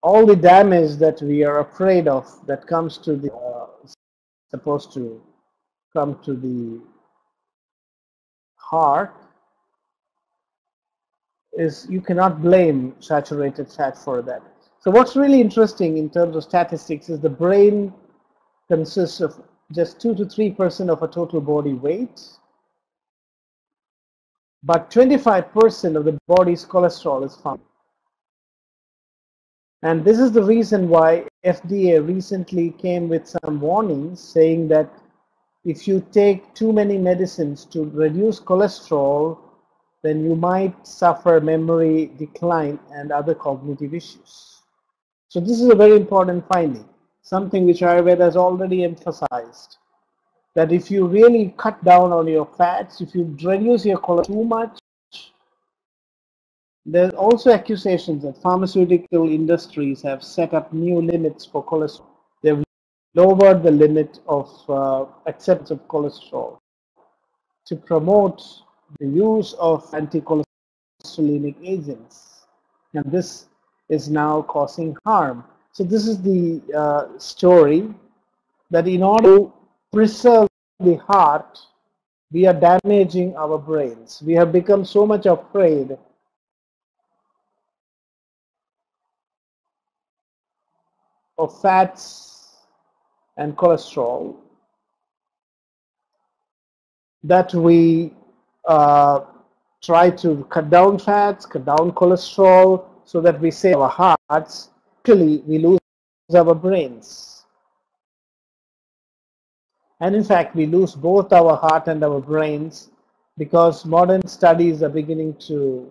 all the damage that we are afraid of that comes to the supposed to come to the heart is you cannot blame saturated fat for that. So what's really interesting in terms of statistics is the brain consists of just 2 to 3% of a total body weight, but 25% of the body's cholesterol is found. And this is the reason why FDA recently came with some warnings saying that if you take too many medicines to reduce cholesterol, then you might suffer memory decline and other cognitive issues. So this is a very important finding, something which Ayurveda has already emphasized, that if you really cut down on your fats, if you reduce your cholesterol too much, there's also accusations that pharmaceutical industries have set up new limits for cholesterol. They've lowered the limit of acceptance of cholesterol to promote the use of anti-cholesterolemic agents. And this is now causing harm. So this is the story that in order to preserve the heart, we are damaging our brains. We have become so much afraid of fats and cholesterol that we uh, try to cut down fats, cut down cholesterol, so that we save our hearts. Actually, we lose our brains. And in fact, we lose both our heart and our brains because modern studies are beginning to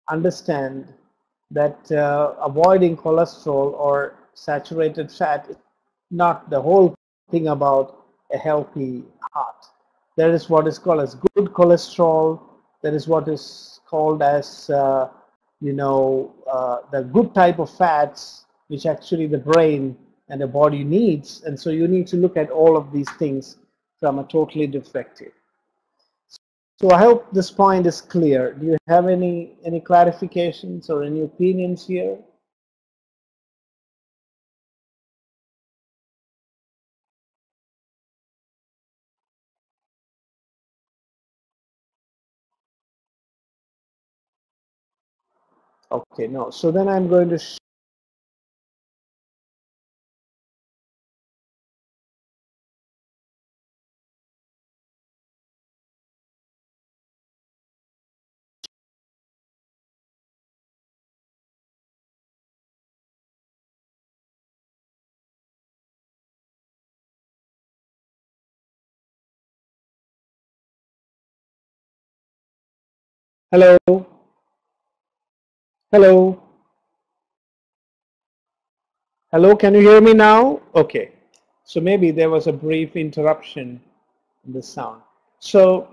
understand that avoiding cholesterol or saturated fat is not the whole thing about a healthy heart. There is what is called as good cholesterol. There is what is called as the good type of fats, which actually the brain and the body needs. And so you need to look at all of these things from a totally different perspective. So I hope this point is clear. Do you have any clarifications or any opinions here? Okay, no. So then I'm going to hello, hello, hello. Can you hear me now? Okay. So maybe there was a brief interruption in the sound. So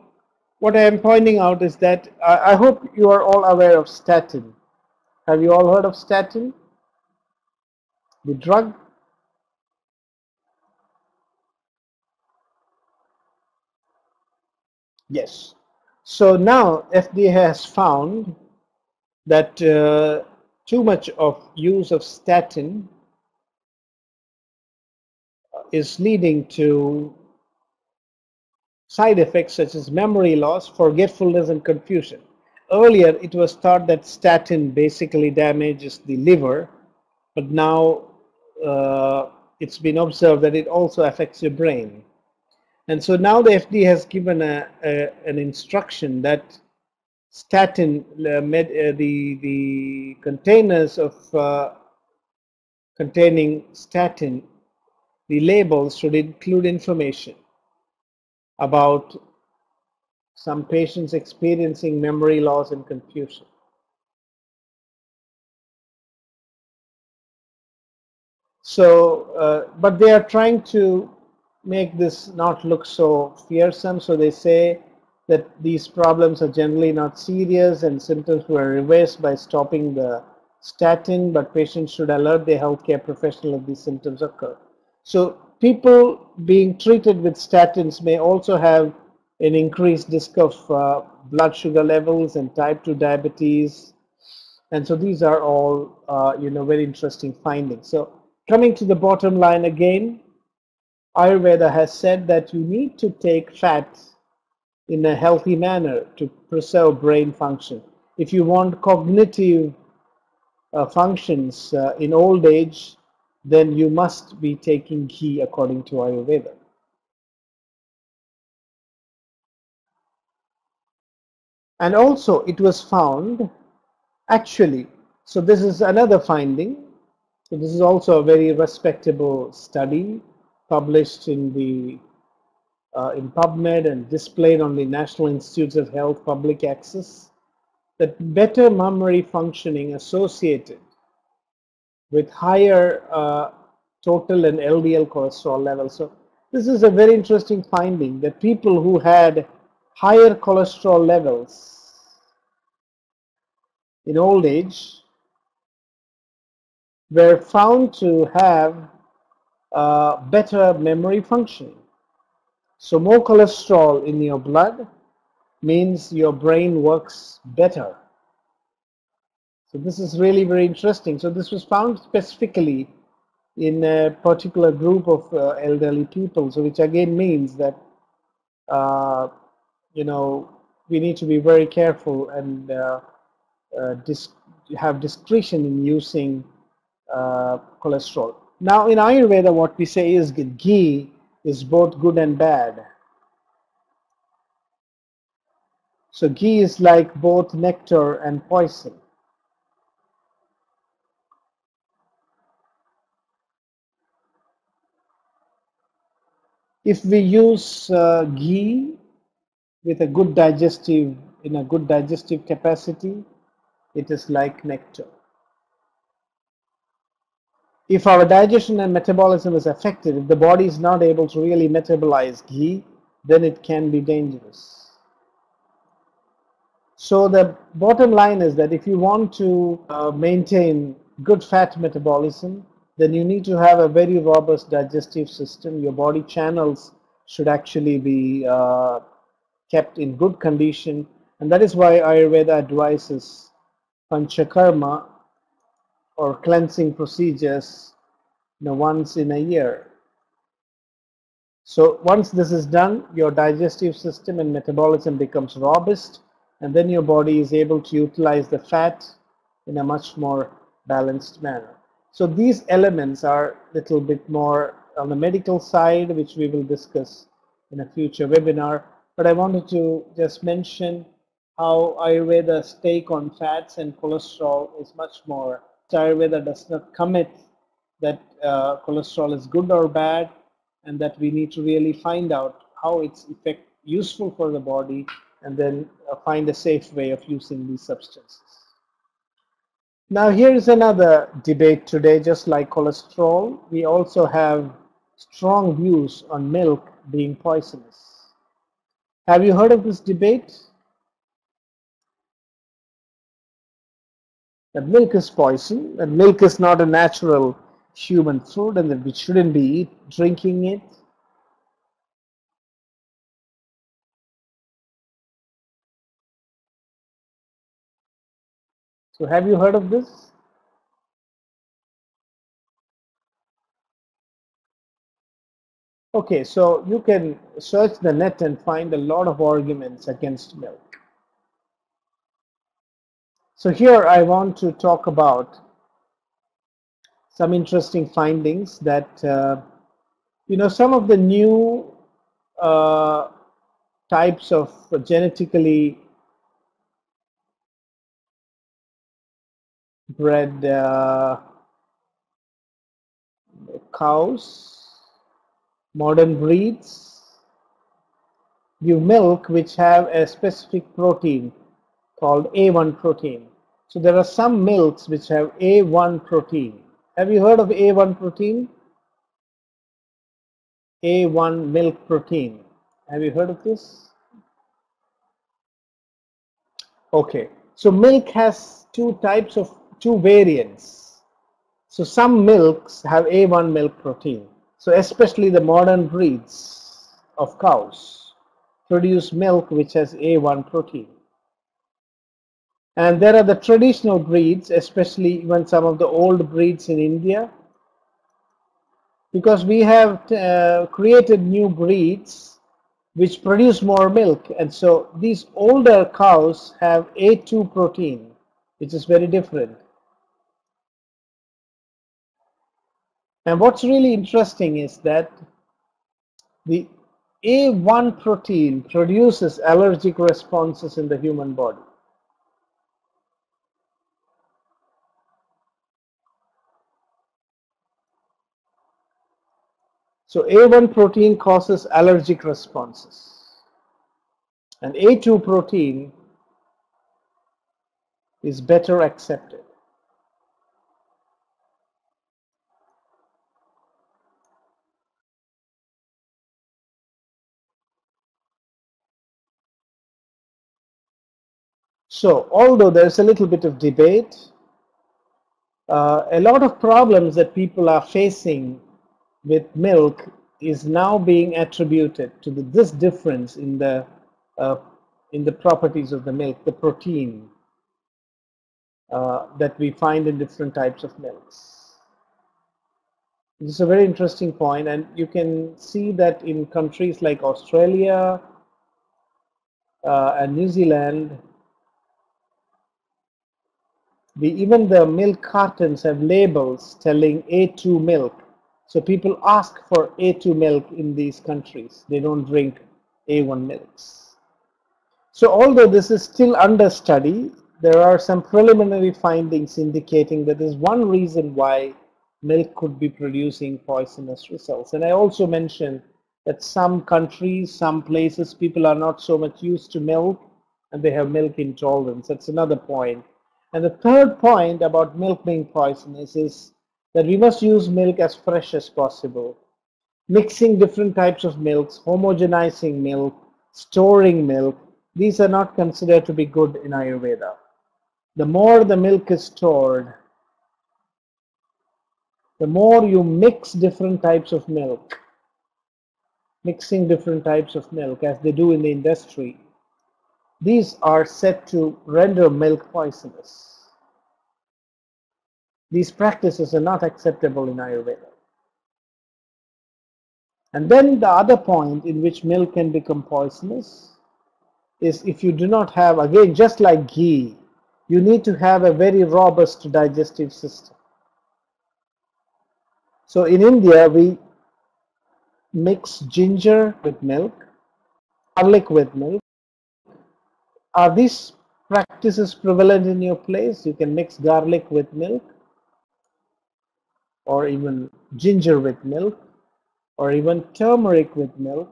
what I am pointing out is that I hope you are all aware of statin. Have you all heard of statin, the drug? Yes. So now FDA has found that too much of use of statin is leading to side effects such as memory loss, forgetfulness, and confusion. Earlier, it was thought that statin basically damages the liver, but now it's been observed that it also affects your brain. And so now the FDA has given an instruction that statin, the containers of containing statin, the labels should include information about some patients experiencing memory loss and confusion. So, but they are trying to make this not look so fearsome. So they say that these problems are generally not serious and symptoms were reversed by stopping the statin, but patients should alert their healthcare professional if these symptoms occur. So people being treated with statins may also have an increased risk of blood sugar levels and type 2 diabetes. And so these are all, very interesting findings. So coming to the bottom line again, Ayurveda has said that you need to take fats in a healthy manner to preserve brain function. If you want cognitive functions in old age, then you must be taking ghee according to Ayurveda. And also it was found, actually, so this is another finding, So this is also a very respectable study published in PubMed and displayed on the National Institutes of Health public access, that better mammary functioning associated with higher total and LDL cholesterol levels. So this is a very interesting finding, that people who had higher cholesterol levels in old age were found to have better memory functioning. So more cholesterol in your blood means your brain works better. So this is really very interesting. So this was found specifically in a particular group of elderly people. So which again means that uh, you know, we need to be very careful and have discretion in using cholesterol. Now in Ayurveda, what we say is ghee is both good and bad. So ghee is like both nectar and poison. If we use ghee with a good digestive, in a good digestive capacity, it is like nectar. If our digestion and metabolism is affected, if the body is not able to really metabolize ghee, then it can be dangerous. So the bottom line is that if you want to maintain good fat metabolism, then you need to have a very robust digestive system. Your body channels should actually be kept in good condition, and that is why Ayurveda advises panchakarma, or cleansing procedures, once in a year. So once this is done, your digestive system and metabolism becomes robust, and then your body is able to utilize the fat in a much more balanced manner. So these elements are a little bit more on the medical side, which we will discuss in a future webinar. But I wanted to just mention how Ayurveda's take on fats and cholesterol is much more. Ayurveda does not commit that cholesterol is good or bad, and that we need to really find out how it's useful for the body, and then find a safe way of using these substances. Now here is another debate today. Just like cholesterol, we also have strong views on milk being poisonous. Have you heard of this debate? That milk is poison, that milk is not a natural human food, and that we shouldn't be drinking it. So have you heard of this? Okay, so you can search the net and find a lot of arguments against milk. So here I want to talk about some interesting findings that, some of the new types of genetically bred cows, modern breeds, give milk which have a specific protein called A1 protein. So there are some milks which have A1 protein. Have you heard of A1 protein? A1 milk protein. Have you heard of this? Okay. So milk has two variants. So some milks have A1 milk protein. So especially the modern breeds of cows produce milk which has A1 protein. And there are the traditional breeds, especially even some of the old breeds in India, because we have created new breeds which produce more milk. And so these older cows have A2 protein, which is very different. And what's really interesting is that the A1 protein produces allergic responses in the human body. So A1 protein causes allergic responses, and A2 protein is better accepted. So although there's a little bit of debate, a lot of problems that people are facing with milk is now being attributed to this difference uh, in the properties of the milk, the protein that we find in different types of milks. This is a very interesting point, and you can see that in countries like Australia and New Zealand, even the milk cartons have labels telling A2 milk. So people ask for A2 milk in these countries. They don't drink A1 milks. So although this is still under study, there are some preliminary findings indicating that there's one reason why milk could be producing poisonous results. And I also mentioned that some countries, some places, people are not so much used to milk and they have milk intolerance. That's another point. And the third point about milk being poisonous is that we must use milk as fresh as possible. Mixing different types of milks, homogenizing milk, storing milk, these are not considered to be good in Ayurveda. The more the milk is stored, the more you mix different types of milk, mixing different types of milk as they do in the industry, these are said to render milk poisonous. These practices are not acceptable in Ayurveda. And then the other point in which milk can become poisonous is if you do not have, again, just like ghee, you need to have a very robust digestive system. So in India, we mix ginger with milk, garlic with milk. Are these practices prevalent in your place? You can mix garlic with milk, or even ginger with milk, or even turmeric with milk.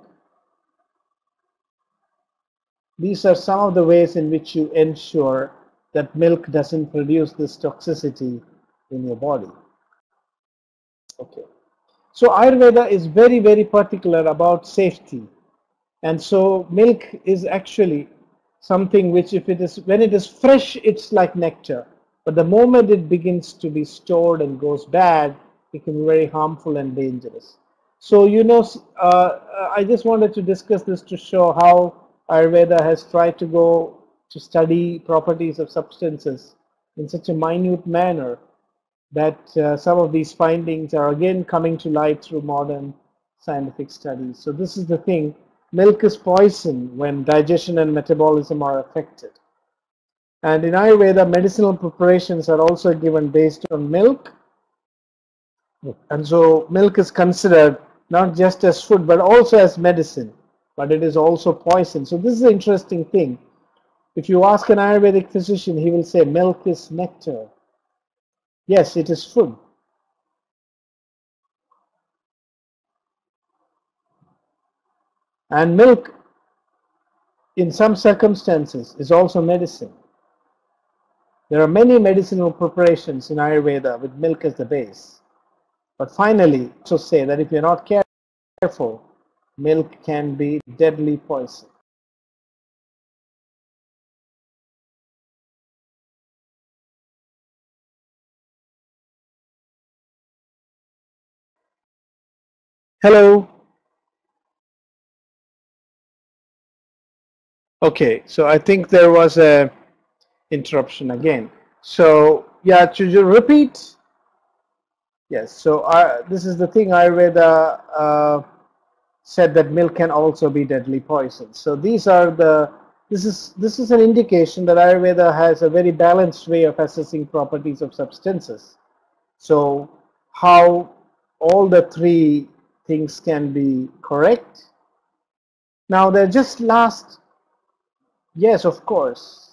These are some of the ways in which you ensure that milk doesn't produce this toxicity in your body. Okay. So Ayurveda is very, very particular about safety. And so milk is actually something which when it is fresh, it's like nectar. But the moment it begins to be stored and goes bad, it can be very harmful and dangerous. So, I just wanted to discuss this to show how Ayurveda has tried to go to study properties of substances in such a minute manner that some of these findings are again coming to light through modern scientific studies. So this is the thing. Milk is poison when digestion and metabolism are affected. And in Ayurveda, medicinal preparations are also given based on milk. And so milk is considered not just as food, but also as medicine. But it is also poison. So this is an interesting thing. If you ask an Ayurvedic physician, he will say milk is nectar. Yes, it is food. And milk, in some circumstances, is also medicine. There are many medicinal preparations in Ayurveda with milk as the base. But finally, also say that if you're not careful, milk can be deadly poison. Hello. Okay, so I think there was a interruption again. So yeah, should you repeat? Yes. So this is the thing. Ayurveda said that milk can also be deadly poison. So these are this is an indication that Ayurveda has a very balanced way of assessing properties of substances. So how all the three things can be correct. Now they're just last. Yes, of course.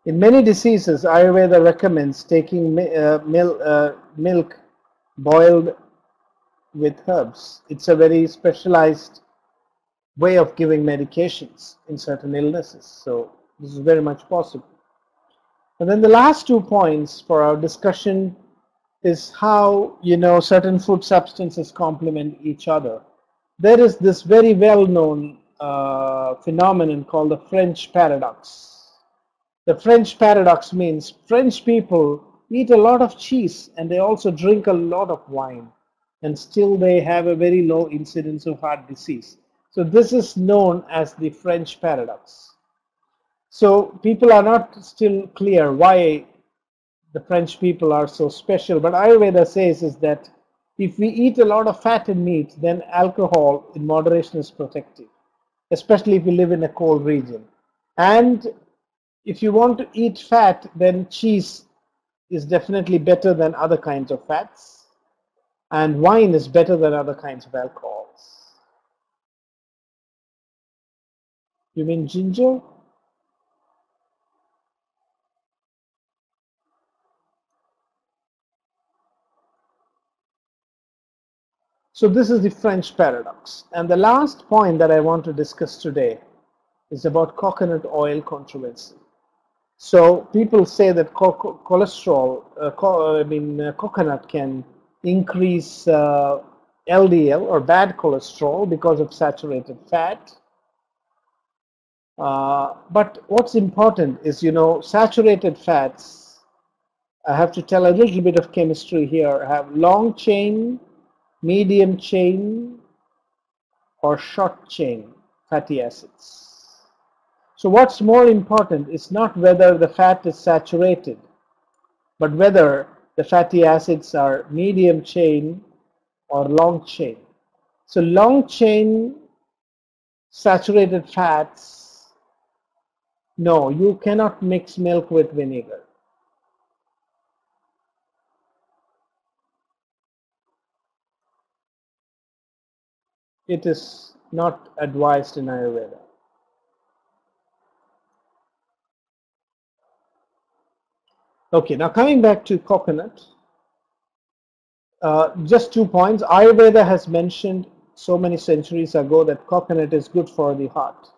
In many diseases, Ayurveda recommends taking milk boiled with herbs. It's a very specialized way of giving medications in certain illnesses. So this is very much possible. And then the last 2 points for our discussion is how, certain food substances complement each other. There is this very well-known phenomenon called the French paradox. The French paradox means French people eat a lot of cheese and they also drink a lot of wine, and still they have a very low incidence of heart disease. So this is known as the French paradox. So people are not still clear why the French people are so special, but Ayurveda says is that if we eat a lot of fat and meat, then alcohol in moderation is protective, especially if you live in a cold region. And if you want to eat fat, then cheese is definitely better than other kinds of fats, and wine is better than other kinds of alcohols. You mean ginger? So this is the French paradox. And the last point that I want to discuss today is about coconut oil controversy. So people say that cholesterol, coconut can increase LDL or bad cholesterol because of saturated fat. But what's important is, saturated fats, I have to tell a little bit of chemistry here, have long chain, medium chain, or short chain fatty acids. So what's more important is not whether the fat is saturated, but whether the fatty acids are medium chain or long chain. So long chain saturated fats, no, you cannot mix milk with vinegar. It is not advised in Ayurveda. Okay, now coming back to coconut, just 2 points. Ayurveda has mentioned so many centuries ago that coconut is good for the heart.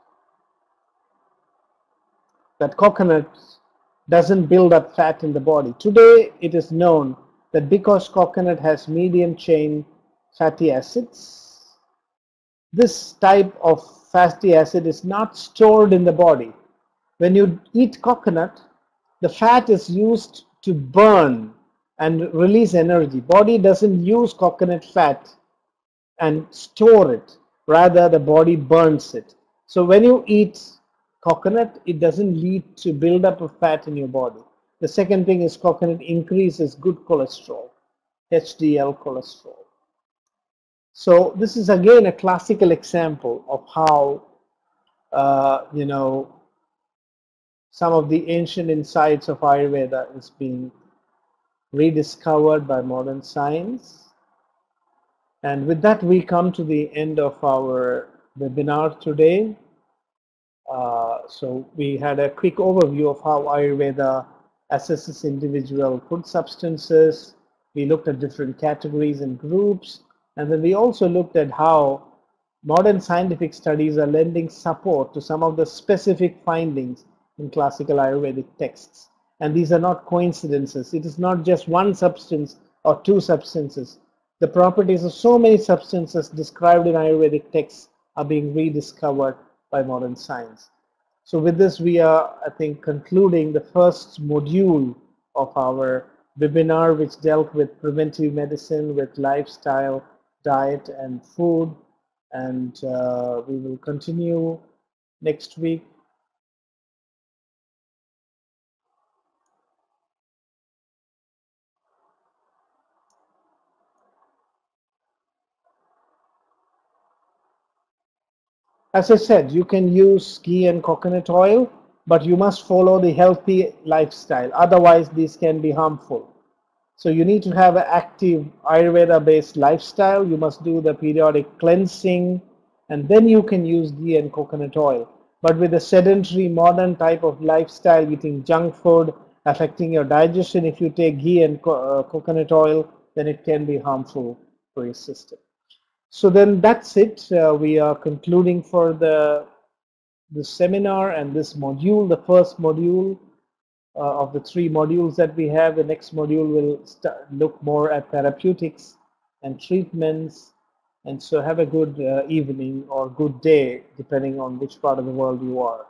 That coconut doesn't build up fat in the body. Today, it is known that because coconut has medium chain fatty acids, this type of fatty acid is not stored in the body. When you eat coconut, the fat is used to burn and release energy. Body doesn't use coconut fat and store it. Rather, the body burns it. So when you eat coconut, it doesn't lead to buildup of fat in your body. The second thing is coconut increases good cholesterol, HDL cholesterol. So this is again a classical example of how, some of the ancient insights of Ayurveda is being rediscovered by modern science. And with that, we come to the end of our webinar today. So we had a quick overview of how Ayurveda assesses individual food substances. We looked at different categories and groups. And then we also looked at how modern scientific studies are lending support to some of the specific findings in classical Ayurvedic texts. And these are not coincidences. It is not just one substance or two substances. The properties of so many substances described in Ayurvedic texts are being rediscovered by modern science. So with this, we are, I think, concluding the first module of our webinar, which dealt with preventive medicine, with lifestyle, diet, and food. And we will continue next week. As I said, you can use ghee and coconut oil, but you must follow the healthy lifestyle. Otherwise, these can be harmful. So you need to have an active Ayurveda-based lifestyle. You must do the periodic cleansing, and then you can use ghee and coconut oil. But with a sedentary, modern type of lifestyle, eating junk food, affecting your digestion, if you take ghee and coconut oil, then it can be harmful for your system. So then that's it. We are concluding for the seminar and this module, the first module of the 3 modules that we have. The next module will look more at therapeutics and treatments. And so have a good evening or good day, depending on which part of the world you are.